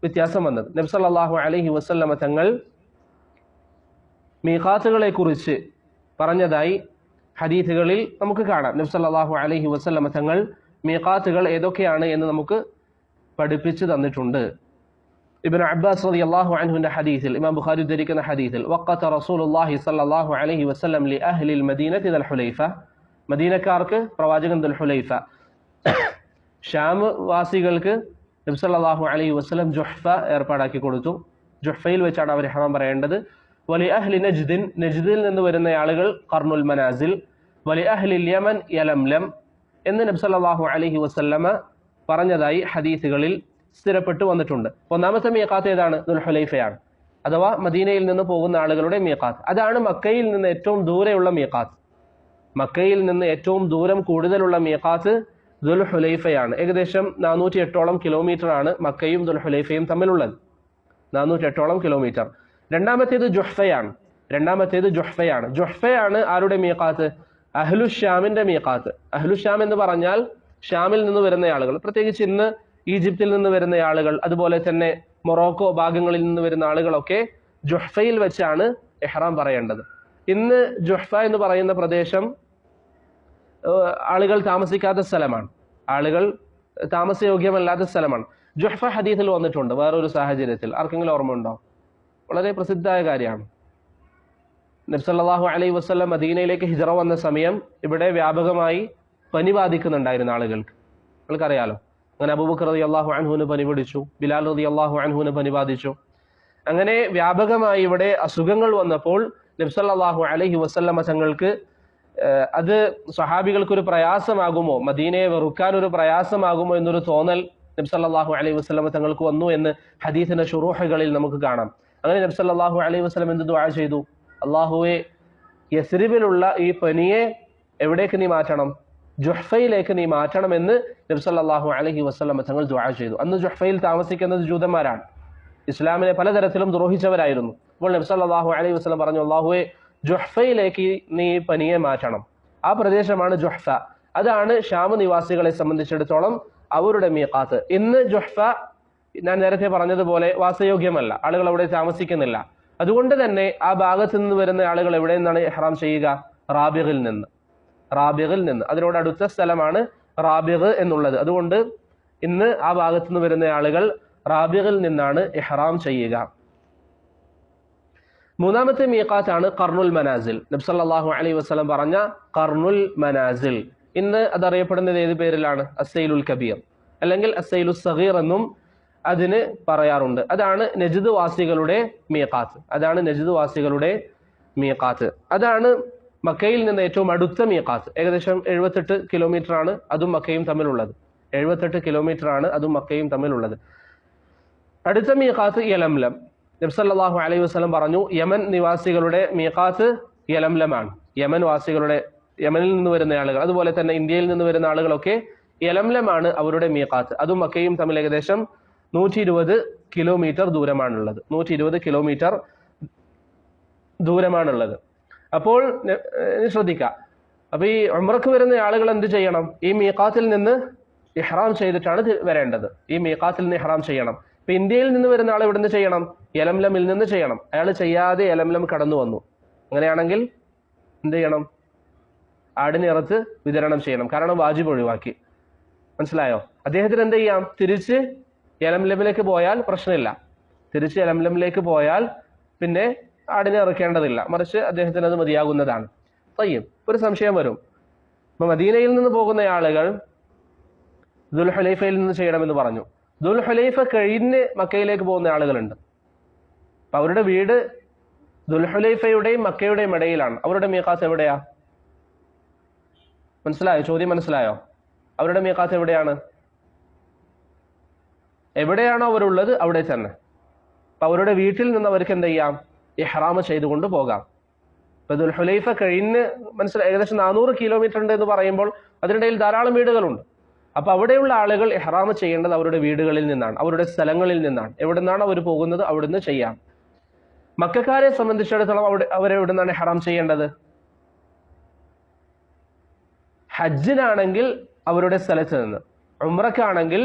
വ്യത്യാസം വന്നത്. നബി സല്ലല്ലാഹു അലൈഹി വസല്ലമ തങ്ങൾ മീഖാത്തുകളെ കുറിച്ച് പറഞ്ഞതായി ഹദീസുകളിൽ നമുക്ക് കാണാം. നബി സല്ലല്ലാഹു അലൈഹി വസല്ലമ തങ്ങൾ മീഖാത്തുകൾ ഏതൊക്കെയാണ് എന്ന് നമുക്ക് പഠിപ്പിച്ചു തന്നിട്ടുണ്ട്. ഇബ്നു അബ്ബാസ് റളിയല്ലാഹു അൻഹുവിന്റെ ഹദീസിൽ, ഇമാം ബുഖാരി ഉദ്ധരിക്കുന്ന ഹദീസിൽ, വഖത റസൂലുള്ളാഹി സ്വല്ലല്ലാഹു അലൈഹി വസല്ലം ലി അഹ്ലിൽ മദീനത്തി ദുൽ ഹുലൈഫ, മദീനക്കാർക്ക് പ്രവാചകൻ ദുൽ ഹുലൈഫ, ഷാം വാസികൾക്ക് നബി സല്ലല്ലാഹു അലൈഹി വസല്ലം ജുഹ്ഫ ഏർപ്പാടാക്കി കൊടുത്തു. ജുഹ്ഫയിൽ വെച്ചാണ് അവർ ഇഹ്റാം പറയേണ്ടത്. വലി അഹ്ലി നജ്ദിൻ, നജ്ദിൽ നിന്ന് വരുന്ന ആളുകൾ ഖർനുൽ മനാസിൽ, വലി അഹ്ലിൽ യമൻ യലംലം എന്ന് നബി സല്ലല്ലാഹു അലൈഹി വസല്ലമ പറഞ്ഞതായി ഹദീസുകളിൽ സ്ഥിരപ്പെട്ടു വന്നിട്ടുണ്ട്. ഒന്നാമത്തെ മീഖാത്ത് ഏതാണ്? ദുൽ ഹുലൈഫയാണ്, അഥവാ മദീനയിൽ നിന്ന് പോകുന്ന ആളുകളുടെ മീഖാത്ത്. അതാണ് മക്കയിൽ നിന്ന് ഏറ്റവും ദൂരെയുള്ള മീഖാത്ത്. മക്കയിൽ നിന്ന് ഏറ്റവും ദൂരം കൂടുതലുള്ള മീഖാത്ത് ദുൽ ഹുലൈഫയാണ്. ഏകദേശം 408ഓളം കിലോമീറ്റർ ആണ് മക്കയും ദുൽ ഹുലൈഫയും തമ്മിലുള്ളത്, 408ഓളം കിലോമീറ്റർ. രണ്ടാമത്തേത് ജുഹ്ഫയാണ്. ജുഹ്ഫയാണ് ആരുടെ മീഖാത്ത്? അഹ്ലുശ്ശാമിന്റെ മീഖാത്ത്. അഹ്ലുശ്ശാം എന്ന് പറഞ്ഞാൽ ഷാമിൽ നിന്ന് വരുന്ന ആളുകൾ, പ്രത്യേകിച്ച് ഇന്ന് ഈജിപ്തിൽ നിന്ന് വരുന്ന ആളുകൾ, അതുപോലെ തന്നെ മൊറോക്കോ ഭാഗങ്ങളിൽ നിന്ന് വരുന്ന ആളുകളൊക്കെ ജുഹ്ഫയിൽ വെച്ചാണ് ഇഹ്റാം പറയേണ്ടത്. ഇന്ന് ജുഹ്ഫ എന്ന് പറയുന്ന പ്രദേശം ആളുകൾ താമസിക്കാത്ത സ്ഥലമാണ്. ആളുകൾ താമസയോഗ്യമല്ലാത്ത സ്ഥലമാണ്. ജുഹ്ഫ ഹദീസിൽ വന്നിട്ടുണ്ട് വേറൊരു സാഹചര്യത്തിൽ. ആർക്കെങ്കിലും ഓർമ്മ ഉണ്ടോ? വളരെ പ്രസിദ്ധമായ കാര്യമാണ്. നബി സല്ലല്ലാഹു അലൈഹി വസല്ലം മദീനയിലേക്ക് ഹിജ്റ വന്ന സമയം ഇവിടെ വ്യാപകമായി പനി ബാധിക്കുന്നുണ്ടായിരുന്ന ആളുകൾക്ക്. നിങ്ങൾക്കറിയാലോ. അങ്ങനെ അബൂബക്കർ റളിയല്ലാഹു അൻഹുവിന് പനി പിടിച്ചു, ബിലാൽ റളിയല്ലാഹു അൻഹുവിന് പനി ബാധിച്ചു. അങ്ങനെ വ്യാപകമായി ഇവിടെ അസുഖങ്ങൾ വന്നപ്പോൾ നബി സല്ലല്ലാഹു അലൈഹി വസല്ലം തങ്ങൾക്ക് അത് സ്വഹാബികൾക്കൊരു പ്രയാസമാകുമോ, മദീനയെ വെറുക്കാൻ ഒരു പ്രയാസമാകുമോ എന്നൊരു തോന്നൽ നബി സല്ലല്ലാഹു അലൈഹി വസല്ലം തങ്ങൾക്ക് വന്നു എന്ന് ഹദീസിന്റെ ശുറൂഹുകളിൽ നമുക്ക് കാണാം. അങ്ങനെ നബി സല്ലല്ലാഹു അലൈഹി വസല്ലം എന്ത് ദുആ ചെയ്തു? അല്ലാഹുവേ, യസ്രിബിലുള്ള ഈ പനിയെ എവിടേക്ക് നീ മാറ്റണം? ജുഹ്ഫയിലേക്ക് നീ മാറ്റണമെന്ന് നബി സല്ലല്ലാഹു അലൈഹി വസല്ലം തങ്ങൾ ദുആ ചെയ്തു. അന്ന് ജുഹ്ഫയിൽ താമസിക്കുന്നത് ജൂതന്മാരാണ്, ഇസ്ലാമിനെ പലതരത്തിലും ദ്രോഹിച്ചവരായിരുന്നു. അപ്പോൾ നബി സല്ലല്ലാഹു അലൈഹി വസല്ലം പറഞ്ഞു, അല്ലാഹുവേ, ജുഹ്ഫയിലേക്ക് നീ പനിയെ മാറ്റണം. ആ പ്രദേശമാണ് ജുഹ്ഫ. അതാണ് ഷാം നിവാസികളെ സംബന്ധിച്ചിടത്തോളം അവരുടെ മീഖാത്ത്. ഇന്ന് ജുഹ്ഫ ഞാൻ നേരത്തെ പറഞ്ഞതുപോലെ വാസയോഗ്യമല്ല, ആളുകൾ അവിടെ താമസിക്കുന്നില്ല. അതുകൊണ്ട് തന്നെ ആ ഭാഗത്ത് നിന്ന് വരുന്ന ആളുകൾ എവിടെ നിന്നാണ് ഇഹ്റാം ചെയ്യുക? റാബിഗിൽ നിന്ന്. അതിനോട് അടുത്ത സ്ഥലമാണ് റാബിഗ് എന്നുള്ളത്. അതുകൊണ്ട് ഇന്ന് ആ ഭാഗത്ത് നിന്ന് വരുന്ന ആളുകൾ റാബിഗിൽ നിന്നാണ് ഇഹ്റാം ചെയ്യുക. മൂന്നാമത്തെ മീഖാത്താണ് ഖർനുൽ മനാസിൽ. നബി സല്ലല്ലാഹു അലൈഹി വസല്ലം പറഞ്ഞ ഖർനുൽ മനാസിൽ. ഇന്ന് അതറിയപ്പെടുന്നത് ഏത് പേരിലാണ്? അസ്സൈലുൽ കബീർ അല്ലെങ്കിൽ അസ്സൈലുസ് സഗീർ എന്നും അതിന് പറയാറുണ്ട്. അതാണ് നജ്ദ് വാസികളുടെ മീഖാത്ത്. അതാണ് മക്കയിൽ നിന്ന് ഏറ്റവും അടുത്ത മീഖാത്ത്. ഏകദേശം 78 കിലോമീറ്റർ ആണ് അതും മക്കയും തമ്മിലുള്ളത്. 78 കിലോമീറ്റർ ആണ് അതും മക്കയും തമ്മിലുള്ളത്. അടുത്ത മീഖാത്ത് യലംലം. നബി സല്ലല്ലാഹു അലൈഹി വസല്ലം പറഞ്ഞു, യമൻ നിവാസികളുടെ മീഖാത്ത് യലംലമാണ്. യമനിൽ നിന്ന് വരുന്ന ആളുകൾ, അതുപോലെ തന്നെ ഇന്ത്യയിൽ നിന്ന് വരുന്ന ആളുകളൊക്കെ യലംലമാണ് അവരുടെ മീഖാത്ത്. അതും മക്കയും തമ്മിൽ ഏകദേശം 120 കിലോമീറ്റർ ദൂരമാണുള്ളത്. 120 കിലോമീറ്റർ ദൂരമാണുള്ളത്. അപ്പോൾ ശ്രദ്ധിക്കുക. അപ്പൊ ഈ ഉംറക്ക് വരുന്ന ആളുകൾ എന്ത് ചെയ്യണം? ഈ മീഖാത്തിൽ നിന്ന് ഇഹ്റാം ചെയ്തിട്ടാണ് വരേണ്ടത്. ഈ മീഖാത്തിൽ നിന്ന് ഇഹ്റാം ചെയ്യണം. ഇപ്പൊ ഇന്ത്യയിൽ നിന്ന് വരുന്ന ആൾ ഇവിടെ നിന്ന് ചെയ്യണം? യലംലമിൽ നിന്ന് ചെയ്യണം. അയാൾ ചെയ്യാതെ യലംലം കടന്നു വന്നു. അങ്ങനെയാണെങ്കിൽ എന്ത് ചെയ്യണം? ആടിനിറത്ത് വിതരണം ചെയ്യണം. കാരണം വാജിബ് ഒഴിവാക്കി. മനസ്സിലായോ? അദ്ദേഹത്തിന് എന്ത് ചെയ്യാം? തിരിച്ച് യലംലമിലേക്ക് പോയാൽ പ്രശ്നമില്ല. തിരിച്ച് യലംലമിലേക്ക് പോയാൽ പിന്നെ ആടിനെ ഇറക്കേണ്ടതില്ല, മറിച്ച് അദ്ദേഹത്തിന് അത് മതിയാകുന്നതാണ്. തയ്യിബ്. ഒരു സംശയം വരും. ഇപ്പൊ മദീനയിൽ നിന്ന് പോകുന്ന ആളുകൾ ദുൽഹുലൈഫയിൽ നിന്ന് ചെയ്യണമെന്ന് പറഞ്ഞു. ദുൽഹുലൈഫ കഴിഞ്ഞ് മക്കയിലേക്ക് പോകുന്ന ആളുകളുണ്ട്. അപ്പൊ അവരുടെ വീട് ദുൽഹുലൈഫയുടെയും മക്കയുടെയും ഇടയിലാണ്. അവരുടെ മീഖാത്ത് എവിടെയാ? മനസ്സിലായോ? ചോദ്യം മനസ്സിലായോ? അവരുടെ മീഖാത്ത് എവിടെയാണ്? എവിടെയാണോ അവരുള്ളത് അവിടെ തന്നെ. അപ്പൊ അവരുടെ വീട്ടിൽ നിന്ന് അവർക്ക് എന്ത് ചെയ്യാം? ഇഹ്റാം ചെയ്തുകൊണ്ട് പോകാം. ഇപ്പൊ ദുൽഹുലൈഫ കഴിഞ്ഞ് ഏകദേശം 400 കിലോമീറ്റർ ഉണ്ട് എന്ന് പറയുമ്പോൾ അതിനിടയിൽ ധാരാളം വീടുകളുണ്ട്. അപ്പൊ അവിടെയുള്ള ആളുകൾ ഇഹ്റാം ചെയ്യേണ്ടത് അവരുടെ വീടുകളിൽ നിന്നാണ്, അവരുടെ സ്ഥലങ്ങളിൽ നിന്നാണ്. എവിടെ നിന്നാണ് അവർ പോകുന്നത് അവിടുന്ന് ചെയ്യാം. മക്കക്കാരെ സംബന്ധിച്ചിടത്തോളം അവരെവിടെ നിന്നാണ് ഇഹ്റാം ചെയ്യേണ്ടത്? ഹജ്ജിനാണെങ്കിൽ അവരുടെ സ്ഥലത്ത് നിന്ന്, ഉംറക്കാണെങ്കിൽ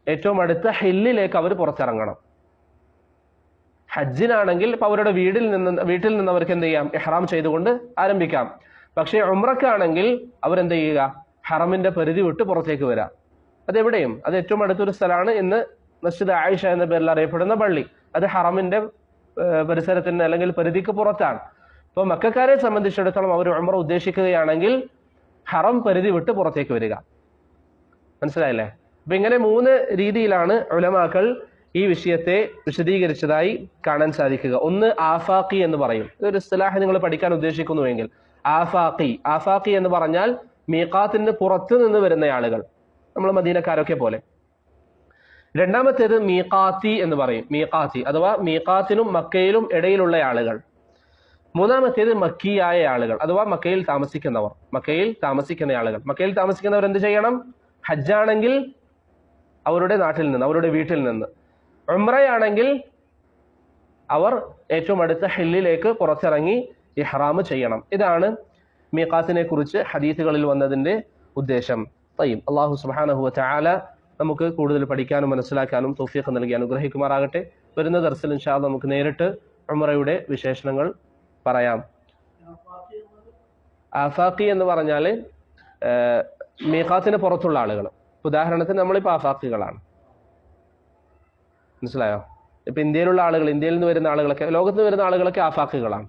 ഏറ്റവും അടുത്ത ഹില്ലിലേക്ക് അവർ പുറത്തിറങ്ങണം. ഹജ്ജിനാണെങ്കിൽ ഇപ്പൊ അവരുടെ വീട്ടിൽ നിന്ന് അവർക്ക് എന്ത് ചെയ്യാം? ഇഹ്റാം ചെയ്തുകൊണ്ട് ആരംഭിക്കാം. പക്ഷേ ഉംറക്കാണെങ്കിൽ അവരെന്ത് ചെയ്യുക? ഹറമിന്റെ പരിധി വിട്ട് പുറത്തേക്ക് വരാം. അതെവിടെയും അത് ഏറ്റവും അടുത്തൊരു സ്ഥലമാണ് ഇന്ന് മസ്ജിദ് ആയിഷ എന്ന പേരിൽ അറിയപ്പെടുന്ന പള്ളി. അത് ഹറമിന്റെ പരിസരത്തിന് അല്ലെങ്കിൽ പരിധിക്ക് പുറത്താണ്. അപ്പോൾ മക്കക്കാരെ സംബന്ധിച്ചിടത്തോളം അവർ ഉംറ ഉദ്ദേശിക്കുകയാണെങ്കിൽ ഹറം പരിധി വിട്ട് പുറത്തേക്ക് വരിക. മനസ്സിലായില്ലേ? അപ്പൊ ഇങ്ങനെ 3 രീതിയിലാണ് ഉലമാക്കൾ ഈ വിഷയത്തെ വിശദീകരിച്ചതായി കാണാൻ സാധിക്കുക. ഒന്ന് ആഫാഖി എന്ന് പറയും. ഇതൊരു ഇസ്തിലാഹ് നിങ്ങൾ പഠിക്കാൻ ഉദ്ദേശിക്കുന്നുവെങ്കിൽ ആഫാഖി എന്ന് പറഞ്ഞാൽ മീഖാത്തിന് പുറത്തു നിന്ന് വരുന്ന ആളുകൾ, നമ്മൾ മദീനക്കാരൊക്കെ പോലെ. രണ്ടാമത്തേത് മീഖാത്തി എന്ന് പറയും. മീഖാത്തി അഥവാ മീഖാത്തിനും മക്കയിലും ഇടയിലുള്ള ആളുകൾ. മൂന്നാമത്തേത് മക്കിയായ ആളുകൾ അഥവാ മക്കയിൽ താമസിക്കുന്നവർ. മക്കയിൽ താമസിക്കുന്നവർ എന്ത് ചെയ്യണം? ഹജ്ജാണെങ്കിൽ അവരുടെ നാട്ടിൽ നിന്ന്, അവരുടെ വീട്ടിൽ നിന്ന്. ഉംറയാണെങ്കിൽ അവർ ഏറ്റവും അടുത്ത ഹില്ലിലേക്ക് പുറത്തിറങ്ങി ഇഹ്റാം ചെയ്യണം. ഇതാണ് മീഖാത്തിനെ കുറിച്ച് ഹദീസുകളിൽ വന്നതിന്റെ ഉദ്ദേശം. തയ്യിബ്. അല്ലാഹു സുബ്ഹാനഹു വ തആല നമുക്ക് കൂടുതൽ പഠിക്കാനും മനസ്സിലാക്കാനും തൗഫീഖ് നൽകി അനുഗ്രഹിക്കുമാറാകട്ടെ. വരുന്ന ദർസിൽ ഇൻഷാ അല്ലാഹ് നമുക്ക് നേരിട്ട് ഉംറയുടെ വിശേഷണങ്ങൾ പറയാം. ആഫാഖി എന്ന് പറഞ്ഞാൽ മീഖാത്തിന് പുറത്തുള്ള ആളുകൾ. ഉദാഹരണത്തിന് നമ്മളിപ്പോൾ ആഫാഖികളാണ്, മനസ്സിലായോ? ഇപ്പം ഇന്ത്യയിലുള്ള ആളുകൾ, ഇന്ത്യയിൽ നിന്ന് വരുന്ന ആളുകളൊക്കെ, ലോകത്ത് നിന്ന് വരുന്ന ആളുകളൊക്കെ ആഫാഖികളാണ്.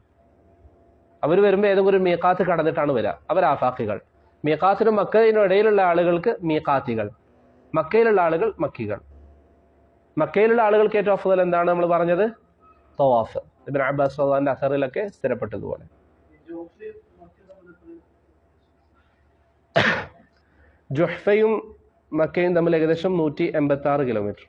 അവർ വരുമ്പോൾ ഏതെങ്കിലും ഒരു മീഖാത്ത് കടന്നിട്ടാണ് വരിക, അവർ ആഫാഖികൾ. മീഖാത്തിനും മക്കയിനും ഇടയിലുള്ള ആളുകൾക്ക് മീഖാത്തികൾ, മക്കയിലുള്ള ആളുകൾ മക്കികൾ. മക്കയിലുള്ള ആളുകൾക്ക് ഏറ്റവും അഫ്ദൽ എന്താണ് നമ്മൾ പറഞ്ഞത്? തവാഫ്. ഇബ്നു അബ്ബാസ് റളിയല്ലാഹു അസറിലൊക്കെ സ്ഥിരപ്പെട്ടതുപോലെ. ജുഹ്ഫയും മക്കയും തമ്മിൽ ഏകദേശം 186 കിലോമീറ്റർ.